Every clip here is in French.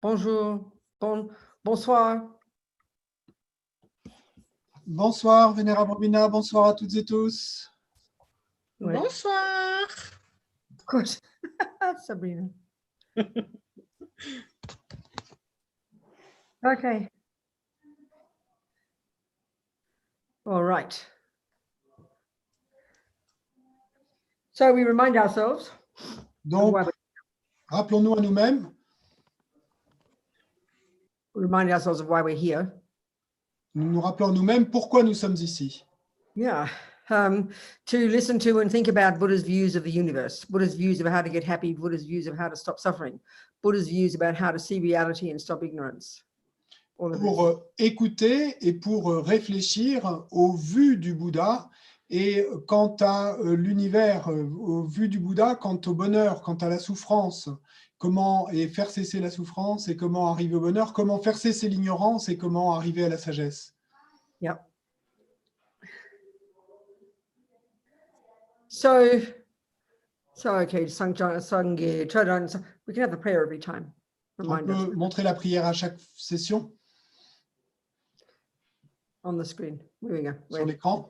Bonjour, bonsoir. Bonsoir, Vénérable Robina, bonsoir à toutes et tous. Ouais. Bonsoir. Good. Sabrina. Okay. All right. So we remind ourselves. Donc, rappelons-nous à nous-mêmes. We remind ourselves of why we're here. Nous nous rappelons à nous-mêmes pourquoi nous sommes ici. Yeah. To listen to and think about Buddha's views of the universe, Buddha's views of how to get happy, Buddha's views of how to stop suffering, Buddha's views about how to see reality and stop ignorance. Pour écouter et pour réfléchir aux vues du Bouddha et quant à l'univers, aux vues du Bouddha, quant au bonheur, quant à la souffrance, comment et faire cesser la souffrance et comment arriver au bonheur, comment faire cesser l'ignorance et comment arriver à la sagesse. Yeah. So okay, Sangye, Chodon, we can have the prayer every time. On peut montrer la prière à chaque session. On the screen. Here we go. Sur l'écran.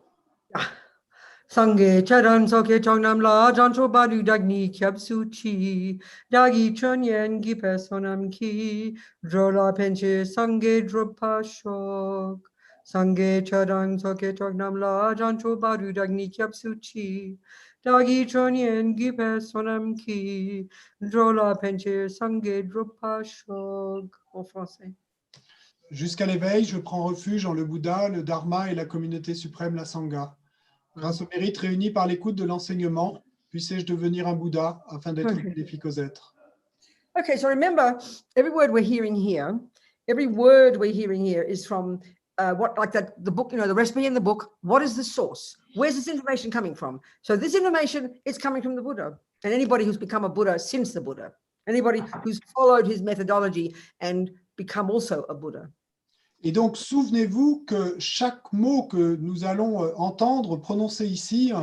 Sangye Charan Soke Chongnam La Jancho Badu Dagni Kyabsu Chi Dagi Chonyen Gipe Sonam Ki Drola Penche Sangye Dropa Shok Sangye Charan Soke Chongnam La Jancho Badu Dagni Kyabsu Chi Dagi Chonyen Gipe Sonam Ki Drola Penche Sangye Dropa Shok. En français. Jusqu'à l'éveil, je prends refuge en le Bouddha, le Dharma et la communauté suprême, la Sangha. Grâce au mérite réuni par l'écoute de l'enseignement, puissais-je devenir un Bouddha afin d'être bénéfique aux êtres. Okay, so remember, every word we're hearing here is from what, like that, the book, you know, the recipe in the book. What is the source? Where's this information coming from? So this information is coming from the Buddha, and anybody who's become a Buddha since the Buddha, anybody who's followed his methodology and become also a Buddha. Et donc, souvenez-vous que chaque mot que nous allons entendre, prononcer ici,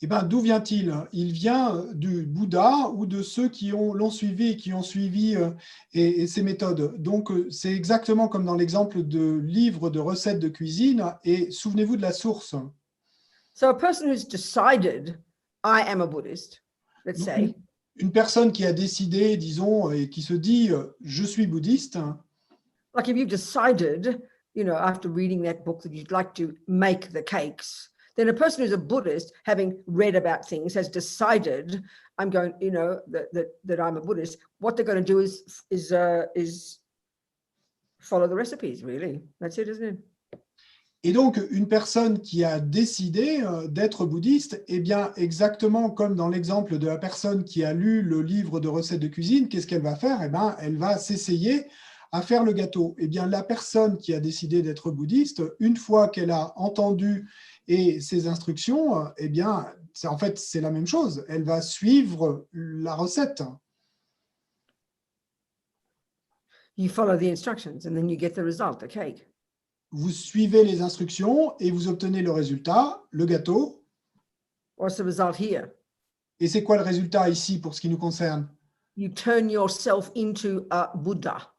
eh ben, d'où vient-il? Il vient du Bouddha ou de ceux qui l'ont suivi et qui ont suivi et ses méthodes. Donc, c'est exactement comme dans l'exemple de livre de recettes de cuisine. Et souvenez-vous de la source. So a person who's decided, I am a Buddhist, let's say. Une personne qui a décidé, disons, et qui se dit, je suis bouddhiste. Like if you've decided, you know, after reading that book that you'd like to make the cakes, then a person who's a Buddhist, having read about things, has decided, I'm going, you know, that I'm a Buddhist. What they're going to do is follow the recipes, really. That's it, isn't it? Et donc, une personne qui a décidé d'être bouddhiste, eh bien, exactement comme dans l'exemple de la personne qui a lu le livre de recettes de cuisine, qu'est-ce qu'elle va faire? Eh bien, elle va s'essayer à faire le gâteau. Eh bien, la personne qui a décidé d'être bouddhiste, une fois qu'elle a entendu ses instructions, eh bien, en fait, c'est la même chose. Elle va suivre la recette. You follow the instructions and then you get the result, the cake. Vous suivez les instructions et vous obtenez le résultat, le gâteau. What's the result here? Et c'est quoi le résultat ici pour ce qui nous concerne? You turn yourself into a Buddha.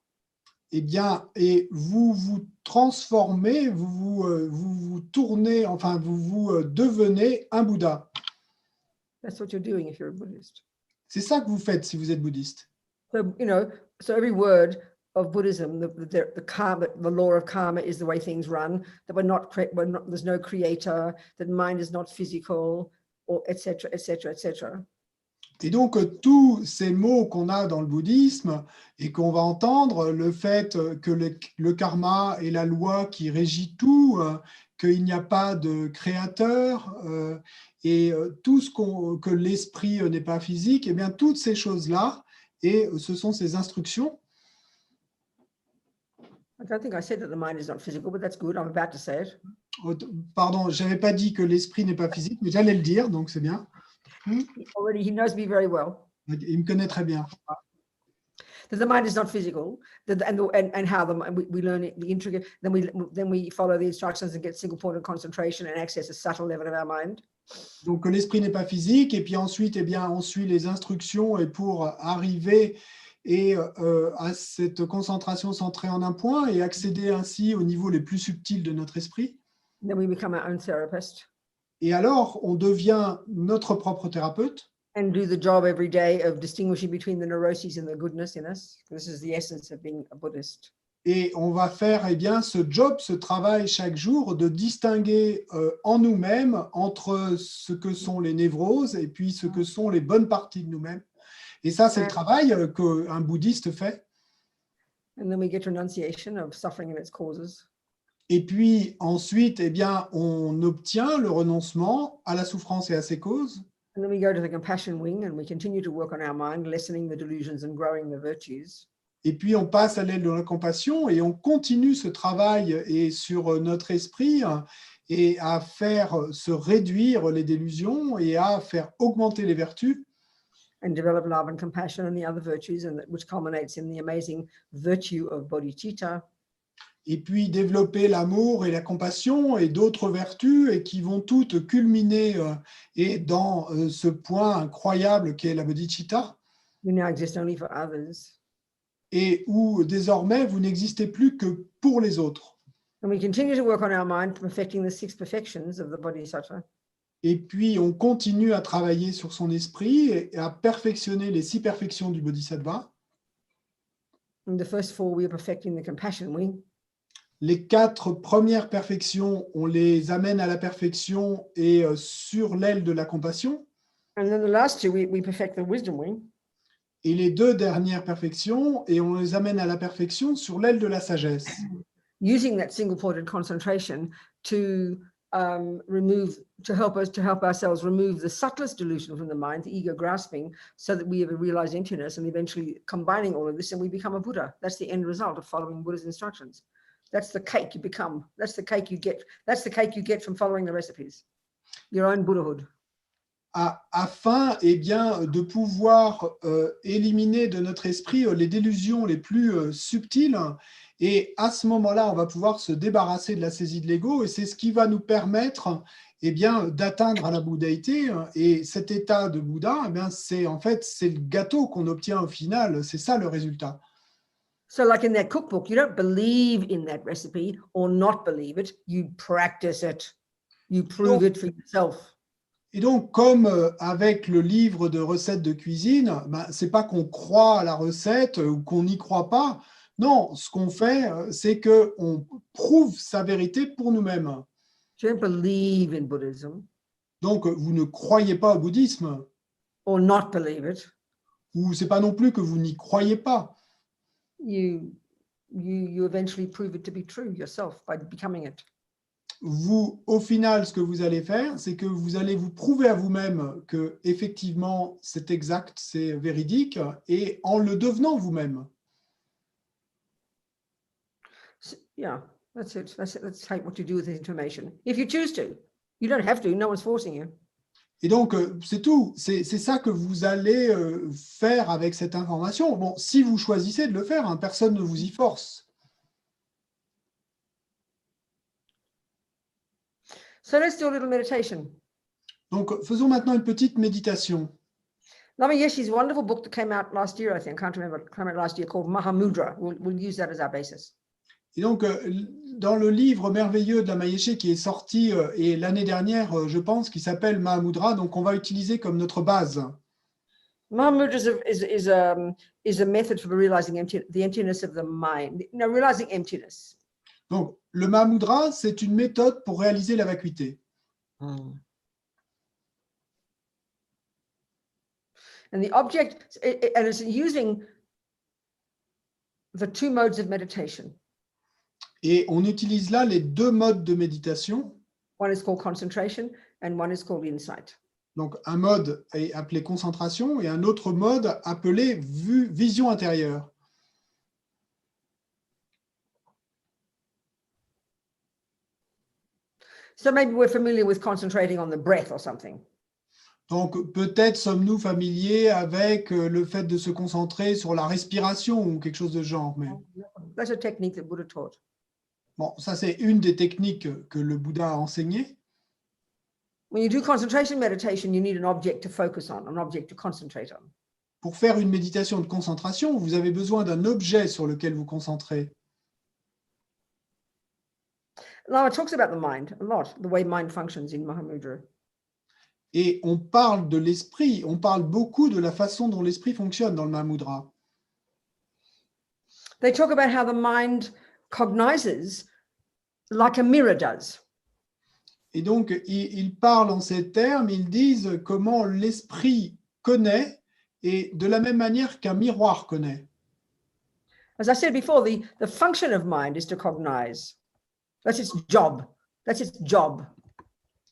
Eh bien, et vous vous transformez, vous vous tournez, enfin, vous devenez un Bouddha. That's what you're doing if you're a Buddhist. C'est ça que vous faites si vous êtes bouddhiste. So, you know, so every word of Buddhism, the karma, the law of karma is the way things run, that there's no creator, that mind is not physical, or etc., etc., etc. Et donc, tous ces mots qu'on a dans le bouddhisme et qu'on va entendre, le fait que le karma est la loi qui régit tout, qu'il n'y a pas de créateur et tout que l'esprit n'est pas physique, eh bien, toutes ces choses-là, et ce sont ces instructions. I don't think I said that the mind is not physical, but that's good. I'm about to say it. Pardon, je n'avais pas dit que l'esprit n'est pas physique, mais j'allais le dire, donc c'est bien. Already, he knows me very well. Il me connaît très bien. That the mind is not physical, and how we learn it, the intricate. Then we follow the instructions and get single point of concentration and access a subtle level of our mind. Donc l'esprit n'est pas physique, et puis ensuite, eh bien, on suit les instructions et pour arriver et à cette concentration centrée en un point et accéder ainsi aux niveaux les plus subtils de notre esprit. Then we become our own therapist Et alors, on devient notre propre thérapeute and do the job every day of distinguishing between the neuroses and the goodness in us. This is the essence of being a Buddhist. et on va faire ce job, ce travail chaque jour de distinguer en nous-mêmes entre ce que sont les névroses et puis ce que sont les bonnes parties de nous-mêmes. Et ça, c'est le travail qu'un bouddhiste fait. And then we get renunciation of suffering and its causes. Et puis ensuite, on obtient le renoncement à la souffrance et à ses causes. And then we go to the compassion wing and we continue to work on our mind, lessening the delusions and growing the virtues. Et puis on passe à l'aile de la compassion et on continue ce travail et sur notre esprit et à faire se réduire les délusions et à faire augmenter les vertus. And develop love and compassion and the other virtues, which culminates in the amazing virtue of bodhicitta. Et puis développer l'amour et la compassion et d'autres vertus et qui vont toutes culminer et dans ce point incroyable qu'est la bodhicitta. We now exist only for others. Et où désormais vous n'existez plus que pour les autres. And we continue to work on our mind, perfecting the 6 perfections of the bodhisattva. Et puis on continue à travailler sur son esprit et à perfectionner les 6 perfections du bodhisattva. In the first 4, we are perfecting the compassion wing. Les 4 premières perfections, on les amène à la perfection et sur l'aile de la compassion. And then the last 2, we perfect the wisdom wing. Et les 2 dernières perfections, et on les amène à la perfection sur l'aile de la sagesse. Using that single-pointed concentration to help ourselves remove the subtlest delusion from the mind, the ego grasping, so that we have a realized emptiness, and eventually combining all of this, and we become a Buddha. That's the end result of following Buddha's instructions. That's the cake you become. That's the cake you get. That's the cake you get from following the recipes. Your own Buddhahood. Afin de pouvoir éliminer de notre esprit les délusions les plus subtiles. Et à ce moment-là, on va pouvoir se débarrasser de la saisie de l'ego. Et c'est ce qui va nous permettre d'atteindre à la bouddhaïté. Et cet état de Bouddha, c'est le gâteau qu'on obtient au final. C'est ça le résultat. So like in that cookbook, you don't believe in that recipe or not believe it. You practice it. You prove it for yourself. Et donc, comme avec le livre de recettes de cuisine, c'est pas qu'on croit à la recette ou qu'on n'y croit pas. Non, ce qu'on fait, c'est qu'on prouve sa vérité pour nous-mêmes. You don't believe in Buddhism. Donc, vous ne croyez pas au bouddhisme. Or not believe it. Ou c'est pas non plus que vous n'y croyez pas. You eventually prove it to be true yourself by becoming it. Vous, au final, ce que vous allez faire, c'est que vous allez vous prouver à vous-même que effectivement c'est exact, c'est véridique, et en le devenant vous-même. Yeah, that's it. Let's take what you do with this information. If you choose to, you don't have to. No one's forcing you. Et donc, c'est tout. C'est ça que vous allez faire avec cette information. Bon, si vous choisissez de le faire, personne ne vous y force. So let's do a little meditation. Donc, faisons maintenant une petite méditation. Lama Yeshe's wonderful book that came out last year, I think, I can't remember, came out last year, called Mahamudra. We'll use that as our basis. Et donc, dans le livre merveilleux de Lama Yeshe qui est sorti et l'année dernière, je pense, qui s'appelle Mahamudra, donc on va utiliser comme notre base. Mahamudra is a method for realizing the emptiness of the mind. No, realizing emptiness. Donc, le Mahamudra, c'est une méthode pour réaliser la vacuité. And the object, and it's using the 2 modes of meditation. Et on utilise là les 2 modes de méditation. One is called concentration and one is called insight. Donc, un mode est appelé concentration et un autre mode appelé vision intérieure. So maybe we're familiar with concentrating on the breath or something. Donc, peut-être sommes-nous familiers avec le fait de se concentrer sur la respiration ou quelque chose de ce genre. Mais... That's a technique that Buddha taught. Bon, ça, c'est une des techniques que le Bouddha a enseignées. When you do concentration meditation, you need an object to focus on, an object to concentrate on. pour faire une méditation de concentration, vous avez besoin d'un objet sur lequel vous concentrez. Now it talks about the mind a lot, the way mind functions in Mahamudra. Et on parle de l'esprit, on parle beaucoup de la façon dont l'esprit fonctionne dans le Mahamudra. They talk about how the mind cognizes like a mirror does. Et donc, ils parlent en ces termes, ils disent comment l'esprit connaît et de la même manière qu'un miroir connaît. As I said before, the function of mind is to cognize. That's its job. That's its job.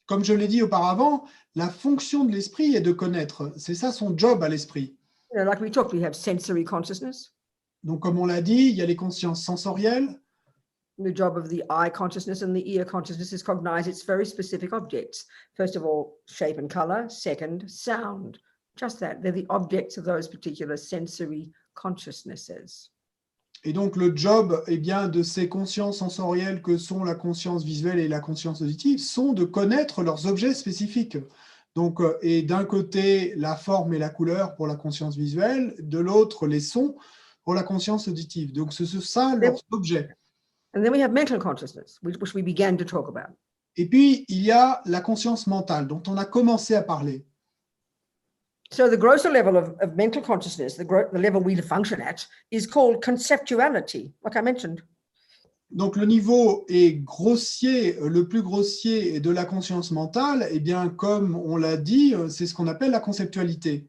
Comme je l'ai dit auparavant, la fonction de l'esprit est de connaître. C'est ça son job à l'esprit. You know, like we talked, we have sensory consciousness. Donc, comme on l'a dit, il y a les consciences sensorielles. The job of the eye consciousness and the ear consciousness is cognize its very specific objects. First of all, shape and color. Second, sound. Just that. They're the objects of those particular sensory consciousnesses. Et donc, le job de ces consciences sensorielles que sont la conscience visuelle et la conscience auditive sont de connaître leurs objets spécifiques. Donc, et d'un côté, la forme et la couleur pour la conscience visuelle, de l'autre, les sons pour la conscience auditive. Donc, c'est ça leurs objets. And then we have mental consciousness, which we began to talk about. Et puis, il y a la conscience mentale dont on a commencé à parler. So the grosser level of mental consciousness, the level we function at, is called conceptuality, like I mentioned. Donc, le niveau est grossier, le plus grossier de la conscience mentale, eh bien, comme on l'a dit, c'est ce qu'on appelle la conceptualité.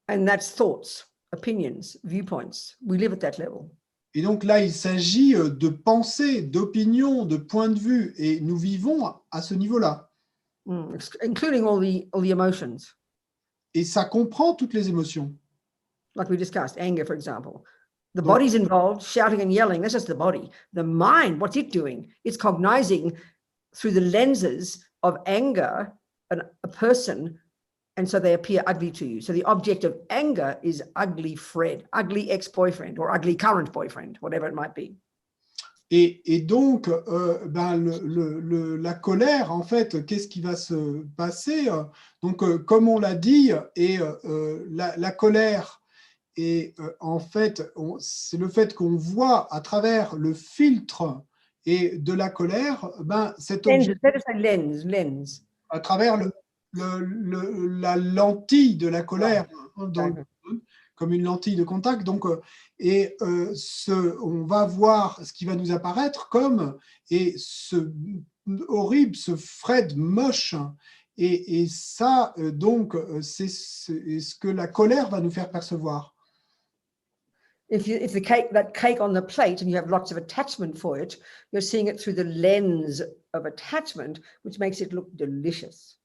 And that's thoughts, opinions, viewpoints. We live at that level. Et donc là, il s'agit de pensée, d'opinion, de point de vue, et nous vivons à ce niveau-là. Including all the emotions. Et ça comprend toutes les émotions. Like we discussed, anger, for example. The body's involved, shouting and yelling, that's just the body. The mind, what's it doing? It's cognizing through the lenses of anger a person, and so they appear ugly to you. So the object of anger is ugly Fred, ugly ex-boyfriend, or ugly current boyfriend, whatever it might be. Et donc, la colère, en fait, qu'est-ce qui va se passer? Donc, comme on l'a dit, et la colère, et en fait, c'est le fait qu'on voit à travers le filtre et de la colère, cet objet, lens. à travers la lentille de la colère, comme une lentille de contact. Donc, on va voir ce qui va nous apparaître comme ce horrible, ce Fred moche. Et ça, donc, c'est ce que la colère va nous faire percevoir. If that cake on the plate and you have lots of attachment for it, you're seeing it through the lens of attachment, which makes it look delicious.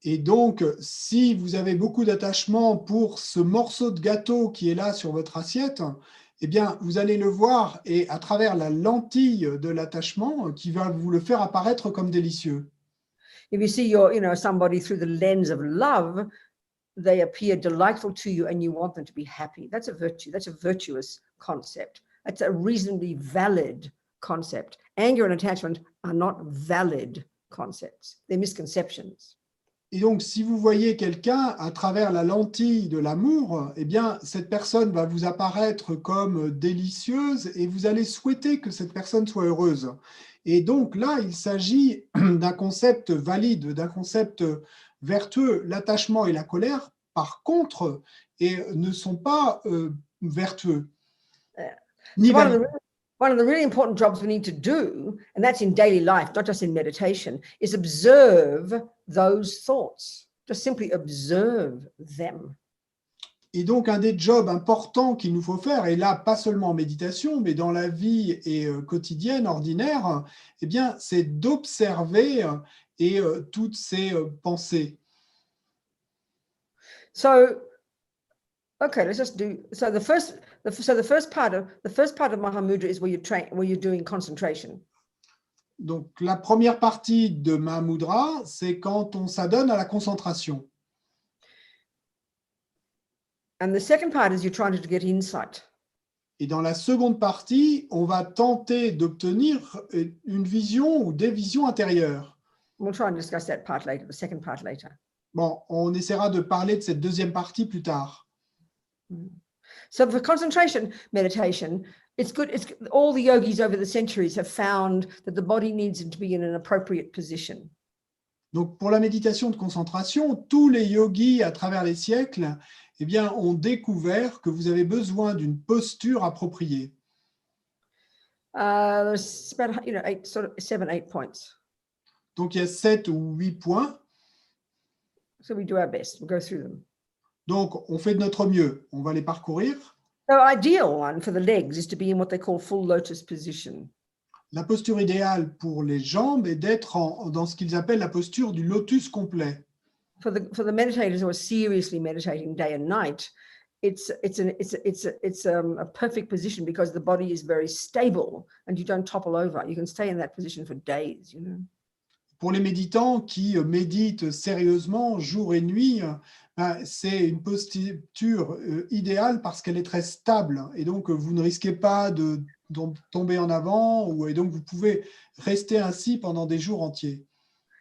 Et donc, si vous avez beaucoup d'attachement pour ce morceau de gâteau qui est là sur votre assiette, eh bien, vous allez le voir et à travers la lentille de l'attachement qui va vous le faire apparaître comme délicieux. If you see somebody through the lens of love, they appear delightful to you and you want them to be happy. That's a virtue. That's a virtuous concept. That's a reasonably valid concept. Anger and attachment are not valid concepts. They're misconceptions. Et donc, si vous voyez quelqu'un à travers la lentille de l'amour, eh bien, cette personne va vous apparaître comme délicieuse et vous allez souhaiter que cette personne soit heureuse. Et donc là, il s'agit d'un concept valide, d'un concept vertueux. L'attachement et la colère, par contre, ne sont pas vertueux. Ni valides. One of the really important jobs we need to do, and that's in daily life, not just in meditation, is observe those thoughts. Just simply observe them. Et donc, un des jobs importants qu'il nous faut faire, et là, pas seulement en méditation, mais dans la vie quotidienne, ordinaire, eh bien, c'est d'observer toutes ces pensées. So, okay, let's just do. So the first part of Mahamudra is where you're doing concentration. Donc, la première partie de Mahamudra, c'est quand on s'adonne à la concentration. And the second part is you're trying to get insight. Et dans la seconde partie, on va tenter d'obtenir une vision ou des visions intérieures. We'll try and discuss that part later, the second part later. Bon, on essaiera de parler de cette deuxième partie plus tard. So for concentration meditation, it's good. All the yogis over the centuries have found that the body needs to be in an appropriate position. Donc, pour la méditation de concentration, tous les yogis à travers les siècles eh bien, ont découvert que vous avez besoin d'une posture appropriée. There's about 7, 8 points. Donc, il y a 7 ou 8 points. So we do our best. We'll go through them. Donc, on fait de notre mieux. On va les parcourir. The ideal one for the legs is to be in what they call full lotus position. La posture idéale pour les jambes est d'être dans ce qu'ils appellent la posture du lotus complet. For the meditators who are seriously meditating day and night, it's a perfect position because the body is very stable and you don't topple over. You can stay in that position for days, you know. Pour les méditants qui méditent sérieusement jour et nuit, c'est une posture idéale parce qu'elle est très stable et donc vous ne risquez pas de tomber en avant et donc vous pouvez rester ainsi pendant des jours entiers.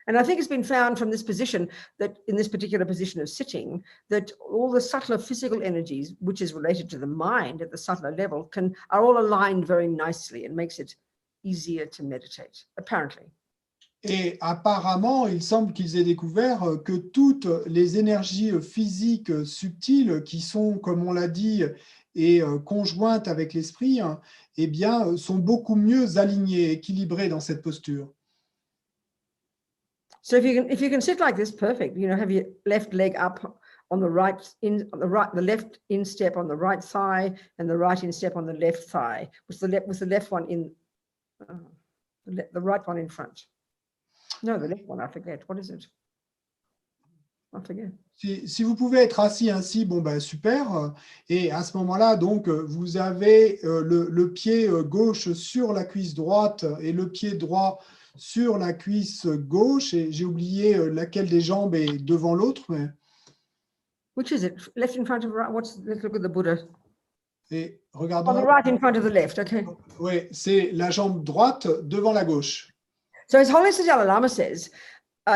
And I think it's been found from this position that in this particular position of sitting, that all the subtler physical energies, which is related to the mind at the subtler level, are all aligned very nicely and makes it easier to meditate, apparently. Et apparemment, il semble qu'ils aient découvert que toutes les énergies physiques subtiles qui sont, comme on l'a dit, et conjointes avec l'esprit, eh bien, sont beaucoup mieux alignées, équilibrées dans cette posture. So if you can sit like this, perfect. You know, have your left leg up on the right, the left instep on the right thigh, and the right instep on the left thigh. Was the left one in the right one in front? No, the left one, I forget. What is it? I forget. Si vous pouvez être assis ainsi, bon ben super. Et à ce moment-là, donc, vous avez le pied gauche sur la cuisse droite et le pied droit sur la cuisse gauche. Et j'ai oublié laquelle des jambes est devant l'autre. Mais... Which is it? Left in front of right? Let's look at the Buddha. Et regardons. On the right in front of the left, okay. Oui, c'est la jambe droite devant la gauche. So His Holiness the Dalai Lama says,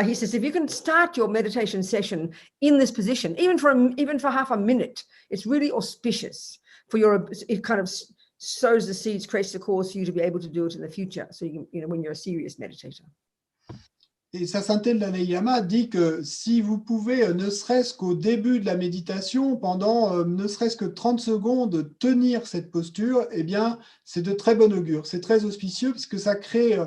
he says, if you can start your meditation session in this position, even for half a minute, it's really auspicious for it kind of sows the seeds, creates the cause for you to be able to do it in the future. So you know, when you're a serious meditator. Et sa sainteté le Dalai Lama dit que si vous pouvez, ne serait-ce qu'au début de la méditation, pendant ne serait-ce que 30 secondes, tenir cette posture, eh bien, c'est de très bon augure. C'est très auspicieux parce que ça crée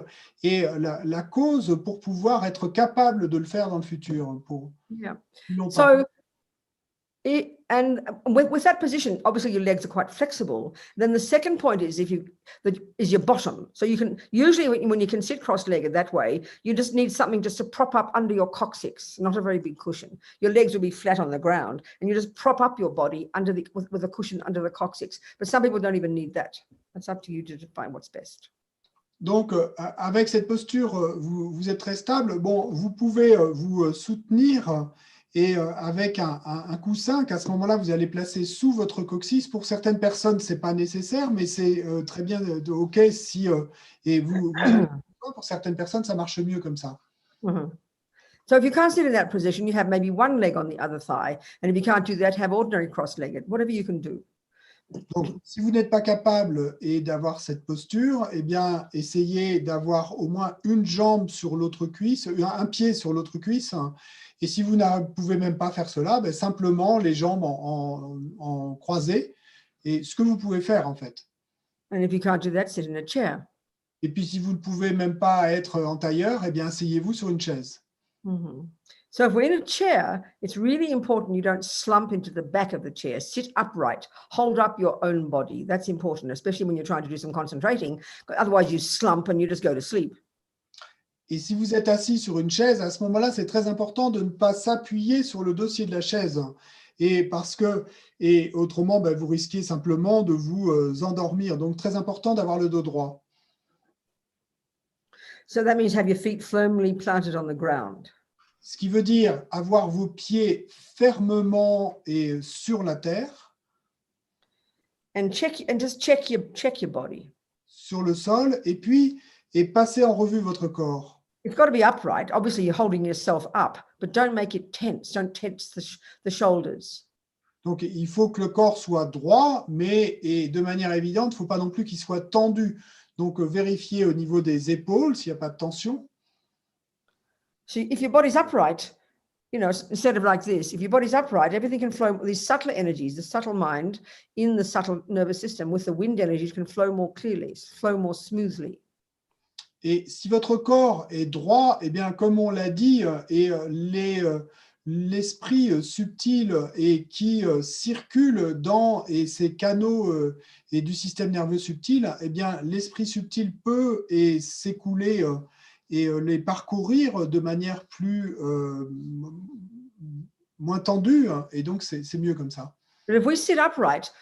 la cause pour pouvoir être capable de le faire dans le futur. Yeah. So, and with that position, obviously your legs are quite flexible. Then the second point is is your bottom. So you can usually when you can sit cross-legged that way, you just need something just to prop up under your coccyx, not a very big cushion. Your legs will be flat on the ground, and you just prop up your body with a cushion under the coccyx. But some people don't even need that. That's up to you to define what's best. Donc, avec cette posture, vous êtes très stable. Bon, vous pouvez vous soutenir et avec un coussin qu'à ce moment-là, vous allez placer sous votre coccyx. Pour certaines personnes, ce n'est pas nécessaire, mais c'est très bien OK si... et pour certaines personnes, ça marche mieux comme ça. Mm-hmm. So if you can't sit in that position, you have maybe one leg on the other thigh. And if you can't do that, have ordinary cross-legged, whatever you can do. Donc, si vous n'êtes pas capable d'avoir cette posture, eh bien, essayez d'avoir au moins une jambe sur l'autre cuisse, un pied sur l'autre cuisse. Et si vous ne pouvez même pas faire cela, ben, simplement les jambes en croisée. Et ce que vous pouvez faire, en fait. And if you can't do that, sit in a chair. Et puis, si vous ne pouvez même pas être en tailleur, eh bien, asseyez-vous sur une chaise. Mm-hmm. So if we're in a chair, it's really important you don't slump into the back of the chair. Sit upright, hold up your own body. That's important, especially when you're trying to do some concentrating. Otherwise, you slump and you just go to sleep. Et si vous êtes assis sur une chaise, à ce moment-là, c'est très important de ne pas s'appuyer sur le dossier de la chaise. Et autrement, ben, vous risquez simplement de vous endormir. Donc, très important d'avoir le dos droit. So that means have your feet firmly planted on the ground. Ce qui veut dire avoir vos pieds fermement et sur la terre. And just check your body. Sur le sol, et puis passer en revue votre corps. It's got to be upright. Obviously, you're holding yourself up, but don't make it tense. Don't tense the shoulders. Donc, il faut que le corps soit droit, mais et de manière évidente, il ne faut pas non plus qu'il soit tendu. Donc, vérifiez au niveau des épaules s'il n'y a pas de tension. So if your body's upright, you know, instead of like this, if your body's upright, everything can flow. These subtle energies, the subtle mind in the subtle nervous system with the wind energies can flow more clearly, flow more smoothly. Et si votre corps est droit, eh bien, comme on l'a dit, et l'esprit subtil et qui circule dans ces canaux et du système nerveux subtil, eh bien, l'esprit subtil peut s'écouler et les parcourir de manière moins tendue, hein, et donc c'est mieux comme ça. But if we sit upright,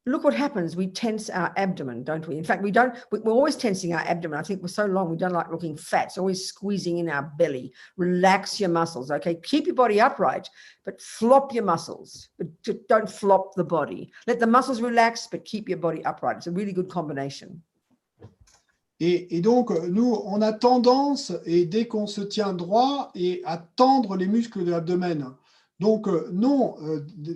look what happens. We tense our abdomen, don't we? In fact, we're always tensing our abdomen. I think we're so long, we don't like looking fat. It's always squeezing in our belly. Relax your muscles, okay? Keep your body upright, but flop your muscles. But don't flop the body. Let the muscles relax, but keep your body upright. It's a really good combination. Et donc, nous, on a tendance, et dès qu'on se tient droit, à tendre les muscles de l'abdomen. Donc, non,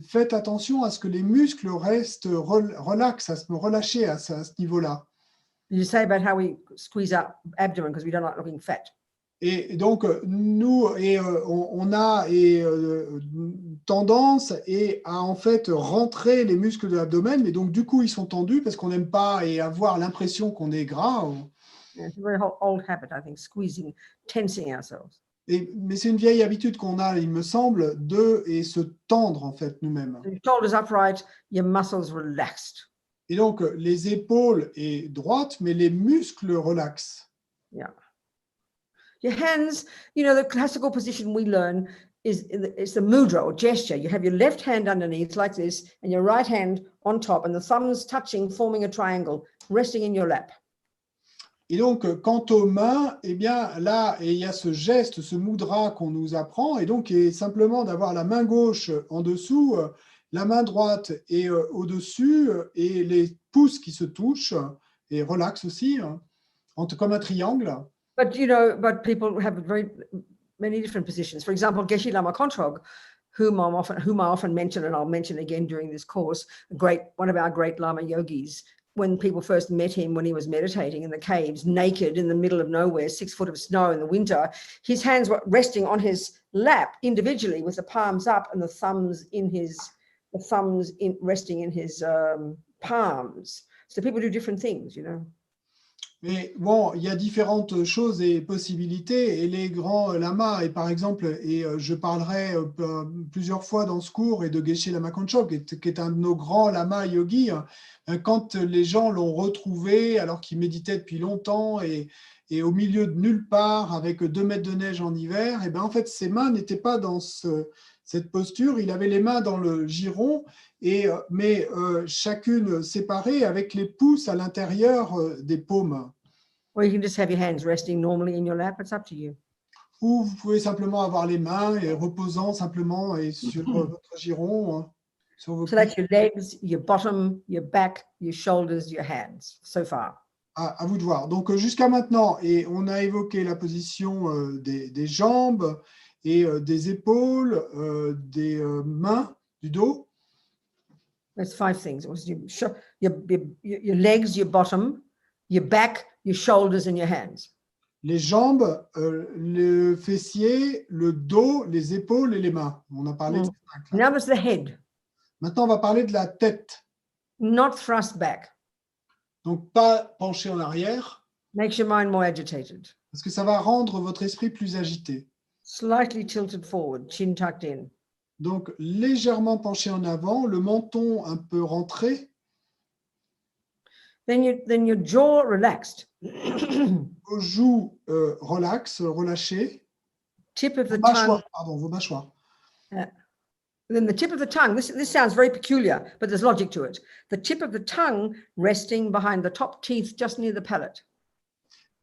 faites attention à ce que les muscles restent relax, à se relâcher à ce niveau-là. You say about how we squeeze our abdomen because we don't like looking fat. Et donc, nous, on a tendance à en fait rentrer les muscles de l'abdomen, mais donc du coup, ils sont tendus parce qu'on n'aime pas avoir l'impression qu'on est gras. Yeah, it's a very old habit, I think, squeezing, tensing ourselves. Mais c'est une vieille habitude qu'on a, il me semble, de se tendre en fait nous-mêmes. Your shoulders upright, your muscles relaxed. Et donc, les épaules est droites, mais les muscles relaxent. Yeah. Your hands, you know, the classical position we learn is the mudra or gesture. You have your left hand underneath like this and your right hand on top and the thumbs touching, forming a triangle, resting in your lap. Et donc, quant aux mains, eh bien, là, il y a ce geste, ce mudra qu'on nous apprend, et donc, simplement d'avoir la main gauche en dessous, la main droite et au-dessus, et les pouces qui se touchent, et relax aussi, hein, comme un triangle. But, you know, people have very many different positions. For example, Geshe Lama Kontrog, whom I often mention, and I'll mention again during this course, one of our great Lama yogis, when people first met him when he was meditating in the caves, naked in the middle of nowhere, 6 foot of snow in the winter, his hands were resting on his lap individually with the palms up and the thumbs resting in his palms. So people do different things, you know. Mais bon, il y a différentes choses et possibilités, et les grands lamas, et par exemple, je parlerai plusieurs fois dans ce cours, et de Geshe Lama Kontrog, qui est un de nos grands lamas yogis, quand les gens l'ont retrouvé, alors qu'il méditait depuis longtemps, et au milieu de nulle part, avec 2 mètres de neige en hiver, et ben en fait, ses mains n'étaient pas dans cette posture, il avait les mains dans le giron, mais chacune séparée avec les pouces à l'intérieur des paumes. Or you can just have your hands resting normally in your lap. It's up to you. Ou vous pouvez simplement avoir les mains reposant simplement sur votre giron. Hein, sur vos So that's your legs, your bottom, your back, your shoulders, your hands, so far. À vous de voir. Donc jusqu'à maintenant, et on a évoqué la position des jambes et des épaules, des mains, du dos. That's 5 things. It was your legs, your bottom, your back, your shoulders, and your hands. Les jambes, le fessier, le dos, les épaules et les mains. On a parlé de ces 5 là. Now there's the head. Maintenant, on va parler de la tête. Not thrust back. Donc, pas penché en arrière, Makes your mind more agitated. parce que ça va rendre votre esprit plus agité. Slightly tilted forward, chin tucked in. Donc, légèrement penché en avant, le menton un peu rentré. Then your jaw relaxed. Vos joues relâchées. Tip of the Mâchoires, tongue. pardon, vos mâchoires. Then the tip of the tongue, this sounds very peculiar, but there's logic to it. The tip of the tongue resting behind the top teeth just near the palate.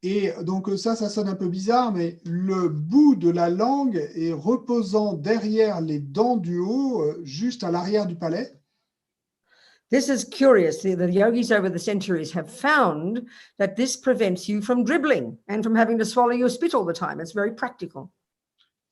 Et donc ça sonne un peu bizarre, mais le bout de la langue est reposant derrière les dents du haut, juste à l'arrière du palais. This is curious. The yogis over the centuries have found that this prevents you from dribbling and from having to swallow your spit all the time. It's very practical.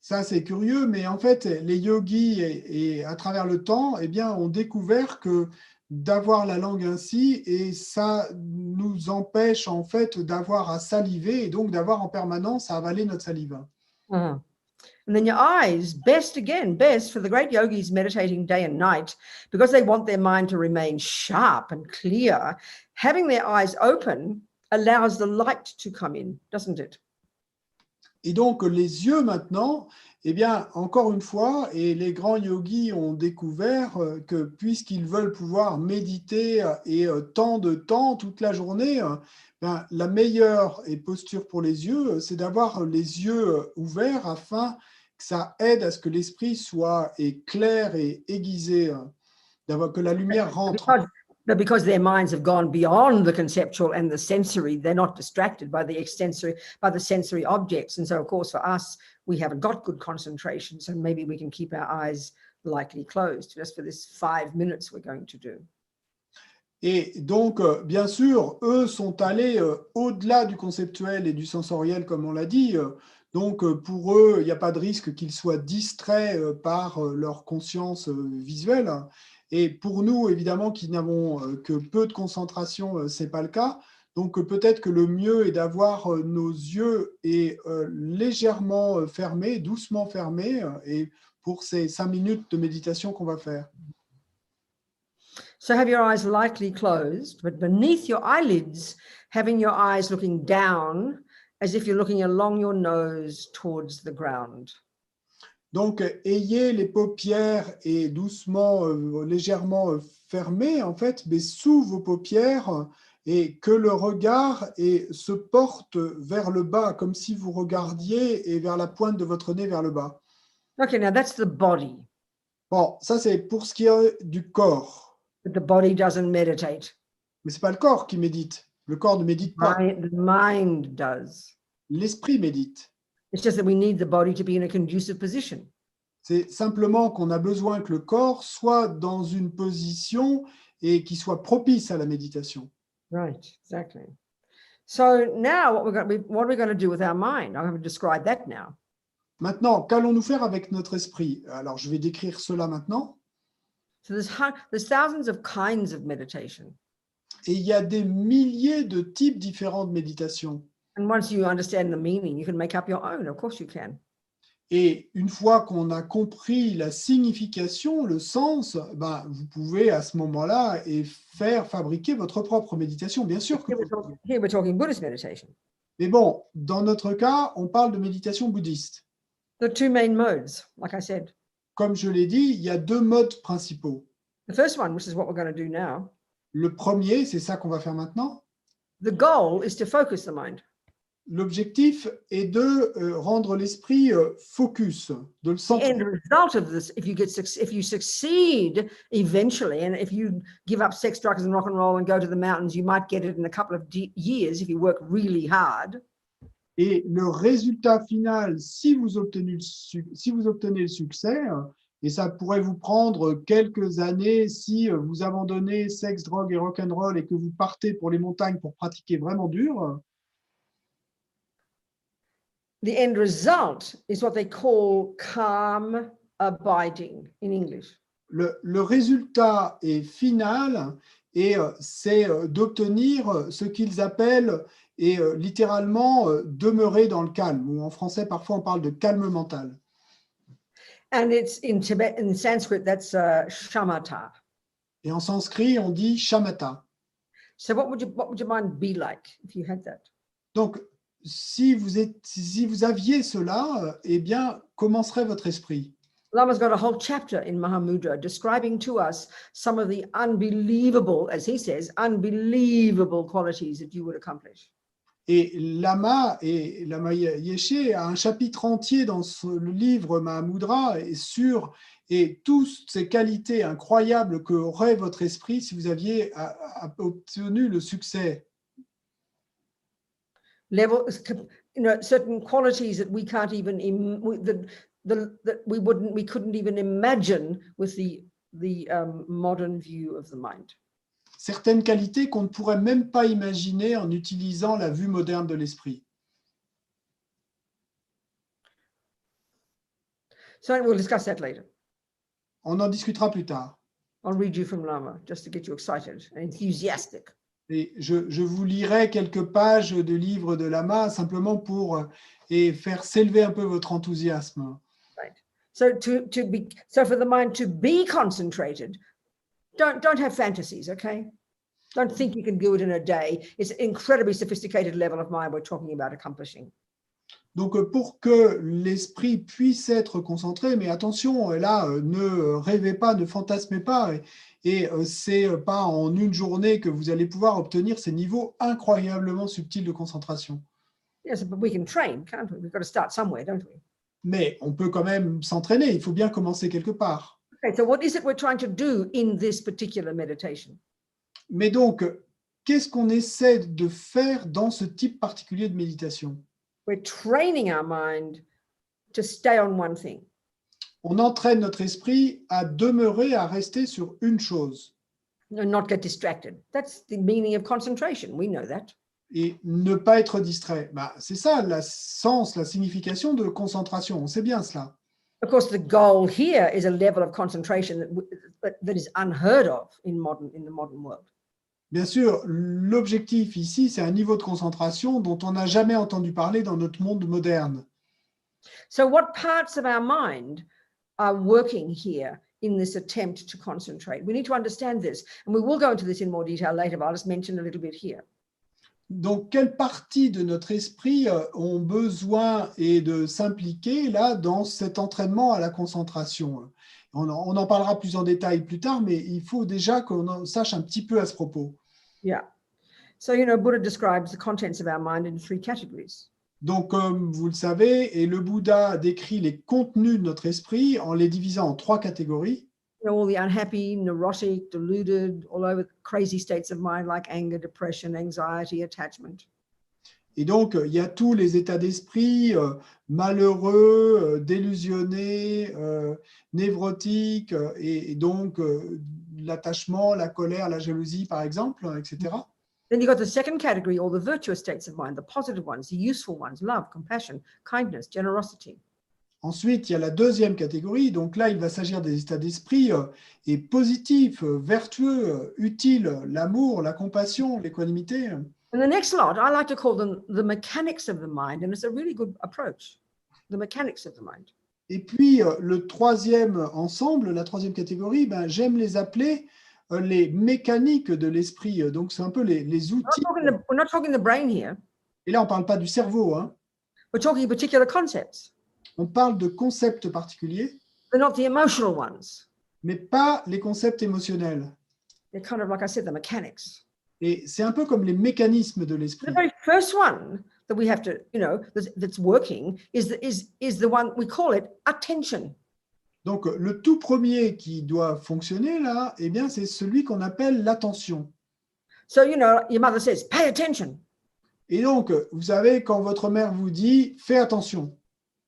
Ça, c'est curieux, mais en fait, les yogis, et à travers le temps, eh bien, ont découvert que d'avoir la langue ainsi, et ça nous empêche en fait d'avoir à saliver et donc d'avoir en permanence à avaler notre salive. Uh-huh. And then your eyes, best for the great yogis meditating day and night, because they want their mind to remain sharp and clear, having their eyes open allows the light to come in, doesn't it? Et donc, les yeux maintenant, eh bien, encore une fois, et les grands yogis ont découvert que puisqu'ils veulent pouvoir méditer et tant de temps, toute la journée, ben, la meilleure posture pour les yeux, c'est d'avoir les yeux ouverts afin que ça aide à ce que l'esprit soit clair et aiguisé, que la lumière rentre. Because their minds have gone beyond the conceptual and the sensory, they're not distracted by the sensory objects. And so, of course, for us, we haven't got good concentration. So maybe we can keep our eyes lightly closed just for this 5 minutes we're going to do. Et donc, bien sûr, eux sont allés au-delà du conceptuel et du sensoriel, comme on l'a dit. Donc, pour eux, il n'y a pas de risque qu'ils soient distraits par leur conscience visuelle. Et pour nous, évidemment, qui n'avons que peu de concentration, ce n'est pas le cas. Donc, peut-être que le mieux est d'avoir nos yeux légèrement fermés, doucement fermés, et pour ces 5 minutes de méditation qu'on va faire. So have your eyes lightly closed, but beneath your eyelids, having your eyes looking down as if you're looking along your nose towards the ground. Donc, ayez les paupières et doucement, légèrement fermées, en fait, mais sous vos paupières, et que le regard se porte vers le bas, comme si vous regardiez et vers la pointe de votre nez vers le bas. Okay, now that's the body. Bon, ça c'est pour ce qui est du corps. But the body doesn't meditate. Mais ce n'est pas le corps qui médite. Le corps ne médite pas. The mind does. L'esprit médite. It's just that we need the body to be in a conducive position. C'est simplement qu'on a besoin que le corps soit dans une position et qui soit propice à la méditation. Right, exactly. So now what are we going to do with our mind? I'm going to describe that now. Maintenant, qu'allons-nous faire avec notre esprit? Alors, je vais décrire cela maintenant. So there's thousands of kinds of meditation. Et il y a des milliers de types différents de méditation. And once you understand the meaning, you can make up your own. Of course you can. Et une fois qu'on a compris la signification, le sens, ben, vous pouvez à ce moment-là fabriquer votre propre méditation. Bien sûr que Here we're talking Buddhist meditation. Mais bon, dans notre cas, on parle de méditation bouddhiste. The two main modes, like I said. Comme je l'ai dit, il y a 2 modes principaux. The first one, which is what we're going to do now. Le premier, c'est ça qu'on va faire maintenant. The goal is to focus the mind. L'objectif est de rendre l'esprit focus, de le The centrer. end result of this, if you succeed eventually, and if you give up sex, drugs, and rock and roll and go to the mountains, you might get it in a couple of years if you work really hard. Et le résultat final, si vous obtenez le succès, et ça pourrait vous prendre quelques années si vous abandonnez sexe, drogue et rock'n'roll et que vous partez pour les montagnes pour pratiquer vraiment dur. The end result is what they call calm abiding in English. Le résultat final, c'est d'obtenir ce qu'ils appellent littéralement demeurer dans le calme, ou en français parfois on parle de calme mental. And it's in Tibet, in Sanskrit, that's shamatha. Et en sanskrit, on dit shamatha. So what would your mind be like if you had that? Donc, si vous aviez cela, eh bien, comment serait votre esprit? Lama's got a whole chapter in Mahamudra describing to us some of the unbelievable, as he says, unbelievable qualities that you would accomplish. Et Lama Yeshe a un chapitre entier dans le livre Mahamudra sur toutes ces qualités incroyables qu'aurait votre esprit si vous aviez obtenu le succès. Certain qualities that we can't even we couldn't even imagine with the modern view of the mind. certaines qualités qu'on ne pourrait même pas imaginer en utilisant la vue moderne de l'esprit. So we'll discuss that later. On en discutera plus tard. I'll read you from Lama just to get you excited and enthusiastic. Et je vous lirai quelques pages de livres de Lama simplement pour faire s'élever un peu votre enthousiasme. Right. So for the mind to be concentrated, don't have fantasies, okay? Don't think you can do it in a day. It's an incredibly sophisticated level of mind we're talking about accomplishing. Donc, pour que l'esprit puisse être concentré, mais attention, là, ne rêvez pas, ne fantasmez pas, et c'est pas en une journée que vous allez pouvoir obtenir ces niveaux incroyablement subtils de concentration. Yes, but we can train, can't we? We've got to start somewhere, don't we? Mais on peut quand même s'entraîner, il faut bien commencer quelque part. Okay, so what is it we're trying to do in this particular meditation? Mais donc, qu'est-ce qu'on essaie de faire dans ce type particulier de méditation? We're training our mind to stay on one thing. On entraîne notre esprit à demeurer, à rester sur une chose. And not get distracted. That's the meaning of concentration. We know that. Et ne pas être distrait. C'est ça le sens, la signification de concentration. On sait bien cela. Of course, the goal here is a level of concentration that is unheard of in the modern world. Bien sûr, l'objectif ici, c'est un niveau de concentration dont on n'a jamais entendu parler dans notre monde moderne. So what parts of our mind are working here in this attempt to concentrate? We need to understand this, and we will go into this in more detail later, but I'll just mention a little bit here. Donc, quelles parties de notre esprit ont besoin de s'impliquer là dans cet entraînement à la concentration? On en parlera plus en détail plus tard, mais il faut déjà qu'on en sache un petit peu à ce propos. Yeah. So, Buddha describes the contents of our mind in 3 categories. Donc, comme vous le savez, et le Bouddha décrit les contenus de notre esprit en les divisant en 3 catégories. All the unhappy, neurotic, deluded, all over crazy states of mind like anger, depression, anxiety, attachment. Et donc, il y a tous les états d'esprit malheureux, délusionnés, névrotiques, et donc l'attachement, la colère, la jalousie, par exemple, etc. Then you've got the second category, all the virtuous states of mind, the positive ones, the useful ones, love, compassion, kindness, generosity. Ensuite, il y a la deuxième catégorie. Donc là, il va s'agir des états d'esprit positifs, vertueux, utiles, l'amour, la compassion, l'équanimité. And the next lot, I like to call them the mechanics of the mind, and it's a really good approach, the mechanics of the mind. Et puis, le troisième ensemble, la troisième catégorie, j'aime les appeler les mécaniques de l'esprit. Donc, c'est un peu les outils. We're not talking the brain here. Et là, on ne parle pas du cerveau. Hein. We're talking particular concepts. On parle de concepts particuliers. They're not the emotional ones. Mais pas les concepts émotionnels. They're kind of, like I said, the mechanics. Et c'est un peu comme les mécanismes de l'esprit. The very first one that we have to, that's working is the one we call it attention. Donc, le tout premier qui doit fonctionner là, c'est celui qu'on appelle l'attention. So, your mother says, pay attention. Et donc, vous savez, quand votre mère vous dit, fais attention.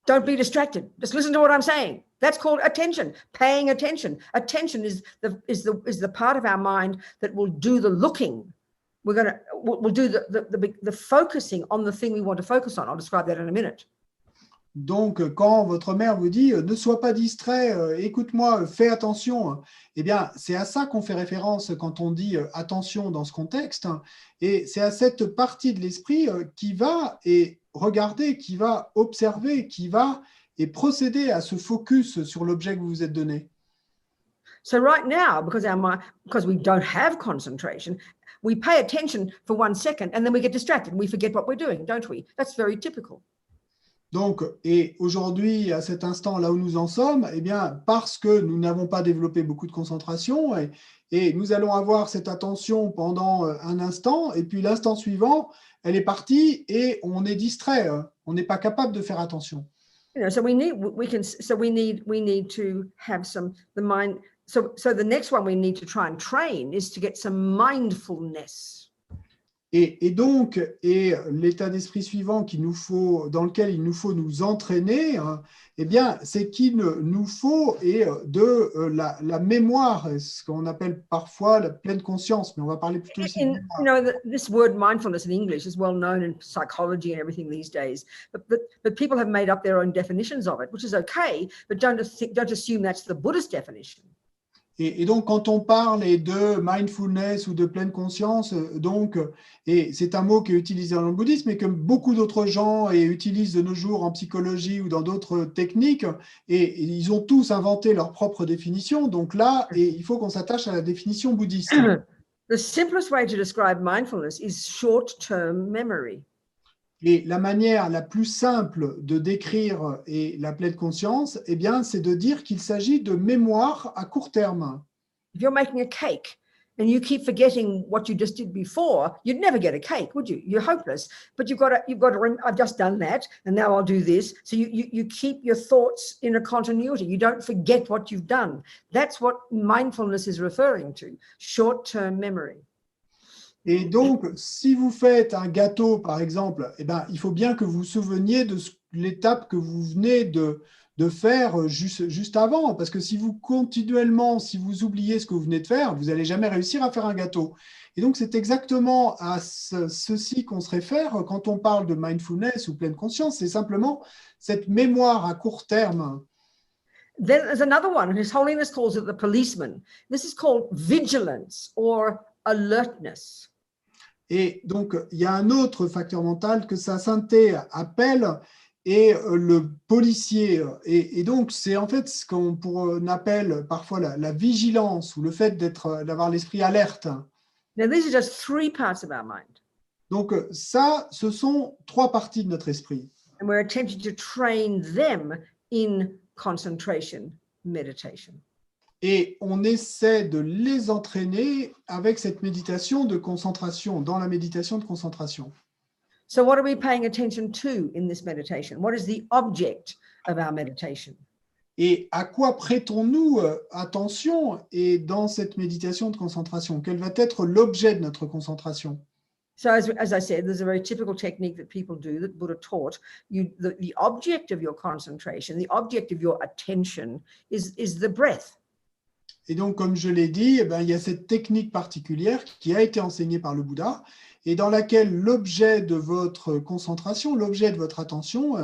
Don't be distracted. Just listen to what I'm saying. That's called attention, paying attention. Attention is the part of our mind that will do the looking. We'll do the focusing on the thing we want to focus on. I'll describe that in a minute. Donc, quand votre mère vous dit « ne sois pas distrait, écoute-moi, fais attention », c'est à ça qu'on fait référence quand on dit « attention » dans ce contexte. Et c'est à cette partie de l'esprit qui va regarder, qui va observer, qui va procéder à ce focus sur l'objet que vous vous êtes donné. So right now, because we don't have concentration, we pay attention for 1 second and then we get distracted and we forget what we're doing, don't we? That's very typical. Donc, et aujourd'hui, à cet instant, là où nous en sommes, parce que nous n'avons pas développé beaucoup de concentration, et nous allons avoir cette attention pendant un instant, et puis l'instant suivant, elle est partie et on est distrait. On n'est pas capable de faire attention. So we need to have the mind. So the next one we need to try and train is to get some mindfulness. Et donc, l'état d'esprit suivant dans lequel il nous faut nous entraîner, hein, eh bien, c'est qu'il nous faut la mémoire, ce qu'on appelle parfois la pleine conscience, mais on va parler plutôt ici de mémoire. You know, this word mindfulness in English is well known in psychology and everything these days, but people have made up their own definitions of it, which is okay, but don't assume that's the Buddhist definition. Et donc, quand on parle de mindfulness ou de pleine conscience, et c'est un mot qui est utilisé dans le bouddhisme et que beaucoup d'autres gens utilisent de nos jours en psychologie ou dans d'autres techniques, et ils ont tous inventé leur propre définition. Donc là, il faut qu'on s'attache à la définition bouddhiste. The simplest way to describe mindfulness is short-term memory. Et la manière la plus simple de décrire la pleine conscience, eh bien, c'est de dire qu'il s'agit de mémoire à court terme. If you're making a cake and you keep forgetting what you just did before, you'd never get a cake, would you? You're hopeless. But you've got to. I've just done that, and now I'll do this. So you keep your thoughts in a continuity. You don't forget what you've done. That's what mindfulness is referring to: short-term memory. Et donc, si vous faites un gâteau, par exemple, eh ben, il faut bien que vous vous souveniez de l'étape que vous venez de faire juste avant. Parce que si vous oubliez ce que vous venez de faire, vous n'allez jamais réussir à faire un gâteau. Et donc, c'est exactement à ceci qu'on se réfère quand on parle de mindfulness ou pleine conscience. C'est simplement cette mémoire à court terme. Then there's another one, and His Holiness calls it the policeman. This is called vigilance or alertness. Et donc, il y a un autre facteur mental que sa sainteté appelle, et le policier. Et donc, c'est en fait ce qu'on appelle parfois la vigilance ou le fait d'avoir l'esprit alerte. Now, these are just three parts of our mind. Donc, ça, ce sont trois parties de notre esprit. And we're attempting to train them in concentration meditation. Et on essaie de les entraîner avec cette méditation de concentration, dans la méditation de concentration. So what are we paying attention to in this meditation? What is the object of our meditation? Et à quoi prêtons-nous attention et dans cette méditation de concentration? Quel va être l'objet de notre concentration? So as I said, there's a very typical technique that people do that Buddha taught. The object of your concentration, the object of your attention is the breath. Et donc, comme je l'ai dit, eh ben, il y a cette technique particulière qui a été enseignée par le Bouddha et dans laquelle l'objet de votre concentration, l'objet de votre attention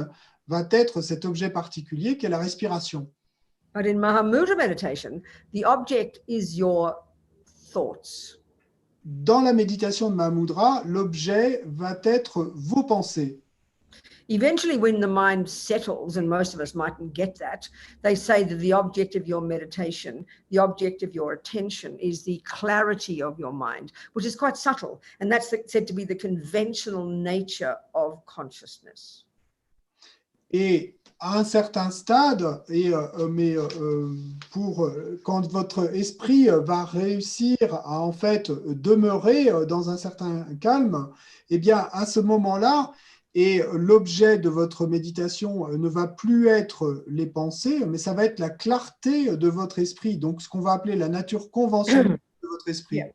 va être cet objet particulier qui est la respiration. But in Mahamudra meditation, the object is your thoughts. Dans la méditation de Mahamudra, l'objet va être vos pensées. Eventually, when the mind settles, and most of us mightn't get that, they say that the object of your meditation, the object of your attention is the clarity of your mind, which is quite subtle. And that's said to be the conventional nature of consciousness. Et à un certain stade, quand votre esprit va réussir à en fait demeurer dans un certain calme, eh bien à ce moment-là, et l'objet de votre méditation ne va plus être les pensées, mais ça va être la clarté de votre esprit, donc ce qu'on va appeler la nature conventionnelle de votre esprit. Yeah.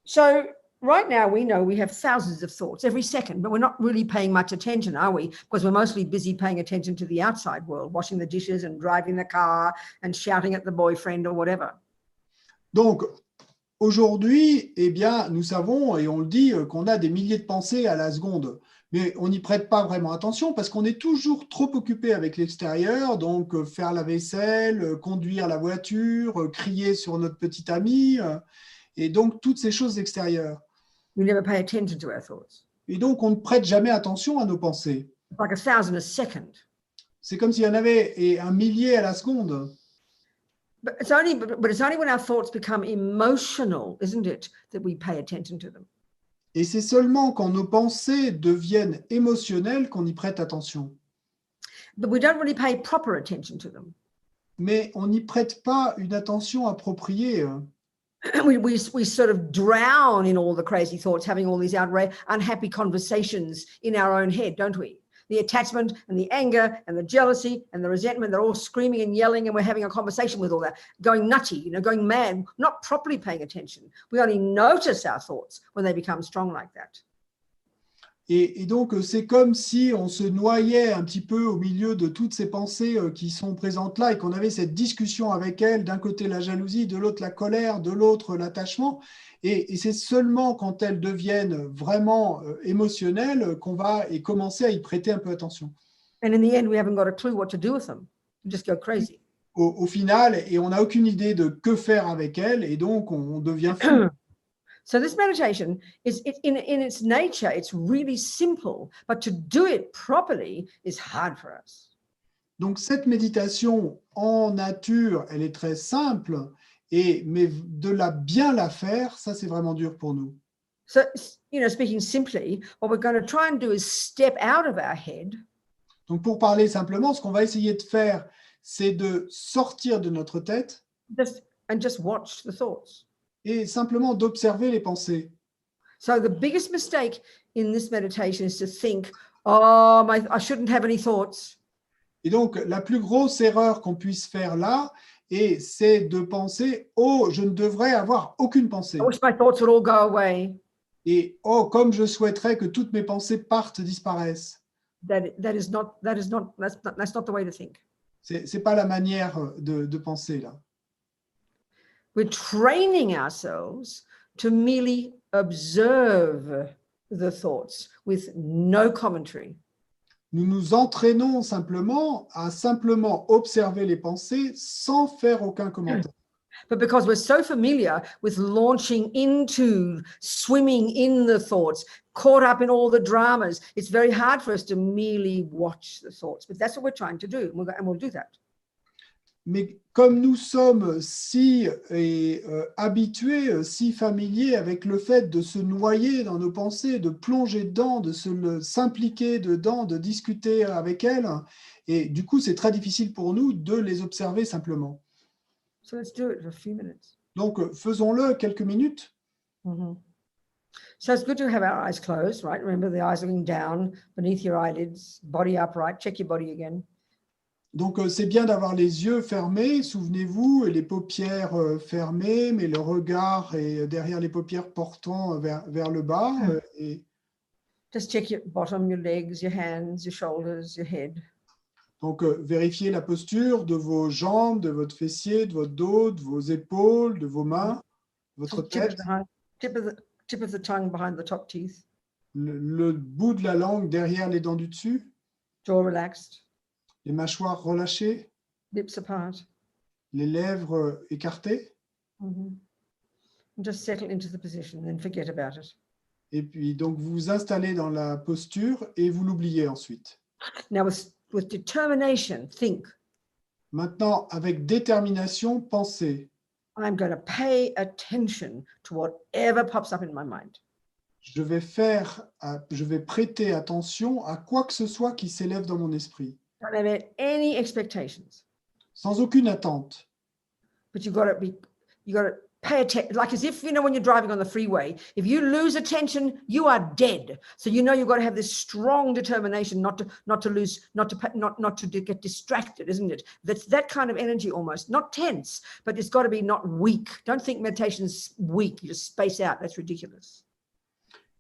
So right now we know we have thousands of thoughts every second, but we're not really paying much attention, are we? Because we're mostly busy paying attention to the outside world, washing the dishes and driving the car and shouting at the boyfriend or whatever. Donc, aujourd'hui, eh bien, nous savons, et on le dit, qu'on a des milliers de pensées à la seconde. Mais on n'y prête pas vraiment attention parce qu'on est toujours trop occupé avec l'extérieur, donc faire la vaisselle, conduire la voiture, crier sur notre petit ami, et donc toutes ces choses extérieures. We never pay attention to our thoughts. Et donc on ne prête jamais attention à nos pensées. It's like 1,000 a second. C'est comme s'il y en avait un millier à la seconde. But it's only when our thoughts become emotional, isn't it, that we pay attention to them. Et c'est seulement quand nos pensées deviennent émotionnelles qu'on y prête attention. But we don't really pay proper attention to them. Mais on n'y prête pas une attention appropriée. We sort of drown in all the crazy thoughts, having all these unhappy conversations in our own head, don't we? The attachment and the anger and the jealousy and the resentment, they're all screaming and yelling, and we're having a conversation with all that, going nutty, going mad, not properly paying attention. We only notice our thoughts when they become strong like that. Et donc, c'est comme si on se noyait un petit peu au milieu de toutes ces pensées qui sont présentes là et qu'on avait cette discussion avec elles, d'un côté la jalousie, de l'autre la colère, de l'autre l'attachement. Et c'est seulement quand elles deviennent vraiment émotionnelles qu'on va commencer à y prêter un peu attention. And in the end, we haven't got a clue what to do with them. We just go crazy. Au final, et on n'a aucune idée de que faire avec elles, et donc on devient fou. So this meditation is in its nature, it's really simple, but to do it properly is hard for us. Donc cette méditation en nature, elle est très simple, mais bien la faire, ça c'est vraiment dur pour nous. So, speaking simply, what we're going to try and do is step out of our head. Donc pour parler simplement, ce qu'on va essayer de faire, c'est de sortir de notre tête Just watch the thoughts. et simplement d'observer les pensées. So the biggest mistake in this meditation is to think, oh, I shouldn't have any thoughts. Et donc la plus grosse erreur qu'on puisse faire là, c'est de penser, oh, je ne devrais avoir aucune pensée. I wish my thoughts would all go away. Et oh, comme je souhaiterais que toutes mes pensées partent, disparaissent. That's not the way to think. C'est pas la manière de penser là. We're training ourselves to merely observe the thoughts with no commentary. Nous nous entraînons simplement à simplement observer les pensées sans faire aucun commentaire. But because we're so familiar with launching into, swimming in the thoughts, caught up in all the dramas, it's very hard for us to merely watch the thoughts. But that's what we're trying to do, and we'll do that. Mais comme nous sommes si habitués, si familiers avec le fait de se noyer dans nos pensées, de plonger dedans, de s'impliquer dedans, de discuter avec elles, et du coup, c'est très difficile pour nous de les observer simplement. So let's do it for a few minutes. Donc, faisons-le quelques minutes. Mm-hmm. So it's good to have our eyes closed, right? Remember, the eyes looking down beneath your eyelids, body upright. Check your body again. Donc, c'est bien d'avoir les yeux fermés, souvenez-vous, et les paupières fermées, mais le regard est derrière les paupières portant vers le bas. Et just check your bottom, your legs, your hands, your shoulders, your head. donc, vérifiez la posture de vos jambes, de votre fessier, de votre dos, de vos épaules, de vos mains, votre tête. Tip of the tongue behind the top teeth. Le bout de la langue derrière les dents du dessus. Jaw relaxed. Les mâchoires relâchées. Lips apart. Les lèvres écartées. Mm-hmm. Just settle into the position and then forget about it. Et puis, donc, vous vous installez dans la posture et vous l'oubliez ensuite. Now, with determination, think. Maintenant, avec détermination, pensez. I'm going to pay attention to whatever pops up in my mind. Je vais prêter attention à quoi que ce soit qui s'élève dans mon esprit. Don't have any expectations. Sans aucune attente. But you got to pay attention, like as if, when you're driving on the freeway, if you lose attention, you are dead. So you've got to have this strong determination not to get distracted, isn't it? That's that kind of energy almost, not tense, but it's got to be not weak. Don't think meditation's weak. You just space out. That's ridiculous.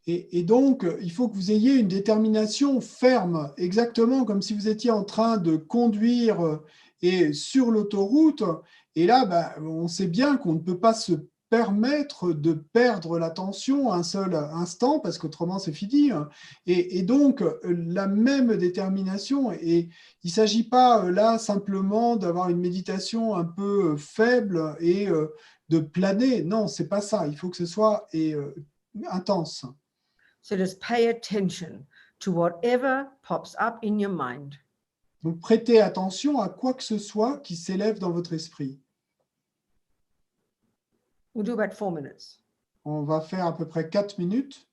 Et donc, il faut que vous ayez une détermination ferme, exactement comme si vous étiez en train de conduire et sur l'autoroute. Et là, on sait bien qu'on ne peut pas se permettre de perdre l'attention un seul instant, parce qu'autrement, c'est fini. Et donc, la même détermination, et il ne s'agit pas là simplement d'avoir une méditation un peu faible et de planer. Non, ce n'est pas ça. Il faut que ce soit intense. So just pay attention to whatever pops up in your mind. Donc, prêtez attention à quoi que ce soit qui s'élève dans votre esprit. We'll do about 4 minutes. On va faire à peu près 4 minutes.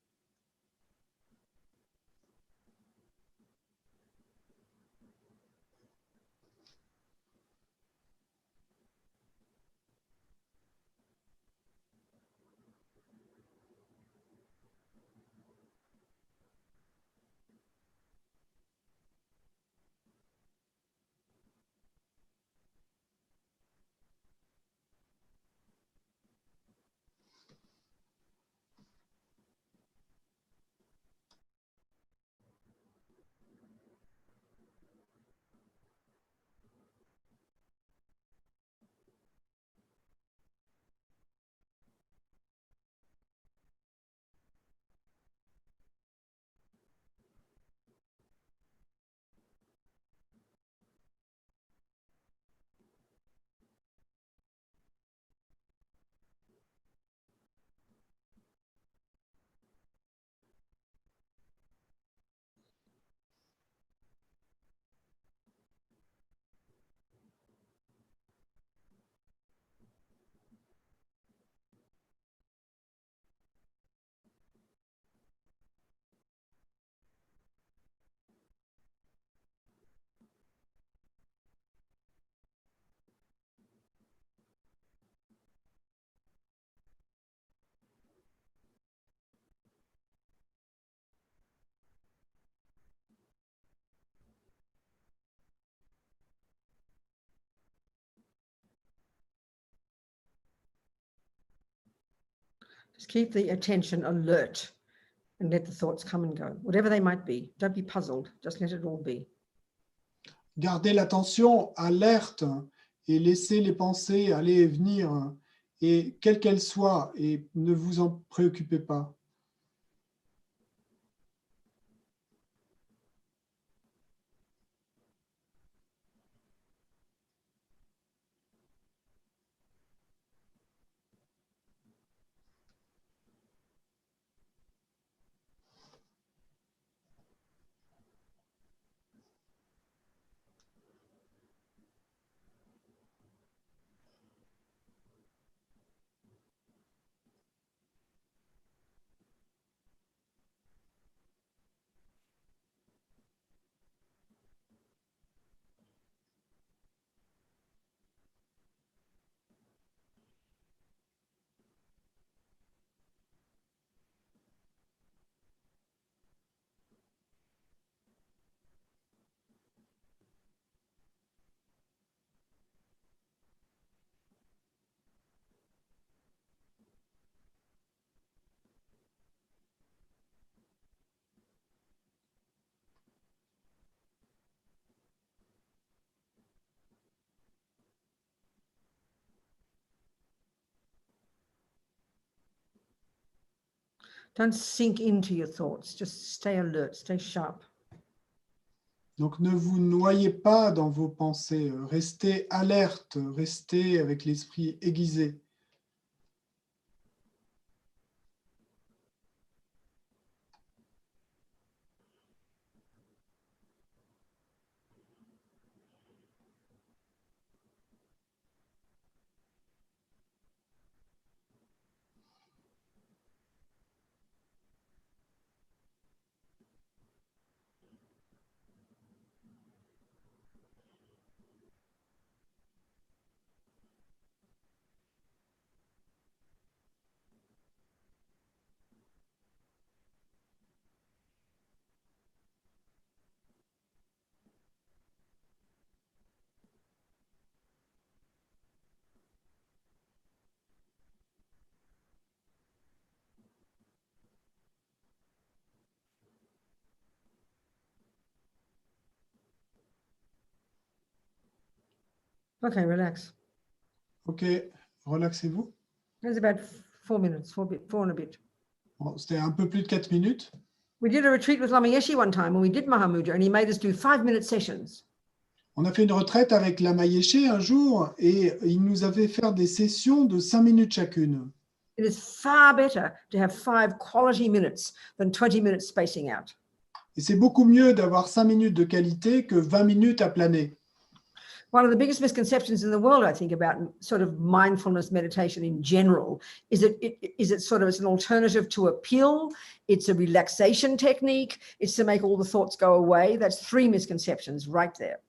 Just keep the attention alert and let the thoughts come and go, whatever they might be. Don't be puzzled, just let it all be. Gardez l'attention alerte et laissez les pensées aller et venir, et quelles qu'elles soient, et ne vous en préoccupez pas. Don't sink into your thoughts, just stay alert, stay sharp. Donc ne vous noyez pas dans vos pensées, restez alerte, restez avec l'esprit aiguisé. Okay, relax. Ok, relaxez-vous. It's about 4 minutes, four and a bit. Bon, c'était un peu plus de 4 minutes. We did a retreat with Lama Yeshe one time when we did Mahamudra, and he made us do 5-minute sessions. On a fait une retraite avec Lama Yeshe un jour et il nous avait fait des sessions de 5 minutes chacune. It is far better to have 5 quality minutes than 20 minutes spacing out. Et c'est beaucoup mieux d'avoir 5 minutes de qualité que 20 minutes à planer. One of the biggest misconceptions in the world, I think, about sort of mindfulness meditation in general is that it's an alternative to a pill. It's a relaxation technique. It's to make all the thoughts go away. That's 3 misconceptions right there.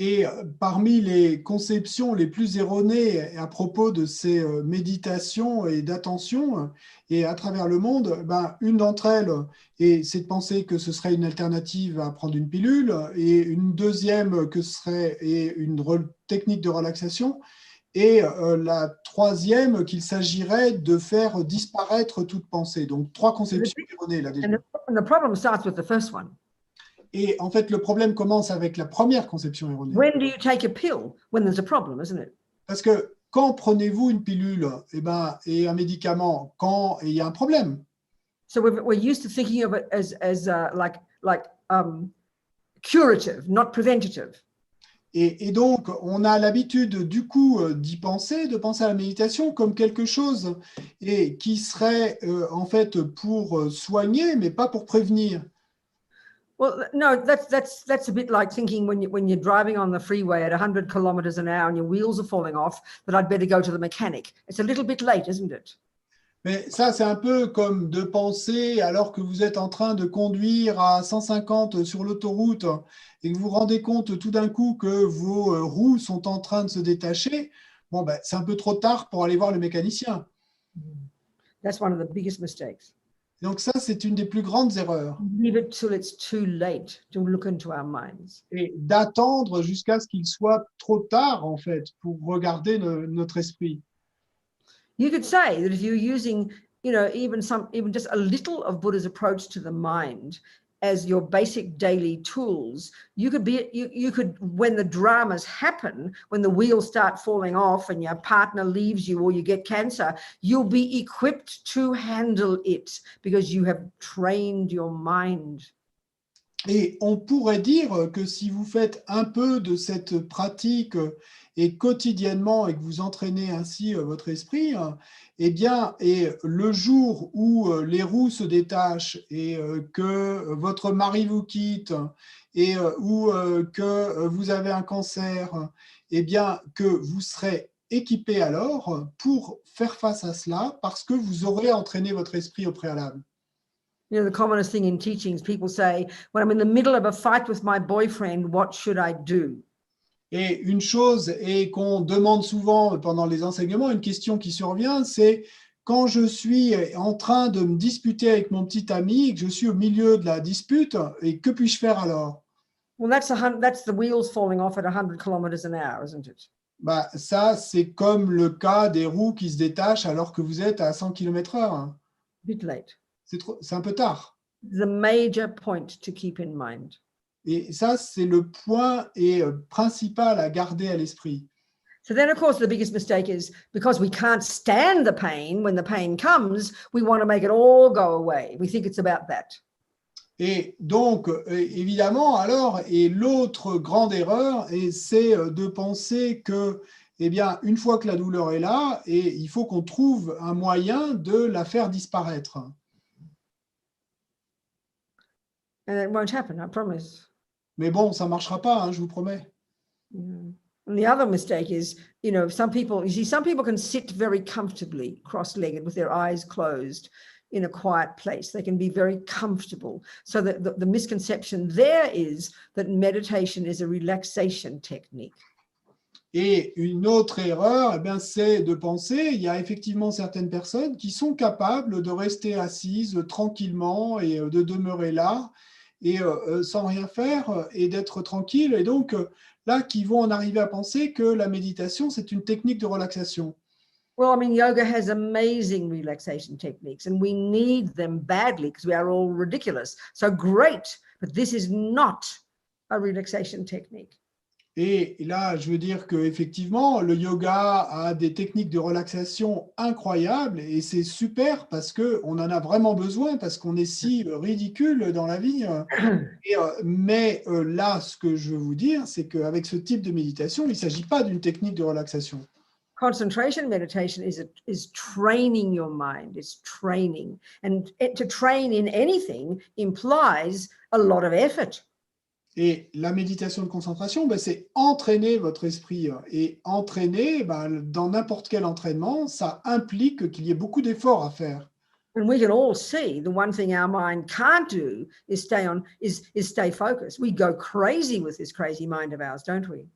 Et parmi les conceptions les plus erronées à propos de ces méditations et d'attention, et à travers le monde, une d'entre elles, c'est de penser que ce serait une alternative à prendre une pilule, et une deuxième que ce serait une technique de relaxation, et la troisième qu'il s'agirait de faire disparaître toute pensée. Donc 3 conceptions erronées là déjà. And the problem starts with the first one. Et en fait, le problème commence avec la première conception erronée. When do you take a pill? When there's a problem, isn't it? Parce que quand prenez-vous une pilule et un médicament quand il y a un problème? So we're used to thinking of it as curative, not preventative. Et donc, on a l'habitude du coup d'y penser, de penser à la méditation comme quelque chose et qui serait en fait pour soigner, mais pas pour prévenir. Well, no, that's a bit like thinking when you're driving on the freeway at 100 kilometers an hour and your wheels are falling off, that I'd better go to the mechanic. It's a little bit late, isn't it? Mais ça, c'est un peu comme de penser, alors que vous êtes en train de conduire à 150 sur l'autoroute et que vous vous rendez compte tout d'un coup que vos roues sont en train de se détacher, c'est un peu trop tard pour aller voir le mécanicien. That's one of the biggest mistakes. Donc ça, c'est une des plus grandes erreurs. Leave it till it's too late to look into our minds. Et d'attendre jusqu'à ce qu'il soit trop tard, en fait, pour regarder notre esprit. You could say that if you're using, even just a little of Buddha's approach to the mind as your basic daily tools, you could, when the dramas happen, when the wheels start falling off and your partner leaves you or you get cancer, you'll be equipped to handle it because you have trained your mind. Et on pourrait dire que si vous faites un peu de cette pratique et quotidiennement et que vous entraînez ainsi votre esprit, eh bien, et le jour où les roues se détachent et que votre mari vous quitte et ou que vous avez un cancer, eh bien, que vous serez équipé alors pour faire face à cela parce que vous aurez entraîné votre esprit au préalable. The commonest thing in teachings, people say, when I'm in the middle of a fight with my boyfriend, what should I do? Et une chose et qu'on demande souvent pendant les enseignements, une question qui survient, c'est quand je suis en train de me disputer avec mon petit ami et que je suis au milieu de la dispute, et que puis-je faire alors? Well, that's the wheels falling off at 100 kilometers an hour, isn't it? Bah, ça, c'est comme le cas des roues qui se détachent alors que vous êtes à 100 km/h. Bit late. C'est un peu tard. The major point to keep in mind. Et ça, c'est le point principal à garder à l'esprit. So then, of course, the biggest mistake is because we can't stand the pain, when the pain comes, we want to make it all go away. We think it's about that. Et donc, évidemment, alors, et l'autre grande erreur, c'est de penser que, eh bien, une fois que la douleur est là, et il faut qu'on trouve un moyen de la faire disparaître. And it won't happen, I promise. Mais bon, ça ne marchera pas, hein, je vous promets. And the other mistake is, some people can sit very comfortably cross-legged with their eyes closed in a quiet place. They can be very comfortable. So the misconception there is that meditation is a relaxation technique. Et une autre erreur, c'est de penser, il y a effectivement certaines personnes qui sont capables de rester assises tranquillement et de demeurer là et sans rien faire et d'être tranquille. Et donc, là, qui vont en arriver à penser que la méditation, c'est une technique de relaxation. Well, I mean, yoga has amazing relaxation techniques and we need them badly because we are all ridiculous. So great, but this is not a relaxation technique. Et là, je veux dire qu'effectivement, le yoga a des techniques de relaxation incroyables et c'est super parce qu'on en a vraiment besoin, parce qu'on est si ridicule dans la vie. Mais là, ce que je veux vous dire, c'est qu'avec ce type de méditation, il ne s'agit pas d'une technique de relaxation. Concentration meditation is training your mind, it's training. And to train in anything implies a lot of effort. Et la méditation de concentration, c'est entraîner votre esprit. Et entraîner, dans n'importe quel entraînement, ça implique qu'il y ait beaucoup d'efforts à faire. And we can all see the one thing our mind can't do is stay focused. We go crazy with this crazy mind of ours, don't we?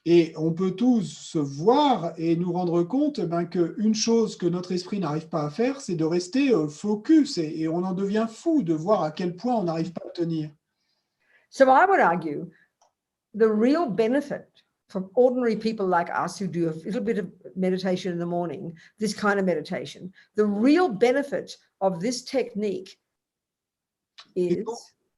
Et on peut tous se voir et nous rendre compte qu'une chose que notre esprit n'arrive pas à faire, c'est de rester focus. Et on en devient fou de voir à quel point on n'arrive pas à tenir. So I would argue the real benefit for ordinary people like us who do a little bit of meditation in the morning, this kind of meditation, the real benefit of this technique is...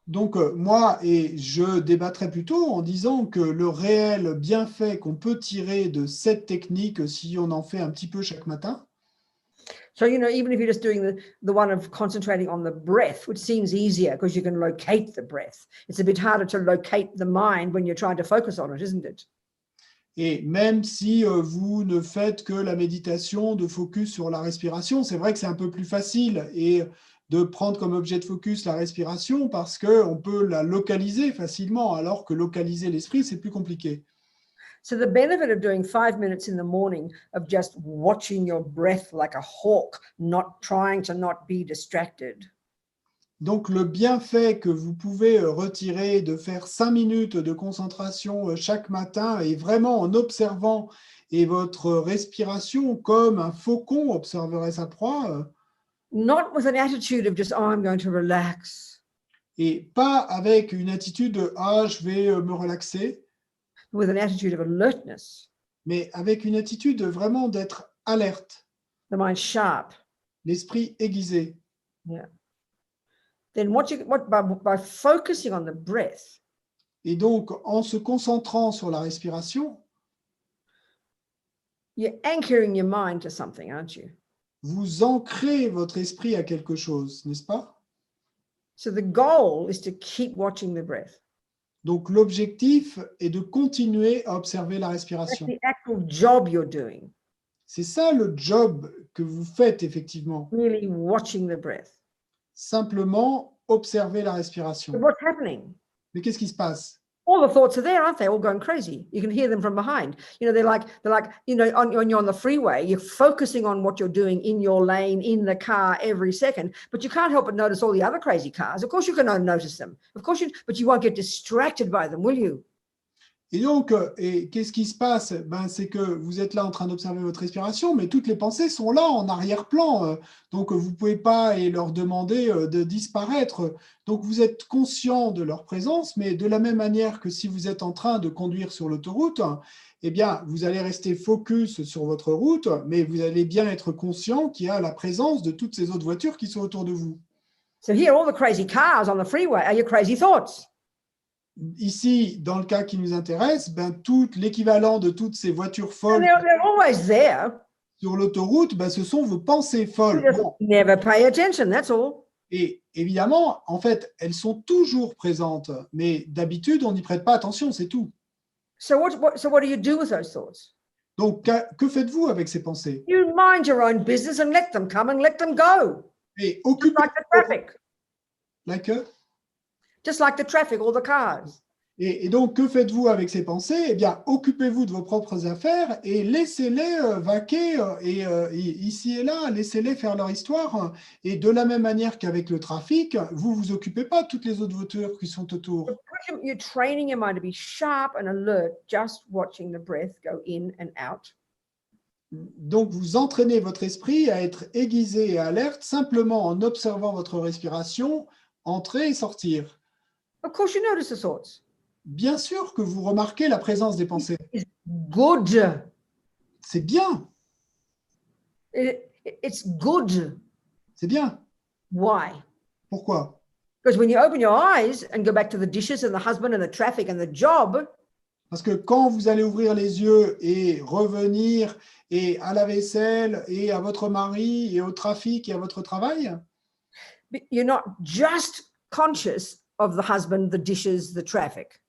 Donc, moi, et je débattrai plutôt en disant que le réel bienfait qu'on peut tirer de cette technique, si on en fait un petit peu chaque matin, so, even if you're just doing the one of concentrating on the breath, which seems easier because you can locate the breath. It's a bit harder to locate the mind when you're trying to focus on it, isn't it? Et même si vous ne faites que la méditation de focus sur la respiration, c'est vrai que c'est un peu plus facile et de prendre comme objet de focus la respiration parce qu'on peut la localiser facilement, alors que localiser l'esprit, c'est plus compliqué. So the benefit of doing 5 minutes in the morning of just watching your breath like a hawk, not trying to not be distracted. Donc, le bienfait que vous pouvez retirer de faire 5 minutes de concentration chaque matin et vraiment en observant et votre respiration comme un faucon observerait sa proie. Not with an attitude of just, oh, I'm going to relax. Et pas avec une attitude de « ah, je vais me relaxer », with an attitude of alertness. mais avec une attitude vraiment d'être alerte. the mind sharp. l'esprit aiguisé. Yeah. Then by focusing on the breath, Et donc, en se concentrant sur la respiration, you're anchoring your mind to something, aren't you? vous ancrez votre esprit à quelque chose, n'est-ce pas? So the goal is to keep watching the breath. Donc, l'objectif est de continuer à observer la That's respiration. the actual job you're doing, C'est ça le job que vous faites effectivement. really watching the breath. Simplement observer la But respiration. what's happening? Mais qu'est-ce qui se passe? All the thoughts are there, aren't they? All going crazy. You can hear them from behind. You know, they're like, you know, when you're on the freeway, you're focusing on what you're doing in your lane, in the car every second, but you can't help but notice all the other crazy cars. Of course you can notice them. Of course but you won't get distracted by them, will you? Et donc, qu'est-ce qui se passe? C'est que vous êtes là en train d'observer votre respiration, mais toutes les pensées sont là en arrière-plan. Donc, vous ne pouvez pas leur demander de disparaître. Donc, vous êtes conscient de leur présence, mais de la même manière que si vous êtes en train de conduire sur l'autoroute, eh bien, vous allez rester focus sur votre route, mais vous allez bien être conscient qu'il y a la présence de toutes ces autres voitures qui sont autour de vous. So here, all the crazy cars on the freeway are your crazy thoughts. Ici, dans le cas qui nous intéresse, tout l'équivalent de toutes ces voitures folles They're always there. sur l'autoroute, ce sont vos pensées You folles. just never pay attention, that's all. Et évidemment, en fait, elles sont toujours présentes, mais d'habitude, on n'y prête pas attention, c'est tout. So what do you do with those thoughts? Donc, que faites-vous avec ces pensées? You mind your own business and let them come and let them go. Et Just occupez like the traffic. Just like the traffic, all the cars. Et donc, que faites-vous avec ces pensées? Eh bien, occupez-vous de vos propres affaires et laissez-les vaquer ici et là, laissez-les faire leur histoire. Et de la même manière qu'avec le trafic, vous vous occupez pas de toutes les autres voitures qui sont autour. You're training your mind to be sharp and alert, just watching the breath go in and out. Donc, vous entraînez votre esprit à être aiguisé et alerte simplement en observant votre respiration, entrer et sortir. Of course, you notice the thoughts. Bien sûr que vous remarquez la présence des pensées. It's good. C'est bien, It's good. c'est bien. Why? Pourquoi? Because when you open your eyes and go back to the dishes and the husband and the traffic and the job, Parce que quand vous allez ouvrir les yeux et revenir et à la vaisselle et à votre mari et au trafic et à votre travail, you're not just conscious of the husband, the dishes, the traffic.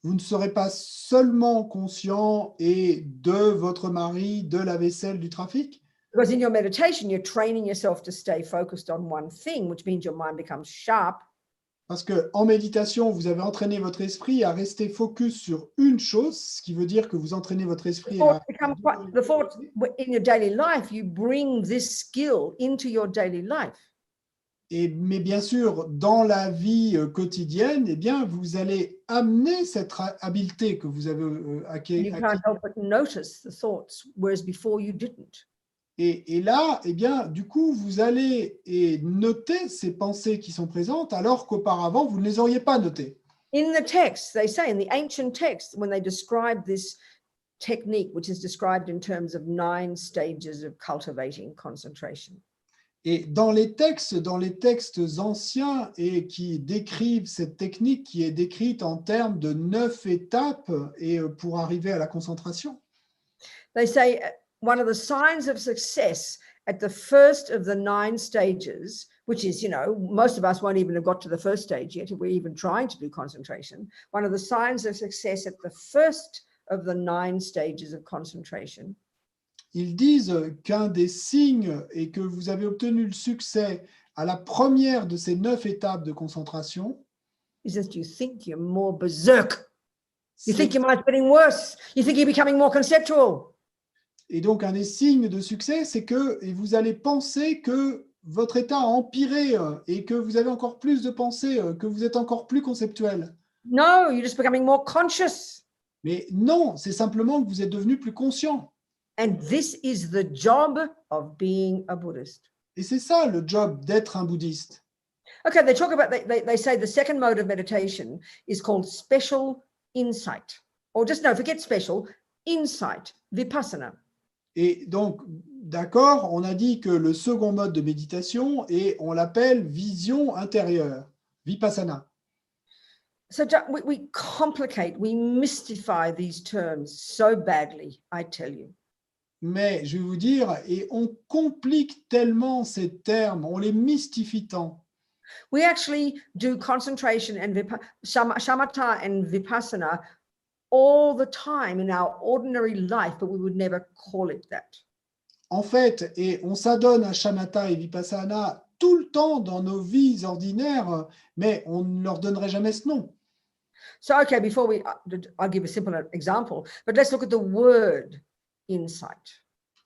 vous ne serez pas seulement conscient et de votre mari, de la vaisselle, du trafic. Because in your meditation, you're training yourself to stay focused on one thing, which means your mind becomes sharp. Parce qu'en méditation, vous avez entraîné votre esprit à rester focus sur une chose, ce qui veut dire que vous entraînez votre esprit à... The thoughts in your daily life, you bring this skill into your daily life. Mais bien sûr, dans la vie quotidienne, eh bien, vous allez amener cette habileté que vous avez acquis. You can't help but notice the thoughts, whereas before you didn't. Et là, eh bien, du coup, vous allez noter ces pensées qui sont présentes, alors qu'auparavant, vous ne les auriez pas notées. In the text, they say, in the ancient text, when they describe this technique, which is described in terms of 9 stages of cultivating concentration. Et dans les textes anciens et qui décrivent cette technique qui est décrite en termes de 9 étapes et pour arriver à la concentration. They say one of the signs of success at the first of the 9 stages, which is, you know, most of us won't even have got to the first stage yet if we're even trying to do concentration. One of the signs of success at the first of the 9 stages of concentration. Ils disent qu'un des signes est que vous avez obtenu le succès à la première de ces 9 étapes de concentration. Is that you think you're more berserk. You think your mind's getting worse. You think you're becoming more conceptual. Et donc, un des signes de succès, c'est que vous allez penser que votre état a empiré et que vous avez encore plus de pensées, que vous êtes encore plus conceptuel. No, you're just becoming more conscious. Mais non, c'est simplement que vous êtes devenu plus conscient. And this is the job of being a Buddhist. Et c'est ça le job d'être un bouddhiste. Okay, they talk about, they say the second mode of meditation is called special insight. Or just, no, forget special, insight, vipassana. Et donc, d'accord, on a dit que le second mode de méditation, et on l'appelle vision intérieure, vipassana. So we complicate, we mystify these terms so badly, I tell you. Mais je vais vous dire, et on complique tellement ces termes, on les mystifie tant. We actually do concentration and shamatha and vipassana all the time in our ordinary life, but we would never call it that. En fait, et on s'adonne à shamatha et vipassana tout le temps dans nos vies ordinaires, mais on ne leur donnerait jamais ce nom. So, okay, before I'll give a simple example, but let's look at the word insight.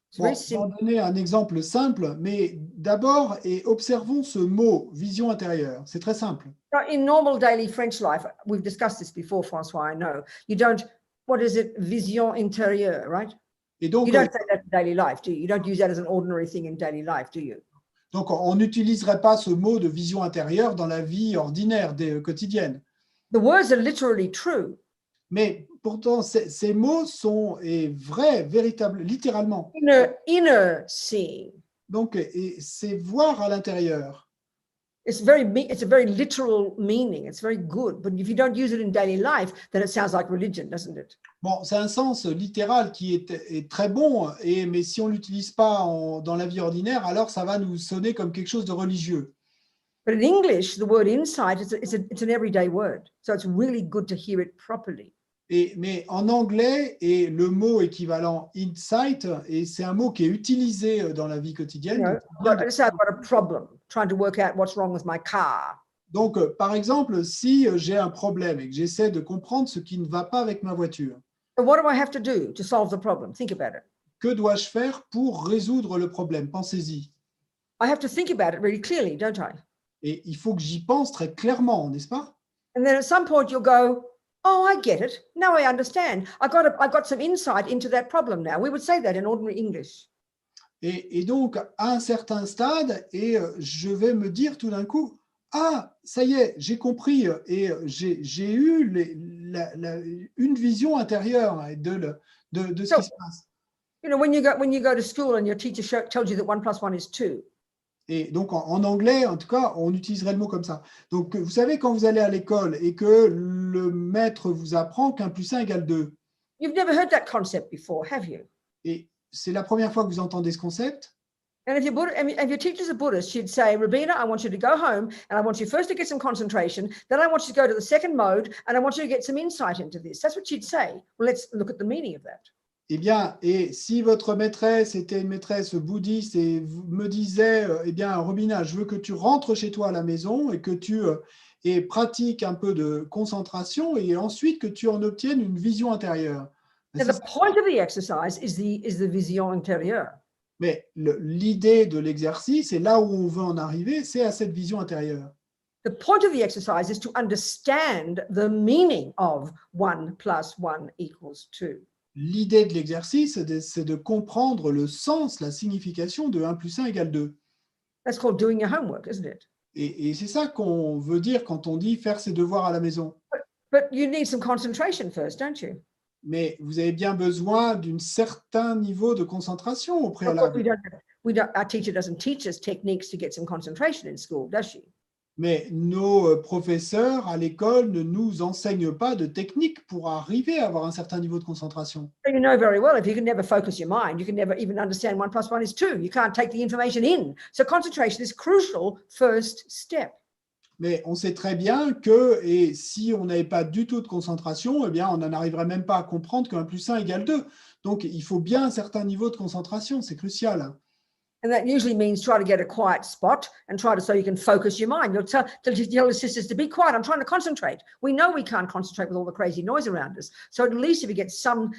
It's Bon, very je vais en simple. donner un exemple simple, mais d'abord, et observons ce mot, vision intérieure. C'est très simple. So in normal daily French life, we've discussed this before, Francois, I know. You don't, what is it? Vision intérieure, right? Et donc, You don't say that in daily life, do you? You don't use that as an ordinary thing in daily life, do you? donc on n'utiliserait pas ce mot de vision intérieure dans la vie ordinaire, quotidienne. The words are literally true. Mais pourtant, ces mots sont vrais, véritables, littéralement. Inner seeing. Donc, c'est voir à l'intérieur. It's a very literal meaning. It's very good. But if you don't use it in daily life, then it sounds like religion, doesn't it? Bon, c'est un sens littéral qui est très bon, mais si on ne l'utilise pas dans la vie ordinaire, alors ça va nous sonner comme quelque chose de religieux. But in English, the word insight, it's an everyday word. So it's really good to hear it properly. Mais en anglais, et le mot équivalent insight, et c'est un mot qui est utilisé dans la vie quotidienne. Let's say I've got a problem trying to work out what's wrong with my car. Donc, par exemple, si j'ai un problème et que j'essaie de comprendre ce qui ne va pas avec ma voiture, So what do I have to do to solve the problem? Think about it. que dois-je faire pour résoudre le problème? Pensez-y. I have to think about it really clearly, don't I? Et il faut que j'y pense très clairement, n'est-ce pas? And then at some point you'll go, oh, I get it. Now I understand. I got some insight into that problem now. We would say that in ordinary English. Et donc, à un certain stade, je vais me dire tout d'un coup, ah, ça y est, j'ai compris, et j'ai eu une vision intérieure de ce qui se passe. You know, when you go to school and your teacher tells you that 1 + 1 is 2. Et donc, en anglais, en tout cas, on utiliserait le mot comme ça. Donc, vous savez, quand vous allez à l'école et que le maître vous apprend qu'1 + 1 = 2. You've never heard that concept before, have you? Et c'est la première fois que vous entendez ce concept. And if your teacher's a Buddhist, she'd say, Robina, I want you to go home and I want you first to get some concentration. Then I want you to go to the second mode and I want you to get some insight into this. That's what she'd say. Well, let's look at the meaning of that. Eh bien, et si votre maîtresse était une maîtresse bouddhiste et me disait, eh bien, Robina, je veux que tu rentres chez toi à la maison et que tu pratiques un peu de concentration et ensuite que tu en obtiennes une vision intérieure. Now, the point of the exercise is the vision intérieure. Mais l'idée de l'exercice, et là où on veut en arriver, c'est à cette vision intérieure. The point of the exercise is to understand the meaning of 1 + 1 = 2. L'idée de l'exercice, c'est de comprendre le sens, la signification de 1 + 1 = 2. That's called doing your homework, isn't it? Et c'est ça qu'on veut dire quand on dit faire ses devoirs à la maison. But you need some concentration first, don't you? Mais vous avez bien besoin d'un certain niveau de concentration au préalable. Our teacher doesn't teach us techniques to get some concentration in school, does she? Mais nos professeurs à l'école ne nous enseignent pas de techniques pour arriver à avoir un certain niveau de concentration. You know very well, if you can never focus your mind, you can never even understand 1 + 1 is 2. You can't take the information in. So concentration is crucial first step. Mais on sait très bien que, et si on n'avait pas du tout de concentration, eh bien, on n'en arriverait même pas à comprendre qu'1 + 1 = 2. Donc, il faut bien un certain niveau de concentration, c'est crucial. And that usually means try to get a quiet spot and so you can focus your mind. You'll tell the sisters to be quiet. I'm trying to concentrate. We know we can't concentrate with all the crazy noise around us. So at least if you get some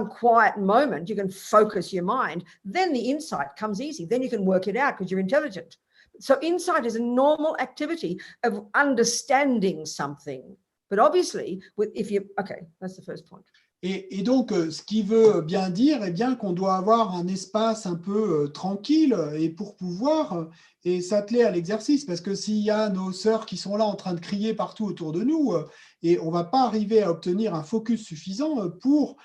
quiet moment, you can focus your mind. Then the insight comes easy. Then you can work it out because you're intelligent. So insight is a normal activity of understanding something. But obviously, okay, that's the first point. Et donc, ce qui veut bien dire qu'on doit avoir un espace un peu tranquille et pour pouvoir et s'atteler à l'exercice. Parce que s'il y a nos sœurs qui sont là en train de crier partout autour de nous, et on ne va pas arriver à obtenir un focus suffisant pour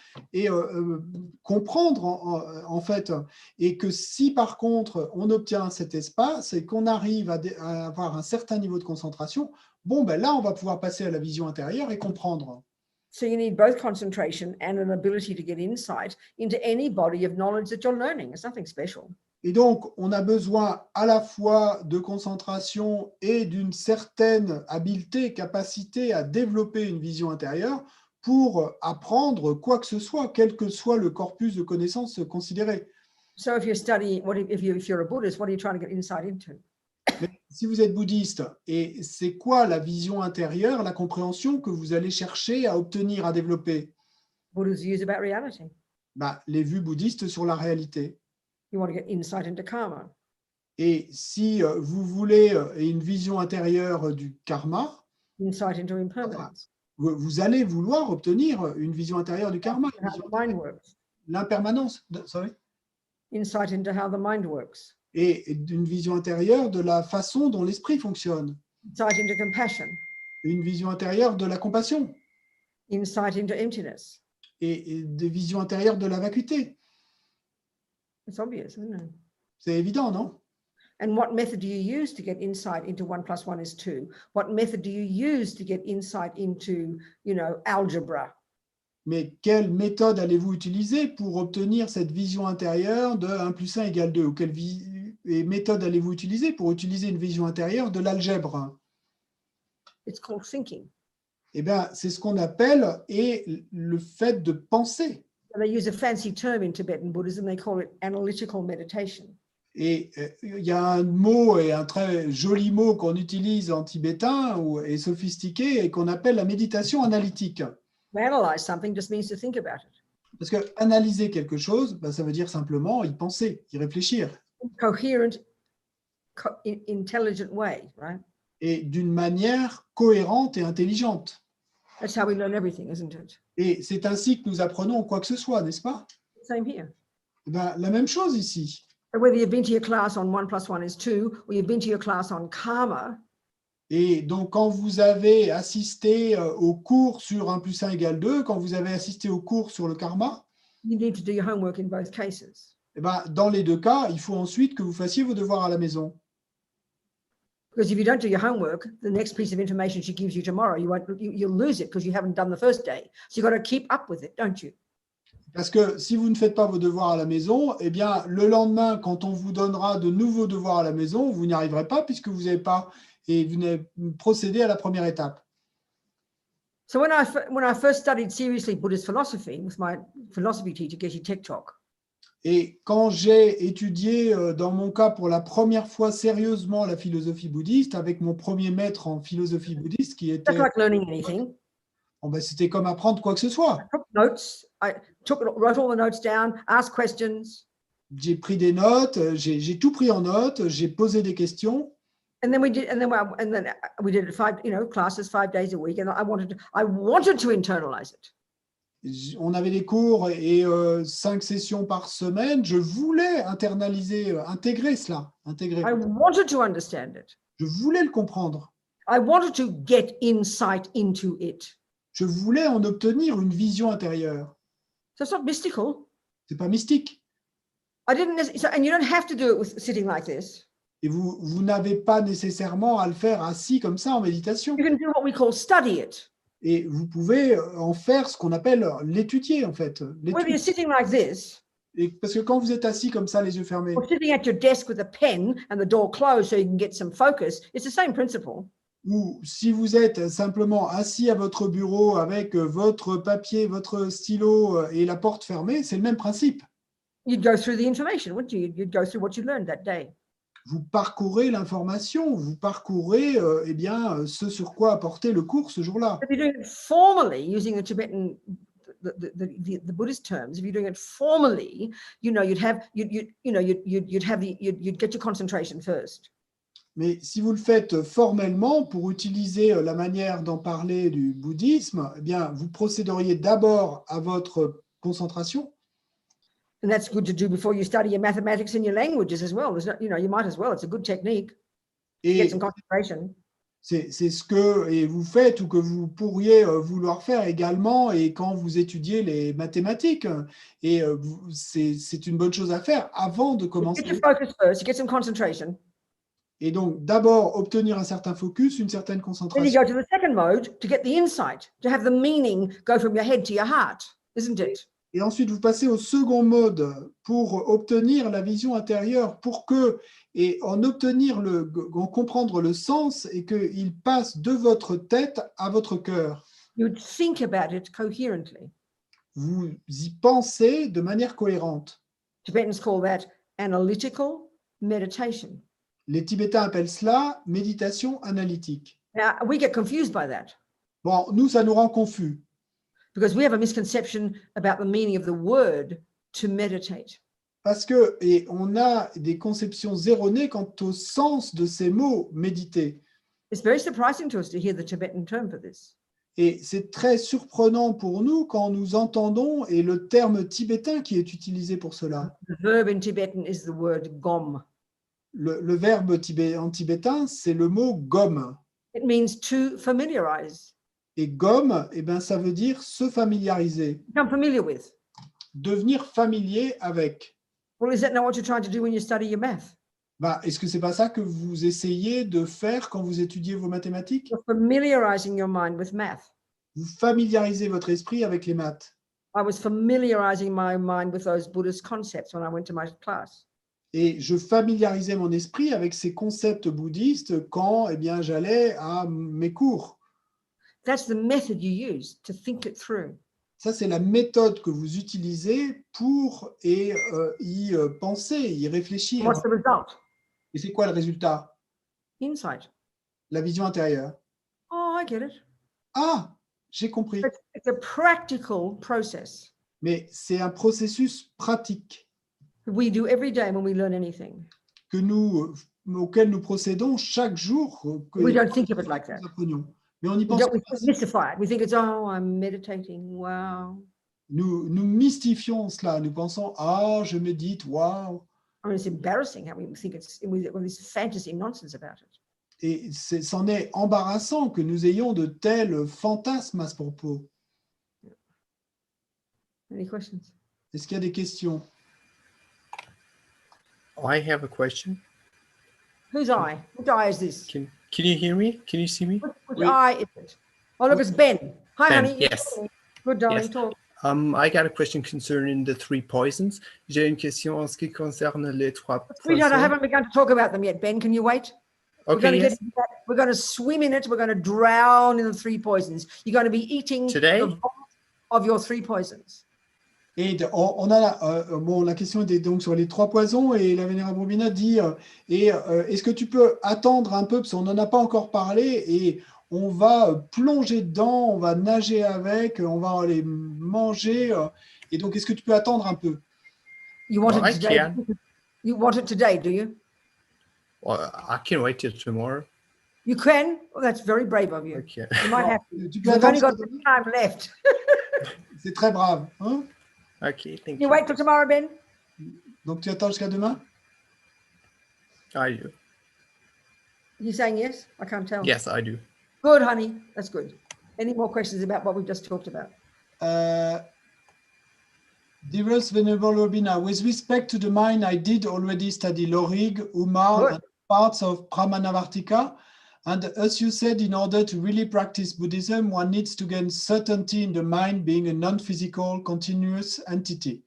comprendre en fait. Et que si par contre on obtient cet espace et qu'on arrive à avoir un certain niveau de concentration, bon, ben là, on va pouvoir passer à la vision intérieure et comprendre. So you need both concentration and an ability to get insight into any body of knowledge that you're learning. It's nothing special. Et donc, on a besoin à la fois de concentration et d'une certaine habileté, capacité à développer une vision intérieure pour apprendre quoi que ce soit, quel que soit le corpus de connaissances considéré. So if you're studying, if you're a Buddhist, what are you trying to get insight into? Mais si vous êtes bouddhiste, et c'est quoi la vision intérieure, la compréhension que vous allez chercher à obtenir, à développer? Buddha's views about reality. Les vues bouddhistes sur la réalité. You want to get insight into karma. Et si vous voulez une vision intérieure du karma, insight into impermanence. Vous allez vouloir obtenir une vision intérieure du karma, l'impermanence, insight into how the mind works. Et une vision intérieure de la façon dont l'esprit fonctionne. Insight into compassion. Une vision intérieure de la compassion. Insight into emptiness. Et des visions intérieures de la vacuité. It's obvious, isn't it? C'est évident, non? And what method do you use to get insight into 1 + 1 is 2? What method do you use to get insight into, algebra? Mais quelle méthode allez-vous utiliser pour obtenir cette vision intérieure de 1 + 1 = 2? Ou quelle méthode allez-vous utiliser pour utiliser une vision intérieure de l'algèbre? It's called thinking. Eh bien, c'est ce qu'on appelle le fait de penser. They use a fancy term in Tibetan Buddhism. They call it analytical meditation. Et il y a un mot, et un très joli mot qu'on utilise en tibétain et sophistiqué, et qu'on appelle la méditation analytique. Analyze something just means to think about it. Parce que analyser quelque chose, ça veut dire simplement y penser, y réfléchir. Coherent, intelligent way, right? Et d'une manière cohérente et intelligente. That's how we learn everything, isn't it? Et c'est ainsi que nous apprenons quoi que ce soit, n'est-ce pas? Same here. La même chose ici. Whether you've been to your class on 1 + 1 is 2, or you've been to your class on karma. Et donc, quand vous avez assisté au cours sur 1 + 1 = 2, quand vous avez assisté au cours sur le karma, you need to do your homework in both cases. Dans les deux cas, il faut ensuite que vous fassiez vos devoirs à la maison. Because if you don't do your homework, the next piece of information she gives you tomorrow, you'll lose it because you haven't done the first day. So you've got to keep up with it, don't you? Parce que si vous ne faites pas vos devoirs à la maison, eh bien, le lendemain, quand on vous donnera de nouveaux devoirs à la maison, vous n'y arriverez pas puisque vous n'avez pas procédé à la première étape. So when I first studied seriously Buddhist philosophy with my philosophy teacher, Geshe Tektok. Et quand j'ai étudié, dans mon cas, pour la première fois sérieusement la philosophie bouddhiste, avec mon premier maître en philosophie bouddhiste, qui était... Just like learning anything. C'était comme apprendre quoi que ce soit. I took notes, wrote all the notes down, asked questions. J'ai pris des notes, j'ai tout pris en note, j'ai posé des questions. And then we did it classes 5 days a week, and I wanted to internalize it. On avait des cours et 5 sessions par semaine. Je voulais intégrer cela. I wanted to understand it. Je voulais le comprendre. I wanted to get insight into it. Je voulais en obtenir une vision intérieure. So it's not mystical. C'est pas mystique. And you don't have to do it sitting like this. Et vous n'avez pas nécessairement à le faire assis comme ça en méditation. You can do what we call study it. Et vous pouvez en faire ce qu'on appelle l'étudier, en fait. When you're sitting like this, et parce que quand vous êtes assis comme ça, les yeux fermés, or sitting at your desk with a pen and the door closed so you can get some focus, it's the same principle. Ou si vous êtes simplement assis à votre bureau avec votre papier, votre stylo et la porte fermée, c'est le même principe. You'd go through the information, wouldn't you? You'd go through what you learned that day. Vous parcourez l'information, vous parcourez ce sur quoi apporter le cours ce jour-là. If you're doing it formally, using the Tibetan, the Buddhist terms, if you're doing it formally, you'd get your concentration first. Mais si vous le faites formellement, pour utiliser la manière d'en parler du bouddhisme, eh bien, vous procéderiez d'abord à votre concentration. And that's good to do before you study your mathematics and your languages as well. There's not, you might as well. It's a good technique to get Et some concentration. c'est ce que et vous faites ou que vous pourriez vouloir faire également et quand vous étudiez les mathématiques. Et c'est une bonne chose à faire avant de You commencer. get your focus first. You get some concentration. Et donc, d'abord, obtenir un certain focus, une certaine Then you concentration. go to the second mode to get the insight, to have the meaning go from your head to your heart, isn't it? Et ensuite, vous passez au second mode pour obtenir la vision intérieure, et en comprendre le sens et qu'il passe de votre tête à votre cœur. You'd think about it coherently. Vous y pensez de manière cohérente. Tibetans call that analytical meditation. Les Tibétains appellent cela méditation analytique. Now, we get confused by that Bon, nous, ça nous rend confus. because we have a misconception about the meaning of the word to meditate. Parce on a des conceptions erronées quant au sens de ces mots méditer. It's very surprising to us to hear the Tibetan term for this. Et c'est très surprenant pour nous quand nous entendons et le terme tibétain qui est utilisé pour cela. The verb in Tibetan is the word gom. Le verbe en tibétain, c'est le mot gom. It means to familiarize, Et gom, eh ben, ça veut dire se familiariser, become familiar with. devenir familier avec. Well, is that not what you're trying to do when you study your math? Bah, est-ce que c'est pas ça que vous essayez de faire quand vous étudiez vos mathématiques? You're familiarizing your mind with math. Vous familiarisez votre esprit avec les maths. I was familiarizing my mind with those Buddhist concepts when I went to my class. Et je familiarisais mon esprit avec ces concepts bouddhistes quand bien, j'allais à mes cours. That's the method you use to think it through. Ça, c'est la méthode que vous utilisez pour y penser, y réfléchir. What's the result? Et c'est quoi le résultat? Insight. La vision intérieure. Oh, I get it. Ah, j'ai compris. It's a practical process Mais c'est un processus pratique we do every day when we learn anything. Auquel nous procédons chaque jour. We don't think of it like that. Mais on y We pense. don't mystify it. We think it's, oh, I'm meditating. Wow. Nous mystifions cela. Nous pensons, ah, je médite, waouh. I mean, it's embarrassing how we think with this fantasy nonsense about it. Et c'en est embarrassant que nous ayons de tels fantasmes à ce propos. Any questions? Est-ce qu'il y a des questions? I have a question. Whose eye? Which eye is this? Can you hear me? Can you see me? Which eye is it? Oh, look, it's Ben. Hi, Ben, honey. yes. Good, darling. Yes. Talk. I got a question concerning the 3 poisons. J'ai une question en ce qui concerne les 3 Sweetheart, I poisons. haven't begun to talk about them yet, Ben. Can you wait? Okay, yes. We're going to swim in it. We're going to drown in the 3 poisons. You're going to be eating Today? the vomit of your 3 poisons. Et on a la question était donc sur les 3 poisons et la Vénérable Robina dit est-ce que tu peux attendre un peu parce qu'on n'en a pas encore parlé et on va plonger dedans, on va nager avec, on va les manger et donc est-ce que tu peux attendre un peu? You want Well, I it today? can. You want it today, do you? Well, I can wait till tomorrow. You can? Well, that's very brave of you. Okay. You might have to. Tu peux You've only attendre got some time left. c'est très brave. Hein? Okay, thank You you. wait till tomorrow, Ben? Donc tu attends jusqu'à demain? I do. You saying yes? I can't tell. Yes, I do. Good, honey. That's good. Any more questions about what we've just talked about? Dearest Venerable Robina, with respect to the mind, I did already study Lorig, Umar, Good. and parts of Pramanavartika. And as you said, in order to really practice Buddhism, one needs to gain certainty in the mind being a non-physical, continuous entity.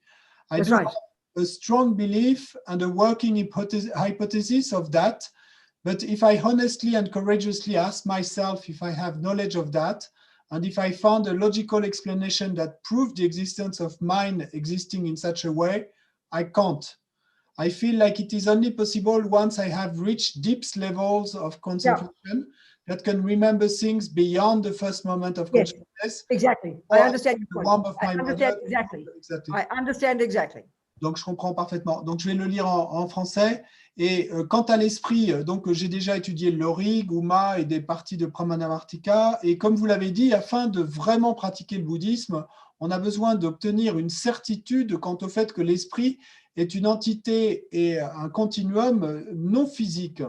I That's do right. have a strong belief and a working hypothesis of that. But if I honestly and courageously ask myself if I have knowledge of that, and if I found a logical explanation that proved the existence of mind existing in such a way, I can't. I feel like it is only possible once I have reached deep levels of concentration that can remember things beyond the first moment of Yes. consciousness. Exactly. Or I understand your the point. warmth of I my understand mother. exactly. Exactly. I understand exactly. Donc, je comprends parfaitement. Donc, je vais le lire en français. Et quant à l'esprit, donc j'ai déjà étudié le Lori, Guma et des parties de Pramanavartika. Et comme vous l'avez dit, afin de vraiment pratiquer le bouddhisme, on a besoin d'obtenir une certitude quant au fait que l'esprit est une entité et un continuum non physique.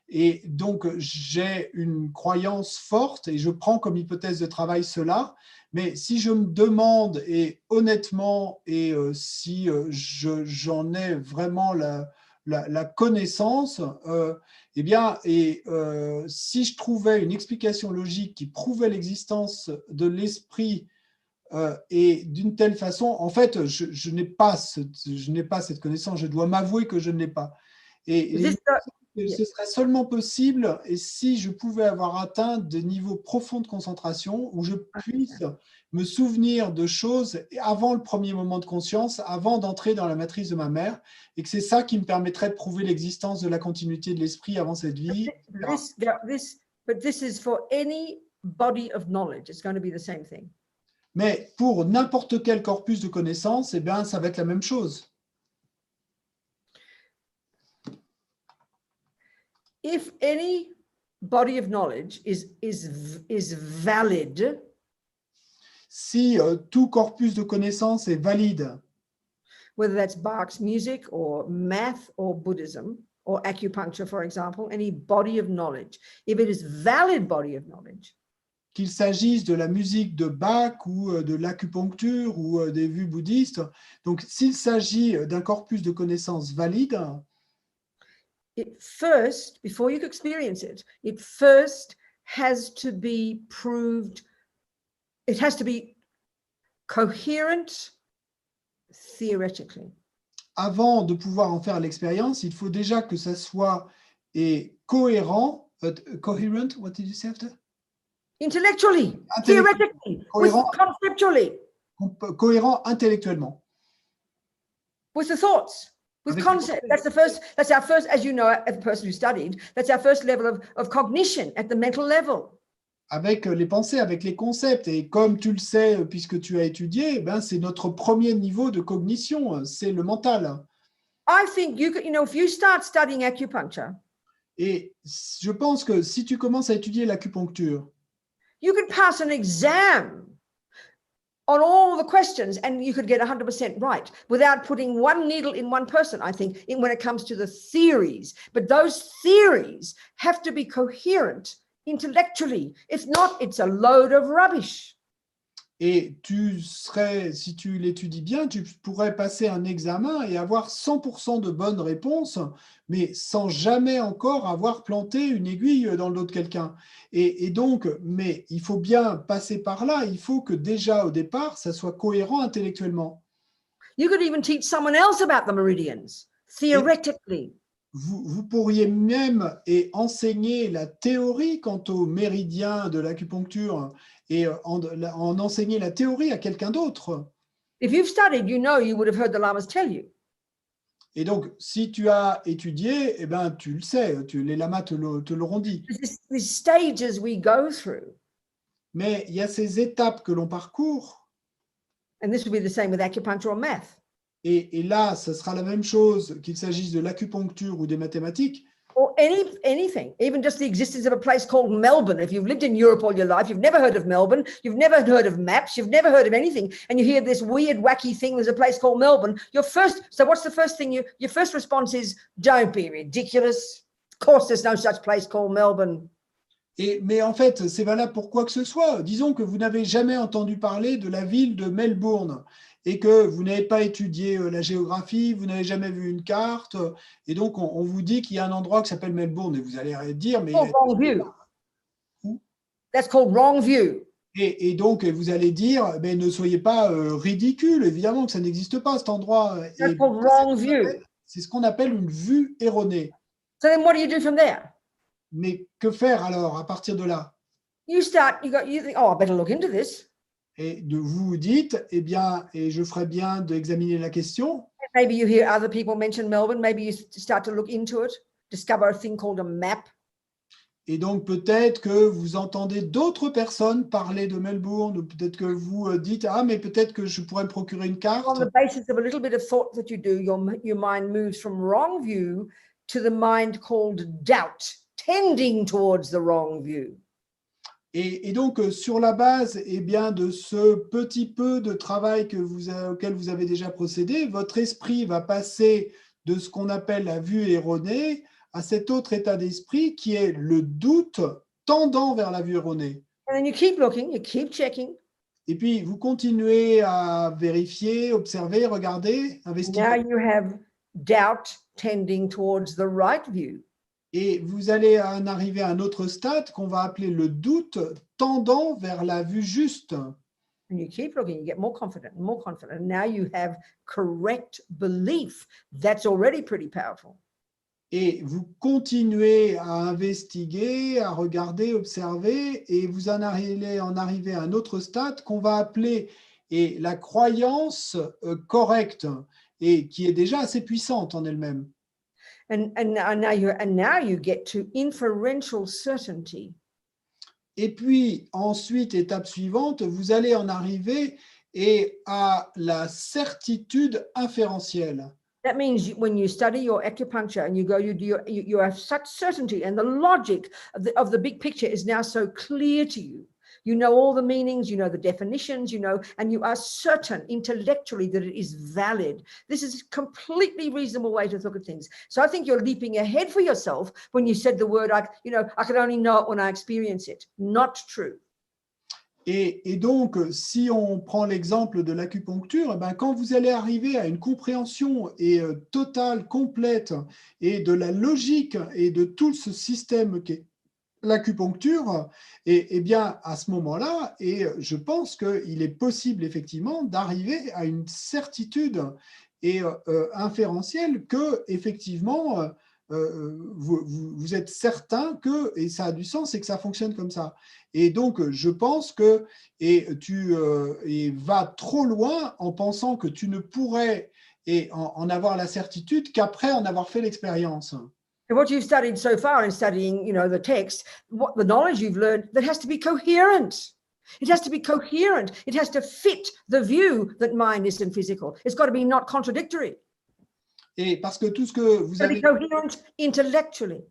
Et donc, j'ai une croyance forte et je prends comme hypothèse de travail cela. Mais si je me demande, et honnêtement, et si j'en ai vraiment la connaissance, eh bien, si je trouvais une explication logique qui prouvait l'existence de l'esprit et d'une telle façon, en fait, je n'ai pas cette connaissance, je dois m'avouer que je ne l'ai pas. Et ce serait seulement possible et si je pouvais avoir atteint des niveaux profonds de concentration où je puisse me souvenir de choses avant le premier moment de conscience, avant d'entrer dans la matrice de ma mère, et que c'est ça qui me permettrait de prouver l'existence de la continuité de l'esprit avant cette vie. But this is for any body of knowledge. It's going to be the same thing. Mais pour n'importe quel corpus de connaissances, eh bien, ça va être la même chose. If any body of knowledge is valid, si tout corpus de connaissances est valide, whether that's Bach's music or math or Buddhism or acupuncture, for example, any body of knowledge, if it is valid body of knowledge, qu'il s'agisse de la musique de Bach ou de l'acupuncture ou des vues bouddhistes, donc s'il s'agit d'un corpus de connaissances valide, it first, before you can experience it, it first has to be proved, it has to be coherent theoretically. Avant de pouvoir en faire l'expérience, il faut déjà que ça soit cohérent, coherent, what did you say after? Intellectually, theoretically, conceptually. Cohérent intellectuellement. With the thoughts. With concept, that's our first, as you know, as a person who studied, that's our first level of cognition at the mental level. Avec les pensées, avec les concepts. Et comme tu le sais, puisque tu as étudié, ben, c'est notre premier niveau de cognition, c'est le mental. I think if you start studying acupuncture, et je pense que si tu commences à étudier l'acupuncture, you could pass an exam on all the questions and you could get 100% right without putting one needle in one person, I think, when it comes to the theories. But those theories have to be coherent intellectually. If not, it's a load of rubbish. Et si tu l'étudies bien, tu pourrais passer un examen et avoir 100% de bonnes réponses, mais sans jamais encore avoir planté une aiguille dans le dos de quelqu'un. Et donc, mais il faut bien passer par là, il faut que déjà au départ, ça soit cohérent intellectuellement. You could even teach someone else about the meridians, theoretically. Vous pourriez même enseigner la théorie quant aux méridiens de l'acupuncture et en enseigner la théorie à quelqu'un d'autre. If you've studied, you would have heard the lamas tell you. Et donc, si tu as étudié, eh ben, tu le sais, les lamas te l'auront dit. These stages we go through. Mais il y a ces étapes que l'on parcourt. And this will be the same with acupuncture or math. Et là, ce sera la même chose qu'il s'agisse de l'acupuncture ou des mathématiques. Or anything, even just the existence of a place called Melbourne. If you've lived in Europe all your life, you've never heard of Melbourne, you've never heard of maps, you've never heard of anything, and you hear this weird, wacky thing, there's a place called Melbourne, so what's the first thing your first response is, don't be ridiculous. Of course there's no such place called Melbourne. Mais en fait, c'est valable pour quoi que ce soit. Disons que vous n'avez jamais entendu parler de la ville de Melbourne et que vous n'avez pas étudié la géographie, vous n'avez jamais vu une carte, et donc on vous dit qu'il y a un endroit qui s'appelle Melbourne, et vous allez dire, mais... wrong view. That's called wrong view. Et donc, vous allez dire, mais ne soyez pas ridicule, évidemment que ça n'existe pas, cet endroit. That's called wrong view. C'est ce qu'on appelle une vue erronée. So then what do you do from there? Mais que faire alors à partir de là? You think, oh, I better look into this. Et vous dites, eh bien, et je ferais bien d'examiner la question. Maybe you hear other people mention Melbourne. Maybe you start to look into it, discover a thing called a map. Et donc, peut-être que vous entendez d'autres personnes parler de Melbourne, ou peut-être que vous dites, ah, mais peut-être que je pourrais me procurer une On carte. the basis of a little bit of thought that you do, your mind moves from wrong view to the mind called doubt, tending towards the wrong view. Et donc, sur la base bien, de ce petit peu de travail auquel vous avez déjà procédé, votre esprit va passer de ce qu'on appelle la vue erronée à cet autre état d'esprit qui est le doute tendant vers la vue erronée. And then you keep looking, you keep checking. Et puis, vous continuez à vérifier, observer, regarder, Now investiguer. you have doubt tending towards the right view. Et vous allez en arriver à un autre stade qu'on va appeler le doute tendant vers la vue juste. And you keep looking, you get more confident and more confident. And now you have correct belief. That's already pretty powerful. Et vous continuez à investiguer, à regarder, observer, et vous en arrivez à un autre stade qu'on va appeler la croyance correcte, et qui est déjà assez puissante en elle-même. And now you get to inferential certainty. Et puis ensuite, étape suivante, vous allez en arriver à la certitude inférentielle. That means when you study your acupuncture and you have such certainty, and the logic of the big picture is now so clear to you. You know all the meanings, you know the definitions, and you are certain intellectually that it is valid. This is a completely reasonable way to look at things. So I think you're leaping ahead for yourself when you said the word, I could only know it when I experience it. Not true. Et donc, si on prend l'exemple de l'acupuncture, quand vous allez arriver à une compréhension totale, complète, et de la logique et de tout ce système qu'est l'acupuncture, et bien à ce moment-là, et je pense qu'il est possible effectivement d'arriver à une certitude inférentielle que effectivement vous êtes certain que, et ça a du sens, et que ça fonctionne comme ça. Et donc, je pense que tu vas trop loin en pensant que tu ne pourrais en avoir la certitude qu'après en avoir fait l'expérience. And what you've studied so far in studying, the text, what the knowledge you've learned, that has to be coherent. It has to be coherent. It has to fit the view that mind isn't physical. It's got to be not contradictory. Et parce que tout ce que vous avez intellectually.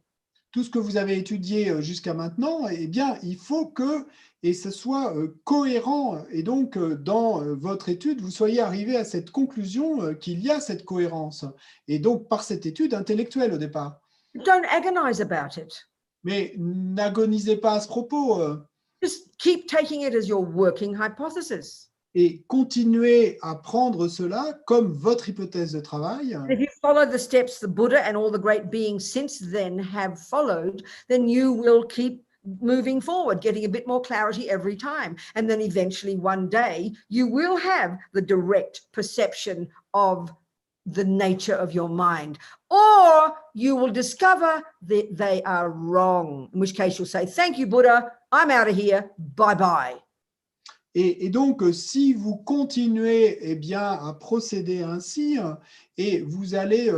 Tout ce que vous avez étudié jusqu'à maintenant, bien, il faut que ce soit cohérent. Et donc, dans votre étude, vous soyez arrivé à cette conclusion qu'il y a cette cohérence. Et donc, par cette étude intellectuelle au départ. Don't agonize about it. Mais n'agonisez pas à ce propos. Just keep taking it as your working hypothesis. Et continuez à prendre cela comme votre hypothèse de travail. If you follow the steps the Buddha and all the great beings since then have followed, then you will keep moving forward, getting a bit more clarity every time. And then eventually one day you will have the direct perception of the nature of your mind. Or you will discover that they are wrong, in which case you'll say, thank you, Buddha, I'm out of here, bye-bye. Et donc, si vous continuez bien, à procéder ainsi, et vous allez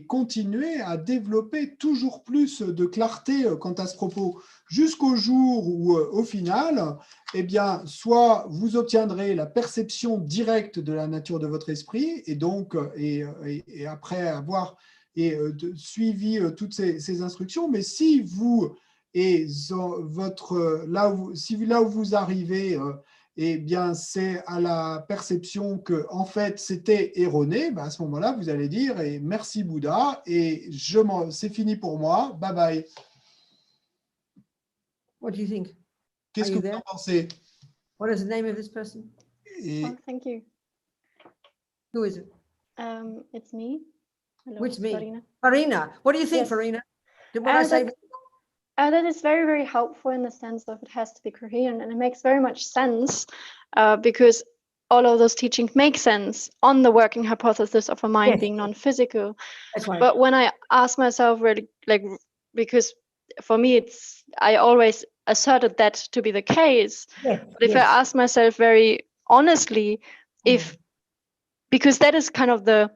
continuer à développer toujours plus de clarté quant à ce propos, jusqu'au jour où, au final, bien, soit vous obtiendrez la perception directe de la nature de votre esprit, et donc, et après avoir suivi toutes ces instructions, mais si vous, là où vous arrivez, bien, c'est à la perception que, en fait, c'était erroné, à ce moment-là, vous allez dire merci Bouddha, et c'est fini pour moi, bye bye. What do you think? Qu'est-ce que vous en pensez? What is the name of this person? Oh, thank you. Who is it? It's me. Hello, Which me? Farina. Farina. What do you think, Yes. Farina? Did what I say? That is very, very helpful in the sense of it has to be coherent, and it makes very much sense because all of those teachings make sense on the working hypothesis of a mind being non-physical. That's right. But when I ask myself really, because for me I always asserted that to be the case. Yes. But if I ask myself very honestly, because that is kind of the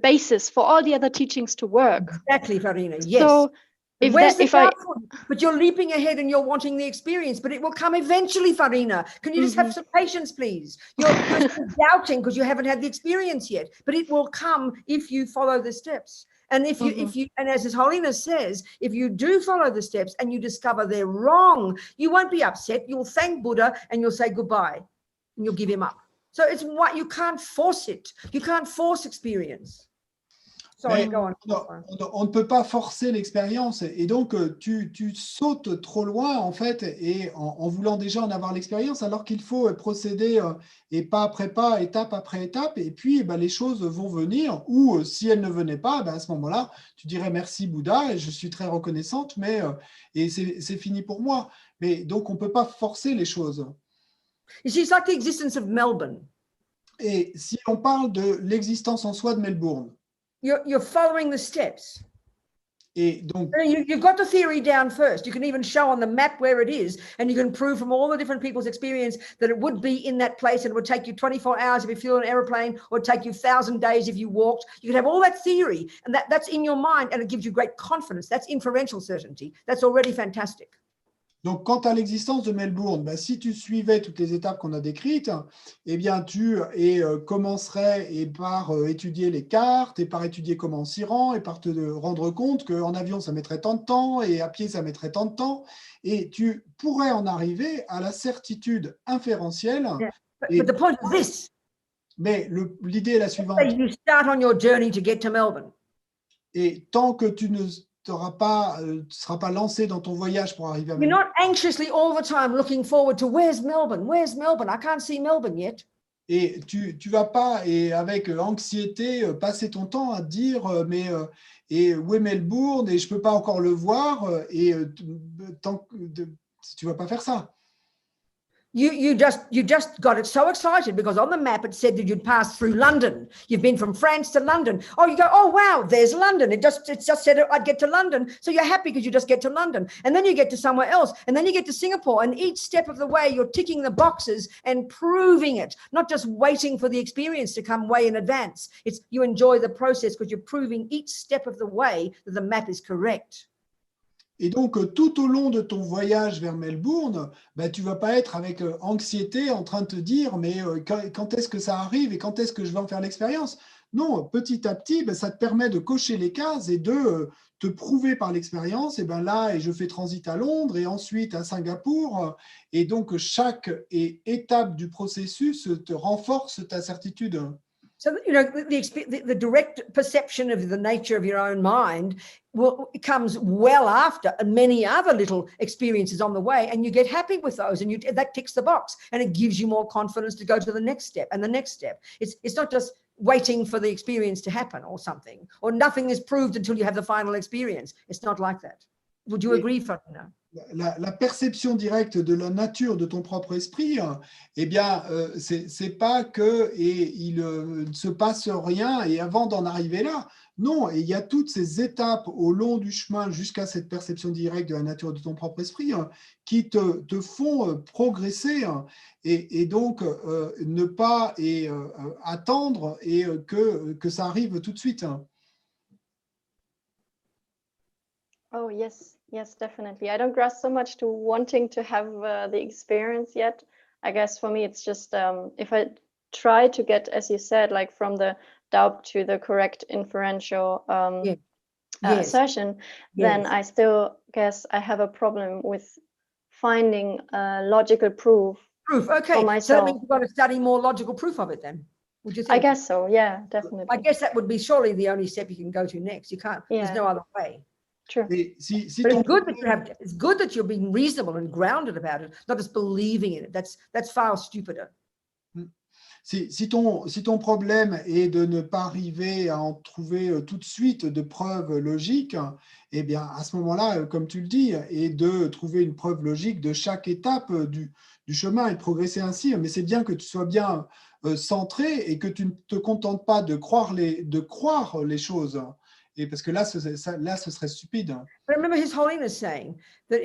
basis for all the other teachings to work. Exactly, Farina. Yes. So if Where's that, the if I, doubtful? But you're leaping ahead and you're wanting the experience, but it will come eventually, Farina. Can you just have some patience, please? You're still doubting because you haven't had the experience yet, but it will come if you follow the steps. And if you, and as His Holiness says, if you do follow the steps and you discover they're wrong, you won't be upset. You'll thank Buddha and you'll say goodbye and you'll give him up. So it's what you can't force it. You can't force experience. Sorry, go on. On ne peut pas forcer l'expérience et donc tu sautes trop loin en fait et en voulant déjà en avoir l'expérience alors qu'il faut procéder et pas après pas, étape après étape et puis les choses vont venir ou si elles ne venaient pas, à ce moment-là, tu dirais merci Bouddha et je suis très reconnaissante mais et c'est fini pour moi. Mais donc on ne peut pas forcer les choses. You see, it's like the existence of Melbourne. Et si on parle de l'existence en soi de Melbourne, you're following the steps. et donc, you've got the theory down first. You can even show on the map where it is, and you can prove from all the different people's experience that it would be in that place, and it would take you 24 hours if you flew an aeroplane, or take you 1,000 days if you walked. You can have all that theory, and that's in your mind, and it gives you great confidence. That's inferential certainty. That's already fantastic. Donc, quant à l'existence de Melbourne, si tu suivais toutes les étapes qu'on a décrites, eh bien, tu commencerais par étudier les cartes, et par étudier comment on s'y rend, et par te rendre compte qu'en avion, ça mettrait tant de temps, et à pied, ça mettrait tant de temps, et tu pourrais en arriver à la certitude inférentielle. Yeah. But the point is this. Mais l'idée est la suivante. You start on your journey to get to Melbourne. Et tant que tu ne seras pas lancé dans ton voyage pour arriver à Melbourne. You're not anxiously all the time looking forward to where's Melbourne? Where's Melbourne? I can't see Melbourne yet. Et tu vas pas et avec anxiété passer ton temps à te dire et où est Melbourne et je peux pas encore le voir et tu vas pas faire ça. You just got it so excited because on the map it said that you'd pass through London. You've been from France to London. Oh, you go, oh wow, there's London. It just said I'd get to London. So you're happy because you just get to London. And then you get to somewhere else. And then you get to Singapore. And each step of the way you're ticking the boxes and proving it, not just waiting for the experience to come way in advance. It's you enjoy the process because you're proving each step of the way that the map is correct. Et donc, tout au long de ton voyage vers Melbourne, tu ne vas pas être avec anxiété en train de te dire « mais quand est-ce que ça arrive et quand est-ce que je vais en faire l'expérience ?» Non, petit à petit, ça te permet de cocher les cases et de te prouver par l'expérience. Et là, je fais transit à Londres et ensuite à Singapour. Et donc, chaque étape du processus te renforce ta certitude. So, the direct perception of the nature of your own mind comes well after many other little experiences on the way, and you get happy with those, and that ticks the box, and it gives you more confidence to go to the next step and the next step. It's not just waiting for the experience to happen or something, or nothing is proved until you have the final experience. It's not like that. Would you agree, Fatina? La perception directe de la nature de ton propre esprit, c'est pas que il ne se passe rien et avant d'en arriver là. Non, il y a toutes ces étapes au long du chemin jusqu'à cette perception directe de la nature de ton propre esprit qui te font progresser et donc ne pas attendre et que ça arrive tout de suite. Oh, yes. Yes, definitely. I don't grasp so much to wanting to have the experience yet. I guess for me, it's just if I try to get, as you said, like from the doubt to the correct inferential assertion, then I still guess I have a problem with finding logical proof. Okay. For myself. So that means you've got to study more logical proof of it then. Would you think? I guess so. Yeah, definitely. I guess that would be surely the only step you can go to next. You can't. There's no other way. True. But it's good that you're being reasonable and grounded about it, not just believing in it. That's far stupider. Si ton problème est de ne pas arriver à en trouver tout de suite de preuves logiques, eh bien à ce moment-là, comme tu le dis, et de trouver une preuve logique de chaque étape du chemin et de progresser ainsi. Mais c'est bien que tu sois bien centré et que tu ne te contentes pas de croire les choses. Et parce que là, ce serait stupide. But remember His Holiness saying that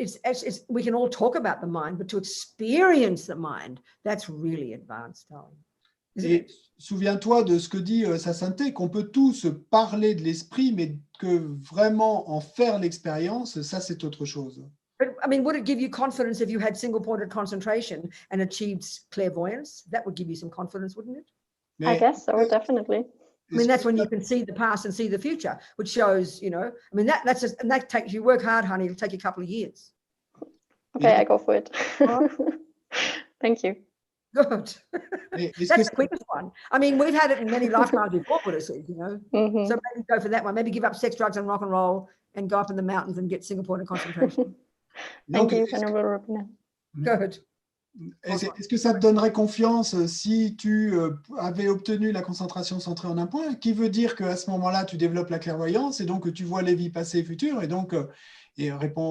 we can all talk about the mind, but to experience the mind, that's really advanced, darling. isn't Et it? souviens-toi de ce que dit sa sainteté, qu'on peut tous parler de l'esprit, mais que vraiment en faire l'expérience, ça c'est autre chose. But I mean, would it give you confidence if you had single-pointed concentration and achieved clairvoyance? That would give you some confidence, wouldn't it? I Mais guess so, definitely. I mean, est-ce that's que when ça- you can see the past and see the future, which shows, you know, I mean, that's just, and that takes you work hard, honey. It'll take you a couple of years. Okay, I go for it. Alright. Thank you. Good. mais est-ce que That's the quickest one. I mean, we've had it in many lifetimes before, Buddha said, you know. Mhm. So maybe go for that one. Maybe give up sex, drugs, and rock and roll, and go up in the mountains and get single-pointed concentration. Thank donc, you, est-ce que- Venerable Robina. Good. est-ce que ça te donnerait confiance si tu avais obtenu la concentration centrée en un point, qui veut dire qu'à ce moment-là, tu développes la clairvoyance et donc tu vois les vies passées et futures, et donc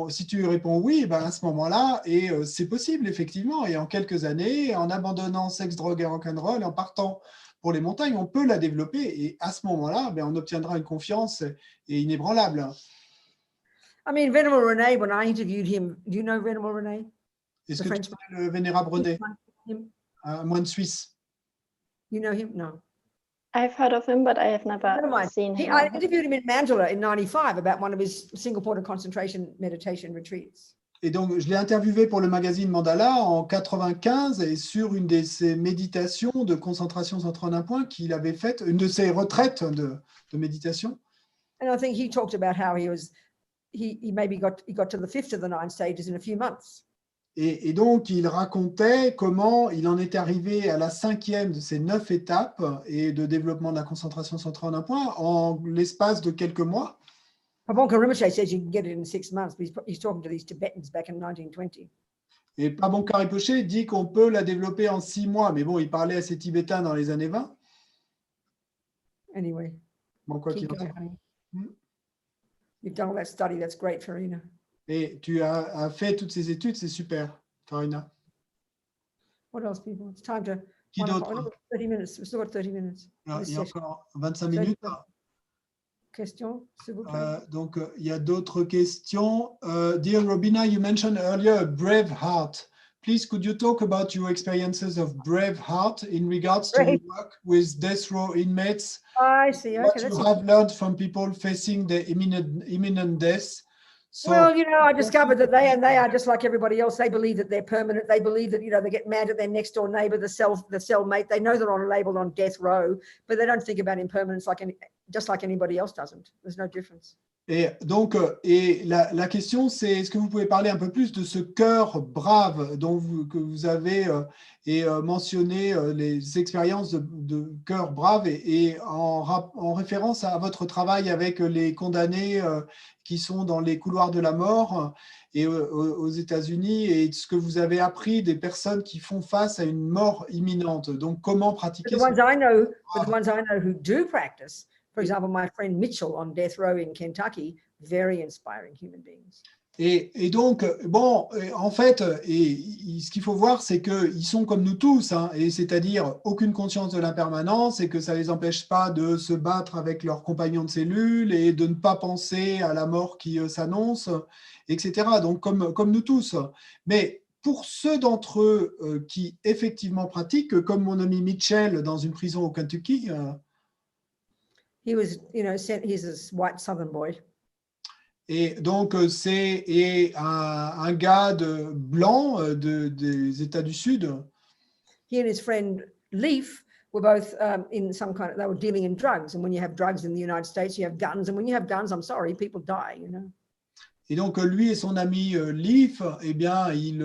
si tu réponds oui, ben à ce moment-là, et c'est possible effectivement, et en quelques années, en abandonnant sexe, drogue et rock'n'roll, en partant pour les montagnes, on peut la développer, et à ce moment-là, ben, on obtiendra une confiance inébranlable. I mean, Venerable René, when I interviewed him, do you know Venerable René? Est-ce The que tu French connais le Vénérable René, Him? un moine suisse? You know him? No. I've heard of him, but I have never Never mind. seen him. I interviewed him in Mandalay in 95 about one of his single-pointed concentration meditation retreats. Et donc, je l'ai interviewé pour le magazine Mandala en 95 et sur une de ses méditations de concentration centrée en un point qu'il avait faite, une de ses retraites de méditation. And I think he talked about how he maybe got to the 5th of the 9 stages in a few months. Et donc, il racontait comment il en était arrivé à la 5e de ces 9 étapes et de développement de la concentration centrée en un point en l'espace de quelques mois. Pabonka Rinpoche says you can get it in 6 months, but he's talking to these Tibetans back in 1920. Et Pabonka Rinpoche dit qu'on peut la développer en 6 mois, mais bon, il parlait à ces Tibétains dans les années 20. Anyway, Bon, quoi keep qu'il en going, soit. honey. Hmm. You've done all that study. That's great, Farina. Et tu as fait toutes ces études, c'est super, Farina. What else, people? It's time to. Qui 1 d'autre? o'clock. 30 minutes. We've still got 30 minutes. Alors, This il y a session. encore 25 30 minutes. Question, s'il vous plaît. Donc, il y a d'autres questions. Dear Robina, you mentioned earlier a brave heart. Please, could you talk about your experiences of brave heart in regards to Brave. work with death row inmates? I see. What Okay, you that's have learned from people facing the imminent death? So, well, you know, I discovered that they are just like everybody else. They believe that they're permanent. They believe that, you know, they get mad at their next door neighbor, the cellmate. They know they're on labeled on death row, but they don't think about impermanence just like anybody else doesn't. There's no difference. Et donc, la question, c'est est-ce que vous pouvez parler un peu plus de ce cœur brave que vous avez mentionné les expériences de cœur brave et en référence à votre travail avec les condamnés qui sont dans les couloirs de la mort et aux États-Unis et ce que vous avez appris des personnes qui font face à une mort imminente. Donc, comment pratiquer The ones I know who do practice, for example, my friend Mitchell on death row in Kentucky, very inspiring human beings. Et donc, bon, en fait, ce qu'il faut voir, c'est qu'ils sont comme nous tous, hein, et c'est-à-dire aucune conscience de l'impermanence et que ça ne les empêche pas de se battre avec leurs compagnons de cellule et de ne pas penser à la mort qui s'annonce, etc. Donc, comme nous tous. Mais pour ceux d'entre eux qui effectivement pratiquent, comme mon ami Mitchell dans une prison au Kentucky, He was, you know, he's a white Southern boy. et donc c'est un gars blanc des États du Sud. He and his friend Leaf were both in some kind of, they were dealing in drugs. And when you have drugs in the United States, you have guns. And when you have guns, I'm sorry, people die, you know. Et donc lui et son ami Leaf, eh bien, ils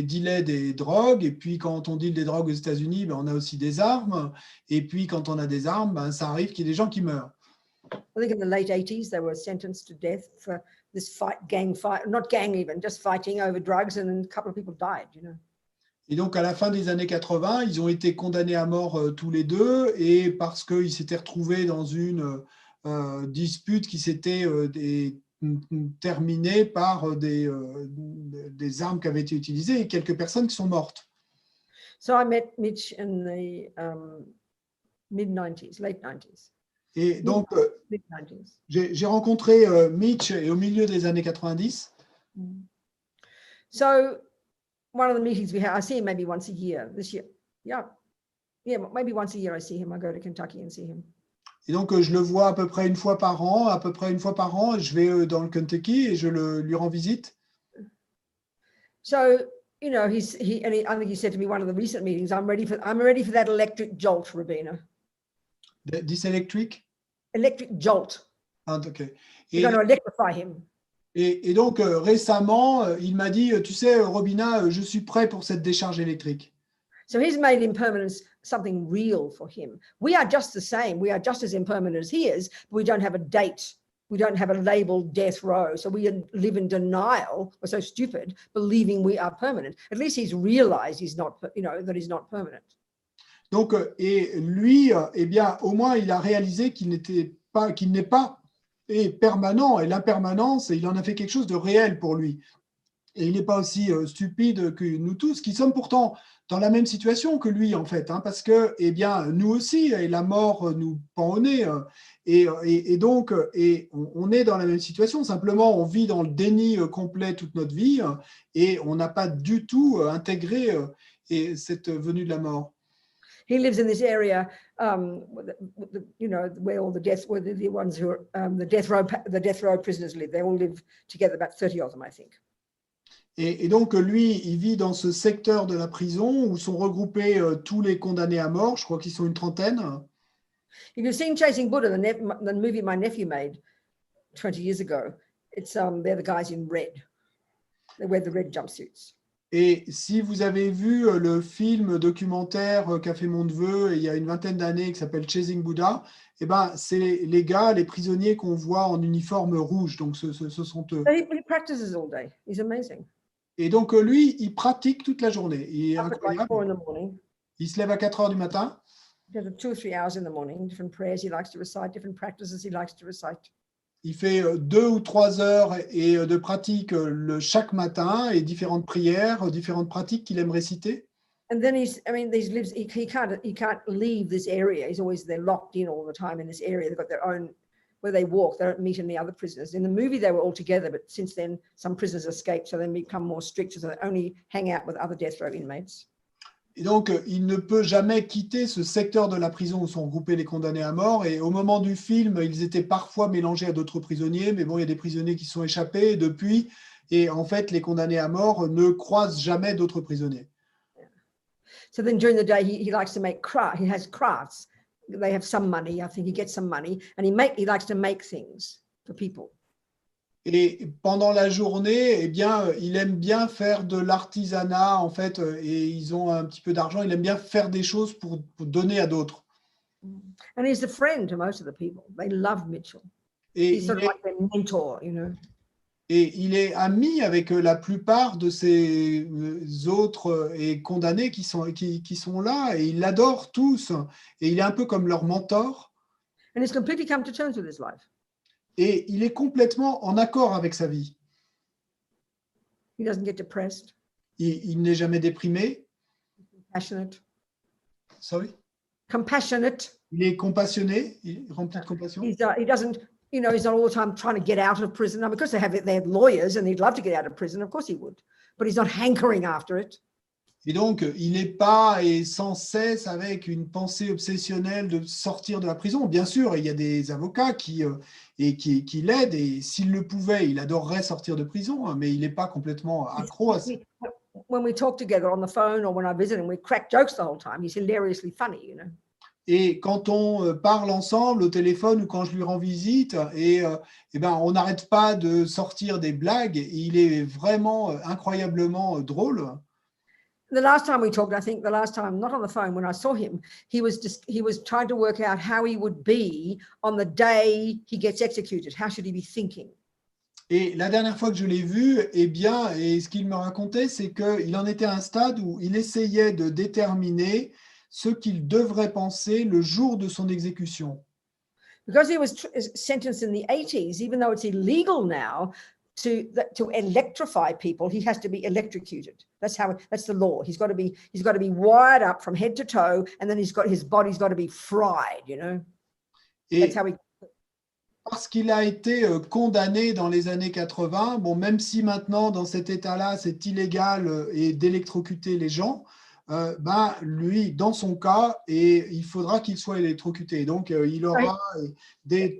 dealaient des drogues. Et puis quand on deal des drogues aux États-Unis, ben, on a aussi des armes. Et puis quand on a des armes, ben, ça arrive qu'il y ait des gens qui meurent. I think in the late 80s, they were sentenced to death for this gang fight, not gang even, just fighting over drugs. And then a couple of people died, you know. Et donc, à la fin des années 80, ils ont été condamnés à mort tous les deux, et parce qu'ils s'étaient retrouvés dans une dispute qui s'était terminée par des armes qui avaient été utilisées et quelques personnes qui sont mortes. So I met Mitch in the mid-90s, late 90s. Et donc, Mid-90s. j'ai rencontré Mitch au milieu des années 90. So one of the meetings we had, I see him maybe once a year this year. Yeah. Yeah, maybe once a year I see him. I go to Kentucky and see him. Et donc, je le vois à peu près une fois par an. À peu près une fois par an, je vais dans le Kentucky et lui rends visite. So, you know, I think he said to me one of the recent meetings, I'm ready for that electric jolt, Robina. This electric? Electric jolt. Ah, ok. You're going to electrify him. Et donc, récemment, il m'a dit, tu sais, Robina, je suis prêt pour cette décharge électrique. So he's made impermanence something real for him. We are just the same. We are just as impermanent as he is, but we don't have a date. We don't have a labeled death row. So we live in denial. We're so stupid, believing we are permanent. At least he's realized he's not, that he's not permanent. Donc, et lui, eh bien, au moins, il a réalisé qu'il n'est pas permanent. Et l'impermanence, il en a fait quelque chose de réel pour lui. Et il n'est pas aussi stupide que nous tous, qui sommes pourtant dans la même situation que lui, en fait, hein, parce que, eh bien, nous aussi, et la mort nous pend au nez, et donc, on est dans la même situation. Simplement, on vit dans le déni complet toute notre vie, et on n'a pas du tout intégré cette venue de la mort. He lives in this area, where all the the ones who are the death row prisoners live. They all live together, about 30 of them, I think. Et donc, lui, il vit dans ce secteur de la prison où sont regroupés tous les condamnés à mort. Je crois qu'ils sont une trentaine. If you've seen Chasing Buddha, the movie my nephew made 20 years ago, they're the guys in red. They wear the red jumpsuits. Et si vous avez vu le film documentaire qu'a fait mon neveu il y a une vingtaine d'années qui s'appelle Chasing Buddha, eh ben, c'est les gars, les prisonniers qu'on voit en uniforme rouge. Donc, ce sont eux. He practices all day. He's amazing. Et donc, lui, il pratique toute la journée. Il est Up at like 4 incroyable. in the morning. Il se lève à 4 heures du matin. He does 2 or 3 hours in the morning, different prayers he likes to recite, different practices he likes to recite. Il fait 2 ou 3 heures de pratique chaque matin et différentes prières, différentes pratiques qu'il aime réciter. And then he can't leave this area. He's always, they're locked in all the time in this area. They've got their own, where they walk. They don't meet any other prisoners. In the movie, they were all together, but since then, some prisoners escaped, so they become more strict, so they only hang out with other death row inmates. Et donc, il ne peut jamais quitter ce secteur de la prison où sont groupés les condamnés à mort. Et au moment du film, ils étaient parfois mélangés à d'autres prisonniers, mais bon, il y a des prisonniers qui sont échappés depuis. Et en fait, les condamnés à mort ne croisent jamais d'autres prisonniers. So then during the day, he likes to make crafts. He has crafts. They have some money. I think he gets some money, and he likes to make things for people. Et pendant la journée, eh bien, il aime bien faire de l'artisanat, en fait, et ils ont un petit peu d'argent. Il aime bien faire des choses pour donner à d'autres. And he's a friend to most of the people. They love Mitchell. Et He's sort of like their mentor, Et il est ami avec la plupart de ces autres condamnés qui sont là, et il l'adore tous. Et il est un peu comme leur mentor. And he's completely come to terms with his life. Et il est complètement en accord avec sa vie. He doesn't get depressed. Il n'est jamais déprimé. Compassionate. Sorry? Compassionate. Il est compassionné, il est rempli de compassion. He doesn't, he's not all the time trying to get out of prison. Now, because they have lawyers and he'd love to get out of prison, of course he would. But he's not hankering after it. Et donc, il n'est pas sans cesse avec une pensée obsessionnelle de sortir de la prison. Bien sûr, il y a des avocats qui l'aident, et s'il le pouvait, il adorerait sortir de prison, mais il n'est pas complètement accro à ça. When we talk together on the phone or when I visit him, we crack jokes the whole time. He's hilariously funny, Et quand on parle ensemble au téléphone ou quand je lui rends visite, on n'arrête pas de sortir des blagues. Il est vraiment incroyablement drôle. The last time we talked, I think the last time, not on the phone, when I saw him, he was trying to work out how he would be on the day he gets executed. How should he be thinking? Et la dernière fois que je l'ai vu, et ce qu'il me racontait, c'est qu'il en était à un stade où il essayait de déterminer ce qu'il devrait penser le jour de son exécution. Because he was sentenced in the 80s, even though it's illegal now to electrify people, he has to be electrocuted. That's the law. He's got to be wired up from head to toe, and then his body's got to be fried, Et That's how he. Parce qu'il a été condamné dans les années 80, bon, même si maintenant, dans cet état-là, c'est illégal d'électrocuter les gens, lui, dans son cas, et il faudra qu'il soit électrocuté. Donc, il aura des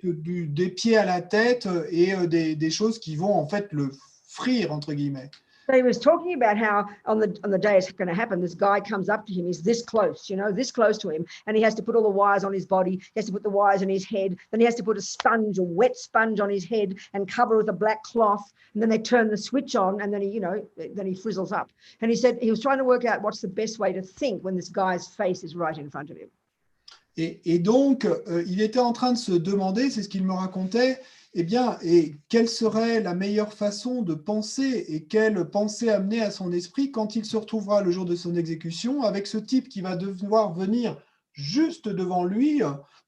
pieds à la tête et des choses qui vont en fait le frire, entre guillemets. So he was talking about how on the day it's going to happen, this guy comes up to him, he's this close, this close to him, and he has to put all the wires on his body, he has to put the wires on his head, then he has to put a wet sponge on his head and cover it with a black cloth, and then they turn the switch on, and then he frizzles up. And he said he was trying to work out what's the best way to think when this guy's face is right in front of him. Et donc, il était en train de se demander, c'est ce qu'il me racontait, quelle serait la meilleure façon de penser et quelle pensée amener à son esprit quand il se retrouvera le jour de son exécution avec ce type qui va devoir venir juste devant lui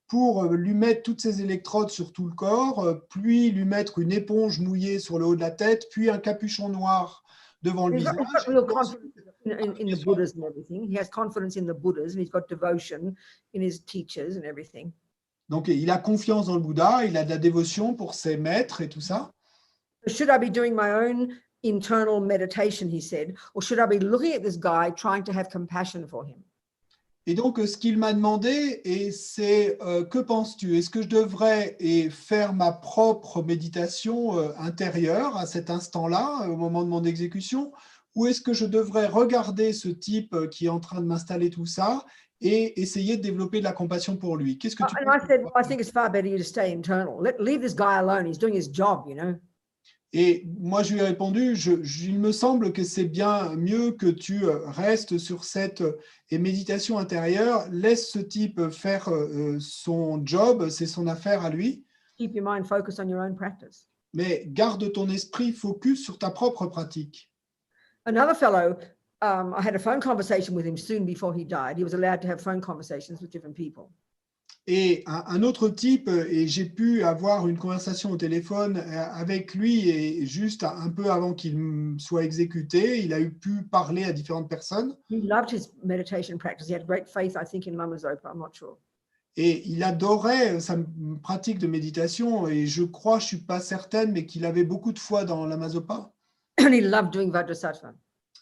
pour lui mettre toutes ses électrodes sur tout le corps, puis lui mettre une éponge mouillée sur le haut de la tête, puis un capuchon noir devant le visage. He's got real confidence in the Buddhas and everything. He has confidence in the Buddhas, and he's got devotion in his teachers and everything. Donc, il a confiance dans le Bouddha, il a de la dévotion pour ses maîtres et tout ça. Should I be doing my own internal meditation, he said, or should I be looking at this guy trying to have compassion for him? Et donc, ce qu'il m'a demandé, c'est que penses-tu? Est-ce que je devrais faire ma propre méditation intérieure à cet instant-là, au moment de mon exécution, ou est-ce que je devrais regarder ce type qui est en train de m'installer tout ça et essayer de développer de la compassion pour lui? Qu'est-ce que tu And I said, I think it's far better you to stay internal. Leave this guy alone. He's doing his job, Et moi, je lui ai répondu, il me semble que c'est bien mieux que tu restes sur cette méditation intérieure. Laisse ce type faire son job, c'est son affaire à lui. Keep your mind focused on your own practice. Mais garde ton esprit focus sur ta propre pratique. Another fellow, I had a phone conversation with him soon before he died. He was allowed to have phone conversations with different people. Et un autre type, et j'ai pu avoir une conversation au téléphone avec lui, et juste un peu avant qu'il soit exécuté, il a pu parler à différentes personnes. He loved his meditation practice. He had great faith, I think, in Lama Zopa. I'm not sure. Et il adorait sa pratique de méditation, et je suis pas certaine, mais qu'il avait beaucoup de foi dans Lama Zopa. And he loved doing Vajrasattva.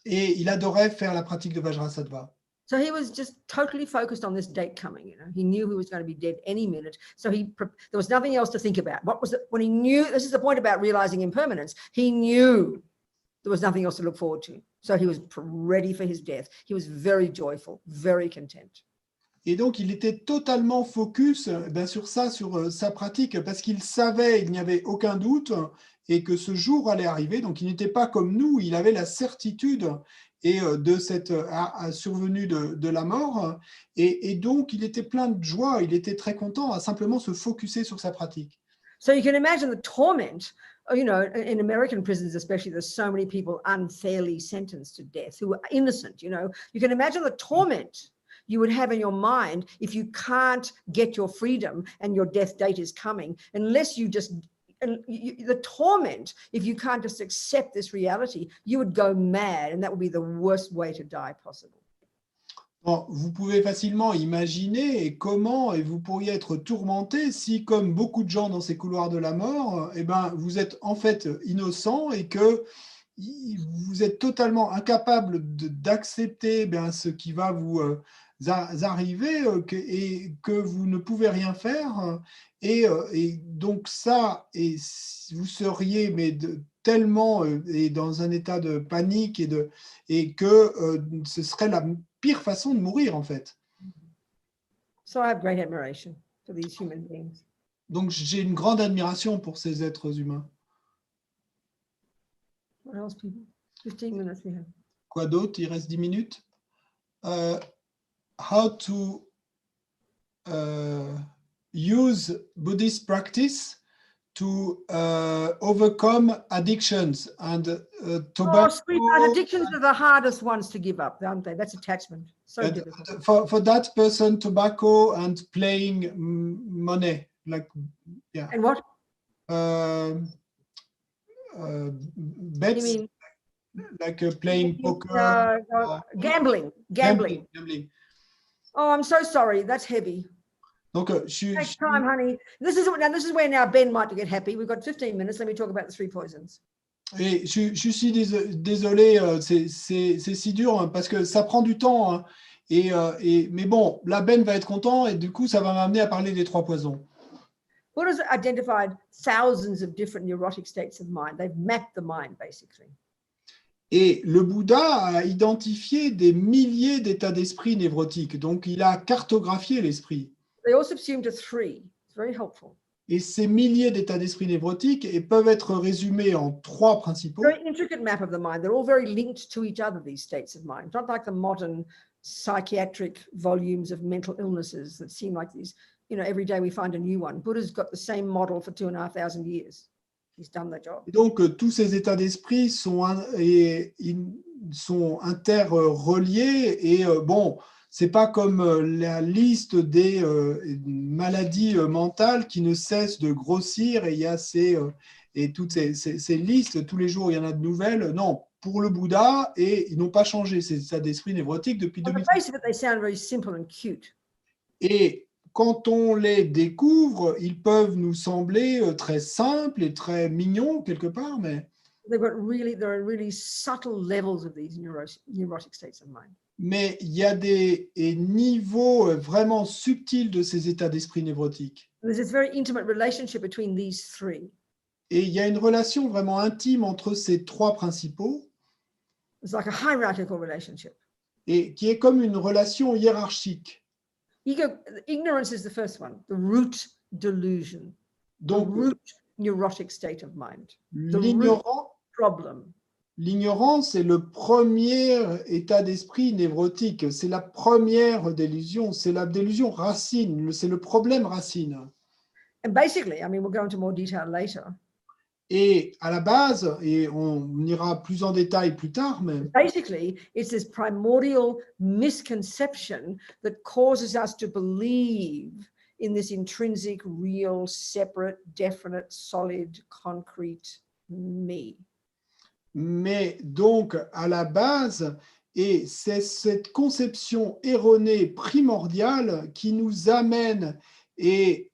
Et il adorait faire la pratique de Vajrasattva. So he was just totally focused on this date coming. He knew he was going to be dead any minute. So there was nothing else to think about. When he knew, this is the point about realizing impermanence. He knew there was nothing else to look forward to. So he was ready for his death. He was very joyful, very content. Et donc, il était totalement focus sur ça, sur sa pratique, parce qu'il savait, il n'y avait aucun doute, et que ce jour allait arriver. Donc, il n'était pas comme nous, il avait la certitude de cette survenue de la mort. Et donc, il était plein de joie, il était très content à simplement se focuser sur sa pratique. So you can imagine the torment, in American prisons especially, there's so many people unfairly sentenced to death who are innocent, You can imagine the torment you would have in your mind if you can't get your freedom and your death date is coming, unless you just... the torment, if you can't just accept this reality, you would go mad, and that would be the worst way to die possible. Bon, vous pouvez facilement imaginer comment vous pourriez être tourmenté si, comme beaucoup de gens dans ces couloirs de la mort, vous êtes en fait innocent et que vous êtes totalement incapable d'accepter ce qui va vous arriver et que vous ne pouvez rien faire. Et donc ça, vous seriez tellement dans un état de panique et que ce serait la pire façon de mourir en fait. So I have great admiration for these human beings. Donc j'ai une grande admiration pour ces êtres humains. What else, people? 15 minutes we have. Quoi d'autre? Il reste 10 minutes. How to use Buddhist practice to overcome addictions and tobacco. Sweetheart, addictions are the hardest ones to give up, aren't they? That's attachment. So difficult. For that person, tobacco and playing money, yeah. And what? Bets, You mean, like playing poker. Gambling. Oh, I'm so sorry. That's heavy. Donc, Take time, honey. This is where now Ben might get happy. We've got 15 minutes. Let me talk about the 3 poisons. Et je suis désolé, c'est si dur, hein, parce que ça prend du temps, hein. Mais bon, la Ben va être content et du coup, ça va m'amener à parler des 3 poisons. Buddha's identified thousands of different neurotic states of mind. They've mapped the mind, basically. Et le Bouddha a identifié des milliers d'états d'esprit névrotiques, donc il a cartographié l'esprit. They all subsume to 3. It's very helpful. Et ces milliers d'états d'esprit névrotiques peuvent être résumés en 3 principaux. Very intricate map of the mind. They're all very linked to each other, these states of mind. It's not like the modern psychiatric volumes of mental illnesses that seem like these, every day we find a new one. Buddha's got the same model for 2,500 years. He's done the job. Et donc, tous ces états d'esprit sont interreliés et bon, c'est pas comme la liste des maladies mentales qui ne cessent de grossir et il y a et toutes ces listes, tous les jours il y en a de nouvelles. Non, pour le Bouddha, et ils n'ont pas changé ces états d'esprit névrotiques depuis On the 2000. face of it, they sound very simple and cute. Et quand on les découvre, ils peuvent nous sembler très simples et très mignons quelque part, mais There are really subtle levels of these neurotic states of mind. mais il y a des niveaux vraiment subtils de ces états d'esprit névrotiques. There's this very intimate relationship between these 3. Et il y a une relation vraiment intime entre ces 3 principaux, It's like a hierarchical relationship. et qui est comme une relation hiérarchique. Ignorance is the first one, the root delusion, the Donc, root neurotic state of mind, the root l'ignorance problem. L'ignorance est le premier état d'esprit névrotique, c'est la première délusion, c'est la délusion racine, c'est le problème racine. And basically, we'll go into more detail later. Et à la base, et on ira plus en détail plus tard, mais Basically, it's this primordial misconception that causes us to believe in this intrinsic, real, separate, definite, solid, concrete me. Mais donc, à la base, et c'est cette conception erronée primordiale qui nous amène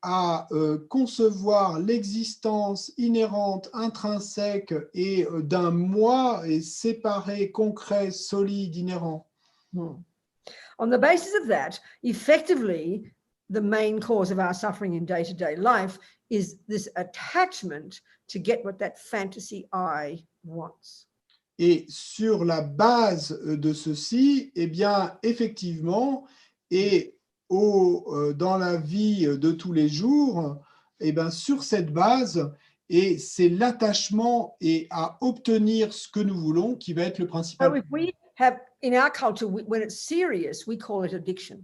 à concevoir l'existence inhérente, intrinsèque et d'un moi et séparé, concret, solide, inhérent. On the basis of that, effectively, the main cause of our suffering in day-to-day life is this attachment to get what that fantasy I wants. Et sur la base de ceci, eh bien, effectivement, et dans la vie de tous les jours, eh bien, sur cette base, et c'est l'attachement et à obtenir ce que nous voulons qui va être le principal. So if we have, in our culture, when it's serious, we call it addiction.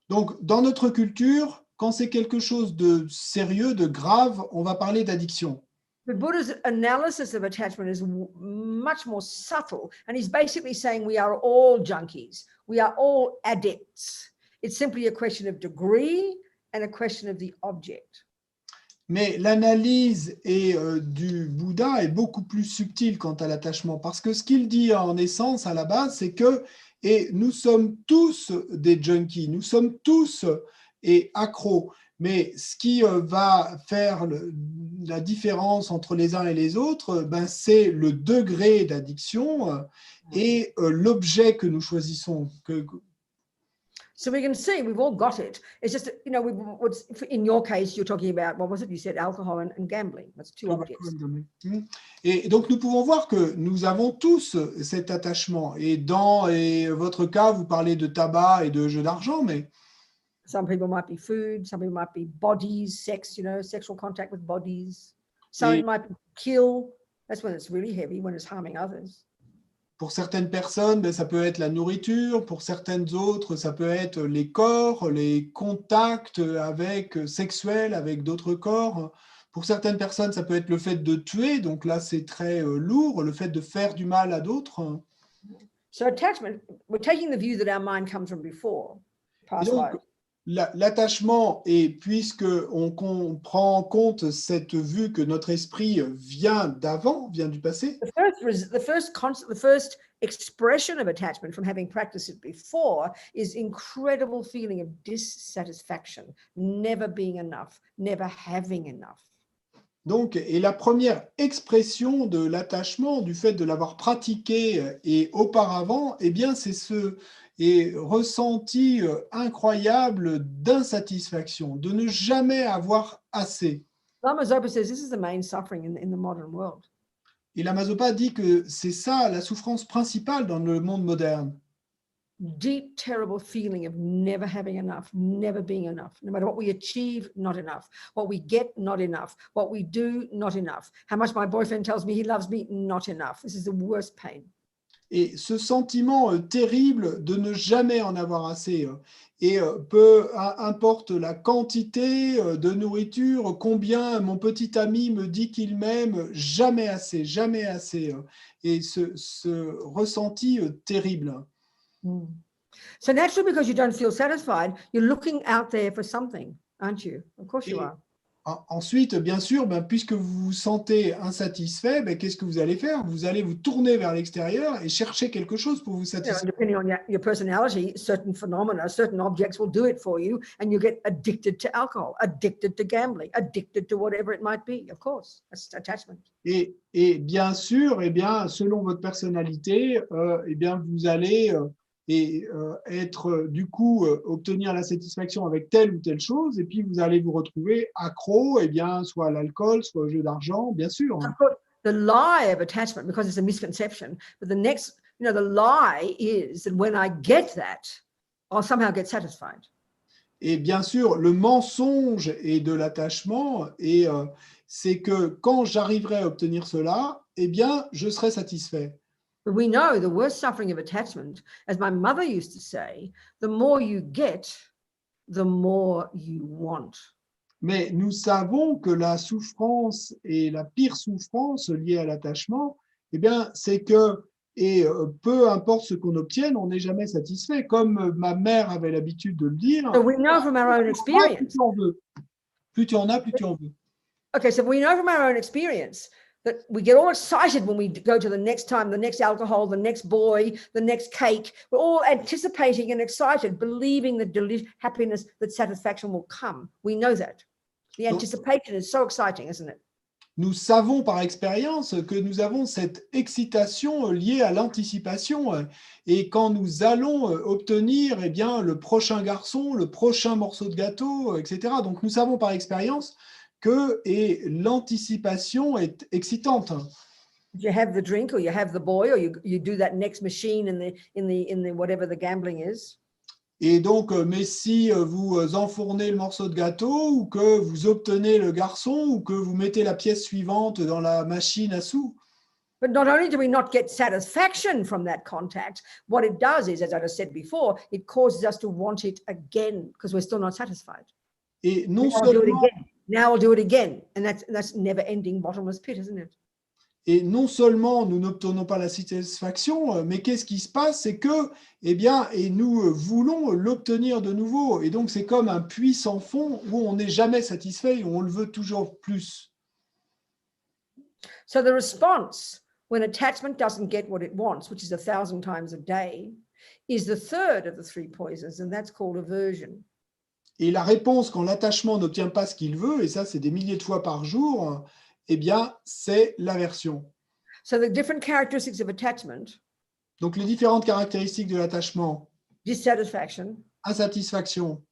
Donc, dans notre culture, quand c'est quelque chose de sérieux, de grave, on va parler d'addiction. But Buddha's analysis of attachment is much more subtle, and he's basically saying we are all junkies, we are all addicts. It's simply a question of degree and a question of the object. Mais l'analyse du Bouddha est beaucoup plus subtile quant à l'attachement, parce que ce qu'il dit en essence à la base, c'est que nous sommes tous des junkies, nous sommes tous accros. Mais ce qui va faire la différence entre les uns et les autres, c'est le degré d'addiction et l'objet que nous choisissons. So we can see we've all got it. It's just, in your case, you're talking about, what was it? You said alcohol and gambling. That's 2 objects. Et donc, nous pouvons voir que nous avons tous cet attachement. Et dans votre cas, vous parlez de tabac et de jeux d'argent, mais some people might be food, some people might be bodies, sex, sexual contact with bodies. Some it might be kill. That's when it's really heavy, when it's harming others. Pour certaines personnes, ça peut être la nourriture. Pour certaines autres, ça peut être les corps, les contacts sexuels avec d'autres corps. Pour certaines personnes, ça peut être le fait de tuer. Donc là, c'est très lourd, le fait de faire du mal à d'autres. So attachment, we're taking the view that our mind comes from before, past life. L'attachement, et puisqu'on prend en compte cette vue que notre esprit vient d'avant, vient du passé, the first expression of attachment from having practiced it before is incredible feeling of dissatisfaction, never being enough, never having enough. Donc, et la première expression de l'attachement, du fait de l'avoir pratiqué et auparavant, eh bien, c'est ce ressenti incroyable d'insatisfaction, de ne jamais avoir assez. Lama Zopa says this is the main suffering in the modern world. Et la Mazopa dit que c'est ça la souffrance principale dans le monde moderne. Deep, terrible feeling of never having enough, never being enough. No matter what we achieve, not enough. What we get, not enough. What we do, not enough. How much my boyfriend tells me he loves me, not enough. This is the worst pain. Et ce sentiment terrible de ne jamais en avoir assez. Et peu importe la quantité de nourriture, combien mon petit ami me dit qu'il m'aime, jamais assez, jamais assez. Et ce ressenti terrible. Mm. So naturally, because you don't feel satisfied, you're looking out there for something, aren't you? Of course you are. Ensuite, bien sûr, puisque vous vous sentez insatisfait, qu'est-ce que vous allez faire? Vous allez vous tourner vers l'extérieur et chercher quelque chose pour vous satisfaire. Depending on your personality, certain phenomena, certain objects will do it for you, and you get addicted to alcohol, addicted to gambling, addicted to whatever it might be. Of course, that's attachment. Et bien sûr, selon votre personnalité, vous allez être du coup obtenir la satisfaction avec telle ou telle chose, et puis vous allez vous retrouver accro, soit à l'alcool, soit au jeu d'argent, bien sûr. The lie of attachment, because it's a misconception, but the next, the lie is that when I get that, I'll somehow get satisfied. Et bien sûr, le mensonge est de l'attachement, et c'est que quand j'arriverai à obtenir cela, je serai satisfait. But we know the worst suffering of attachment, as my mother used to say, the more you get, the more you want. Mais nous savons que la souffrance et la pire souffrance liée à l'attachement, c'est que, peu importe ce qu'on obtienne, on n'est jamais satisfait. Comme ma mère avait l'habitude de le dire, so we know from our own experience. Plus tu en veux. Plus tu en as, plus tu en veux. Okay, so we know from our own experience that we get all excited when we go to the next time, the next alcohol, the next boy, the next cake. We're all anticipating and excited, believing that happiness, that satisfaction will come. We know that. The anticipation is so exciting, isn't it? Nous savons par expérience que nous avons cette excitation liée à l'anticipation. Et quand nous allons obtenir le prochain garçon, le prochain morceau de gâteau, etc. Donc nous savons par expérience que l'anticipation est excitante. You have the drink, or you have the boy, or you do that next machine in the whatever the gambling is. Et donc, mais si vous enfournez le morceau de gâteau, ou que vous obtenez le garçon, ou que vous mettez la pièce suivante dans la machine à sous. But not only do we not get satisfaction from that contact, what it does is, as I just said before, it causes us to want it again because we're still not satisfied. Et non Now I'll do it again. And that's never-ending bottomless pit, isn't it? Et non seulement nous n'obtenons pas la satisfaction, mais qu'est-ce qui se passe? C'est que, nous voulons l'obtenir de nouveau. Et donc, c'est comme un puits sans fond où on n'est jamais satisfait, où on le veut toujours plus. So the response, when attachment doesn't get what it wants, which is 1,000 times a day, is the third of the three poisons, and that's called aversion. Et la réponse, quand l'attachement n'obtient pas ce qu'il veut, et ça, c'est des milliers de fois par jour, c'est l'aversion. So the different characteristics of attachment. Donc, les différentes caractéristiques de l'attachement. Dissatisfaction. Insatisfaction.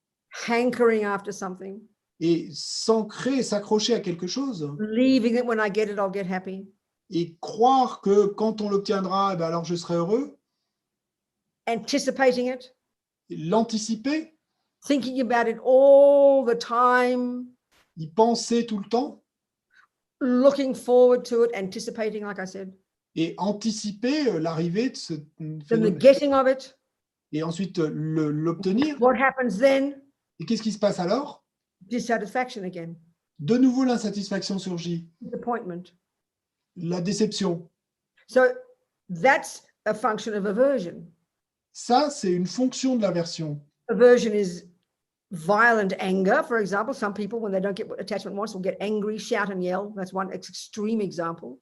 Hankering after something. Et s'ancrer, s'accrocher à quelque chose. Believing that when I get it, I'll get happy. Et croire que quand on l'obtiendra, alors je serai heureux. Anticipating it. L'anticiper. Thinking about it all the time. Y penser tout le temps. Looking forward to it, anticipating, like I said. Et anticiper l'arrivée de ce Then the getting of it. Et ensuite l'obtenir. What happens then? Et qu'est-ce qui se passe alors? Dissatisfaction again. De nouveau, l'insatisfaction surgit. Disappointment. La déception. So that's a function of aversion. Ça, c'est une fonction de l'aversion. Aversion is violent anger. For example, some people, when they don't get what attachment wants, will get angry, shout and yell. That's one extreme example,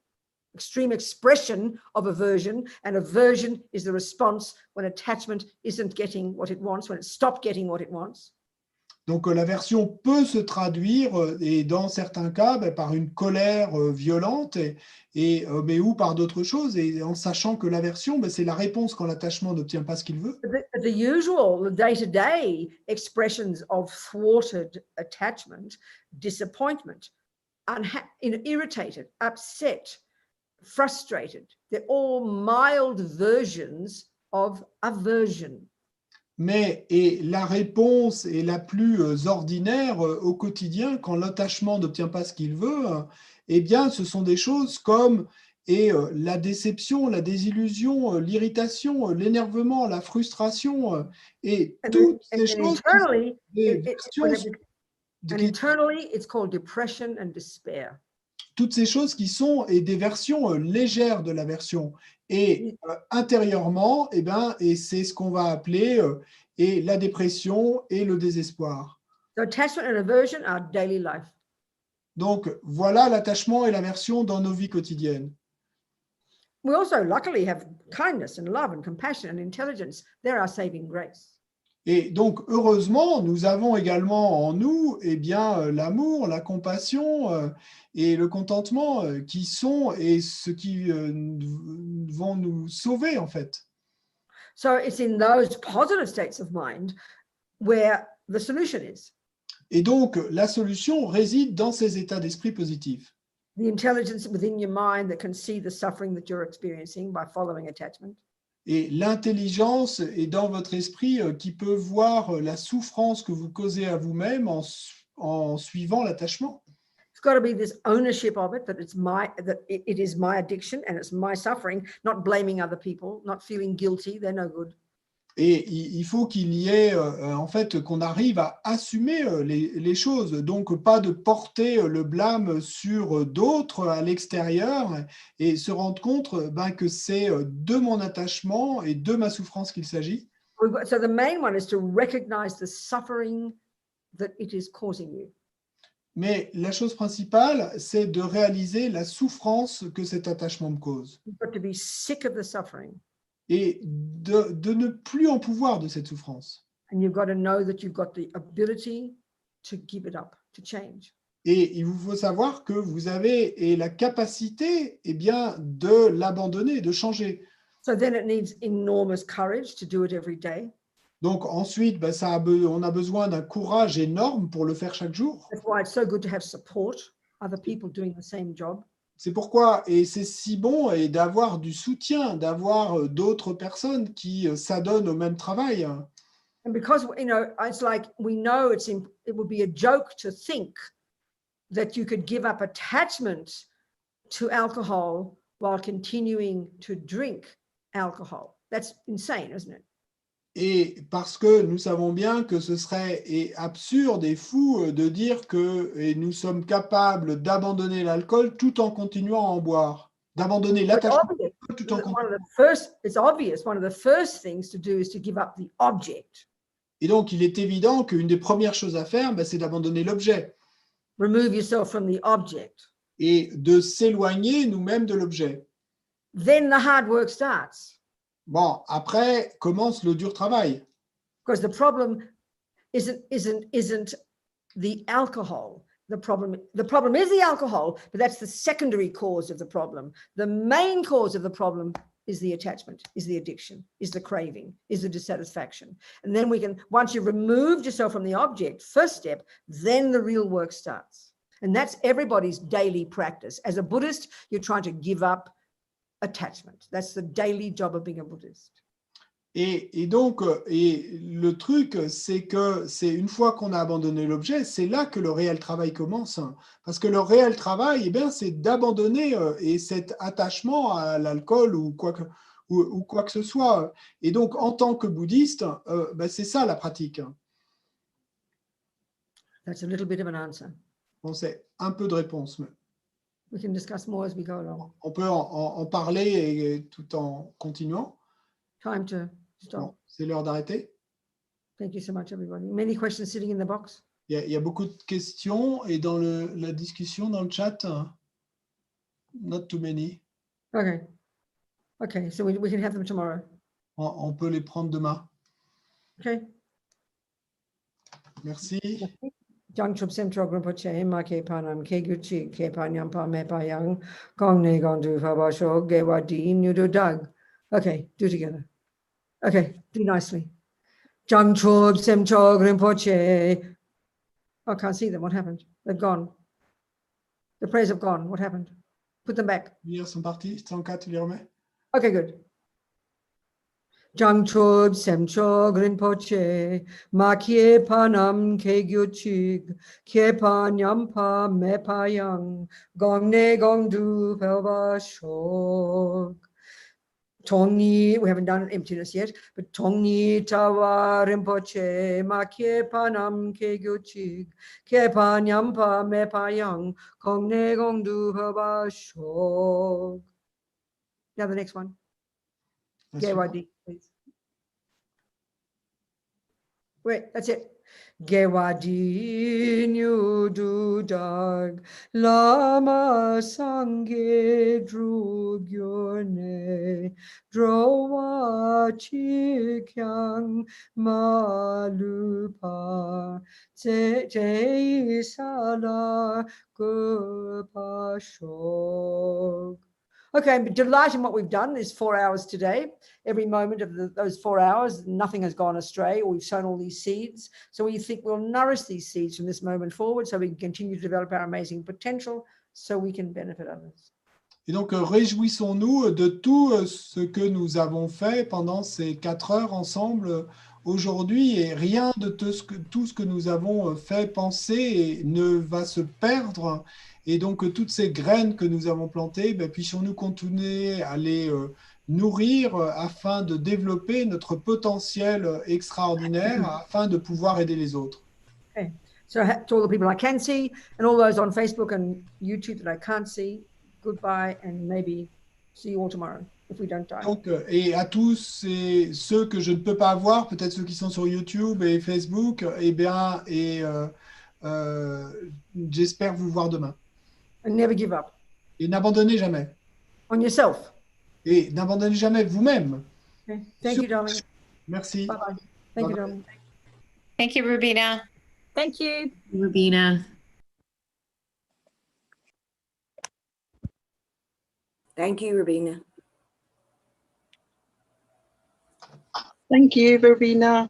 extreme expression of aversion. And aversion is the response when attachment isn't getting what it wants, when it stopped getting what it wants. Donc, l'aversion peut se traduire, et dans certains cas, par une colère violente, mais ou par d'autres choses, et en sachant que l'aversion, c'est la réponse quand l'attachement n'obtient pas ce qu'il veut. The usual, the day-to-day expressions of thwarted attachment, disappointment, irritated, upset, frustrated, they're all mild versions of aversion. Et la réponse est la plus ordinaire au quotidien, quand l'attachement n'obtient pas ce qu'il veut, eh bien, ce sont des choses comme la déception, la désillusion, l'irritation, l'énervement, la frustration, et toutes ces choses qui sont des versions internally, it's called depression and despair. Toutes ces choses qui sont des versions légères de l'aversion. Et intérieurement, et c'est ce qu'on va appeler la dépression et le désespoir. So attachment and aversion are daily life. Donc, voilà l'attachement et l'aversion dans nos vies quotidiennes. We also luckily have kindness and love and compassion and intelligence. They're our saving grace. Et donc, heureusement, nous avons également en nous l'amour, la compassion et le contentement qui sont ce qui vont nous sauver, en fait. So it's in those positive states of mind where the solution is. Et donc, la solution réside dans ces états d'esprit positifs. The intelligence within your mind that can see the suffering that you're experiencing by following attachment. Et l'intelligence est dans votre esprit qui peut voir la souffrance que vous causez à vous-même en suivant l'attachement. It's got to be this ownership of it, that it is my addiction and it's my suffering, not blaming other people, not feeling guilty, they're no good. Et il faut qu'il y ait, en fait, qu'on arrive à assumer les choses. Donc, pas de porter le blâme sur d'autres à l'extérieur et se rendre compte que c'est de mon attachement et de ma souffrance qu'il s'agit. So the main one is to recognize the suffering that it is causing you. Mais la chose principale, c'est de réaliser la souffrance que cet attachement me cause. You've got to be sick of the suffering. Et de ne plus en pouvoir de cette souffrance. And you've got to know that you've got the ability to give it up, to change. Et il vous faut savoir que vous avez la capacité de l'abandonner, de changer. So then it needs enormous courage to do it every day. Donc ensuite, on a besoin d'un courage énorme pour le faire chaque jour. That's why it's so good to have support, other people doing the same job. C'est pourquoi, et c'est si bon, d'avoir du soutien, d'avoir d'autres personnes qui s'adonnent au même travail. And because, it's like we know it would be a joke to think that you could give up attachment to alcohol while continuing to drink alcohol. That's insane, isn't it? Et parce que nous savons bien que ce serait absurde et fou de dire que nous sommes capables d'abandonner l'alcool tout en continuant à en boire, d'abandonner l'attachement tout en continuant. It's obvious. One of the first things to do is to give up the object. Et donc, il est évident qu'une des premières choses à faire, c'est d'abandonner l'objet. Remove yourself from the object. Et de s'éloigner nous-mêmes de l'objet. Then the hard work starts. Bon, après commence le dur travail. Because the problem isn't the alcohol. The problem is the alcohol, but that's the secondary cause of the problem. The main cause of the problem is the attachment, is the addiction, is the craving, is the dissatisfaction. And then once you've removed yourself from the object, first step, then the real work starts. And that's everybody's daily practice. As a Buddhist, you're trying to give up attachment. That's the daily job of being a Buddhist. Et donc, le truc, c'est que c'est une fois qu'on a abandonné l'objet, c'est là que le réel travail commence. Parce que le réel travail, c'est d'abandonner cet attachement à l'alcool ou quoi que ce soit. Et donc, en tant que bouddhiste, c'est ça la pratique. That's a little bit of an answer. Bon, c'est un peu de réponse. Mais we can discuss more as we go along. On peut en parler tout en continuant. Time to stop. Bon, c'est l'heure d'arrêter. Thank you so much, everybody. Many questions sitting in the box. Il y a beaucoup de questions et dans la discussion, dans le chat, not too many. Okay, so we can have them tomorrow. On peut les prendre demain. Okay. Merci. Jang Chup Sem Chog Rinpoche, Ma Ke Panam, Ke Guchi, Ke Panyam Pa Me Pa Yang, Gong Ne Gong Du Fa Ba Shog, Ge Wa Di, Nudu Dag. Okay, do together. Okay, do nicely. Jang Chup Sem Chog Rinpoche. Oh, I can't see them. What happened? They've gone. The prayers have gone. What happened? Put them back. Ils sont partis. 104, tu les remets? Okay, good. Jang Chub Sem Chog Rinpoche, Ma Kie Panam Ke Gyuchig, Kie Panyam Pa Me Pa Yang, Gong Ne Gong Du Pelva Shog. Tongni, we haven't done emptiness yet, but Tongni Tawa Rinpoche, Ma Kie Panam Ke Gyuchig, Kie Panyam Pa Me Pa Yang, Gong Ne Gong Du Pelva Shog. Now the next one. La suivante. Gewadi, please. Wait, that's it. Gewadi Nyudu Dag Lama Sange Drugyone Drowa Chikyang Malupa Te Sala Gupashog. Okay, I'm delighted in what we've done. There's 4 hours today. Every moment of those 4 hours, nothing has gone astray. We've sown all these seeds. So we think we'll nourish these seeds from this moment forward so we can continue to develop our amazing potential so we can benefit others. Et donc, réjouissons-nous de tout ce que nous avons fait pendant ces 4 heures ensemble aujourd'hui. Et rien de tout ce que nous avons fait penser ne va se perdre. Et donc, toutes ces graines que nous avons plantées, puissions-nous continuer à les nourrir afin de développer notre potentiel extraordinaire, afin de pouvoir aider les autres. Okay. So to all the people I can see and all those on Facebook and YouTube that I can't see, goodbye and maybe see you all tomorrow if we don't die. Donc, et à tous ceux que je ne peux pas voir, peut-être ceux qui sont sur YouTube et Facebook, j'espère vous voir demain. And never give up Et n'abandonnez jamais. on yourself. Et n'abandonnez jamais vous-même. Okay. Thank you, darling. Merci. Bye-bye. Thank you, Bye-bye. darling. Thank you, Robina. Thank you. Robina. Thank you, Robina. Thank you, Robina.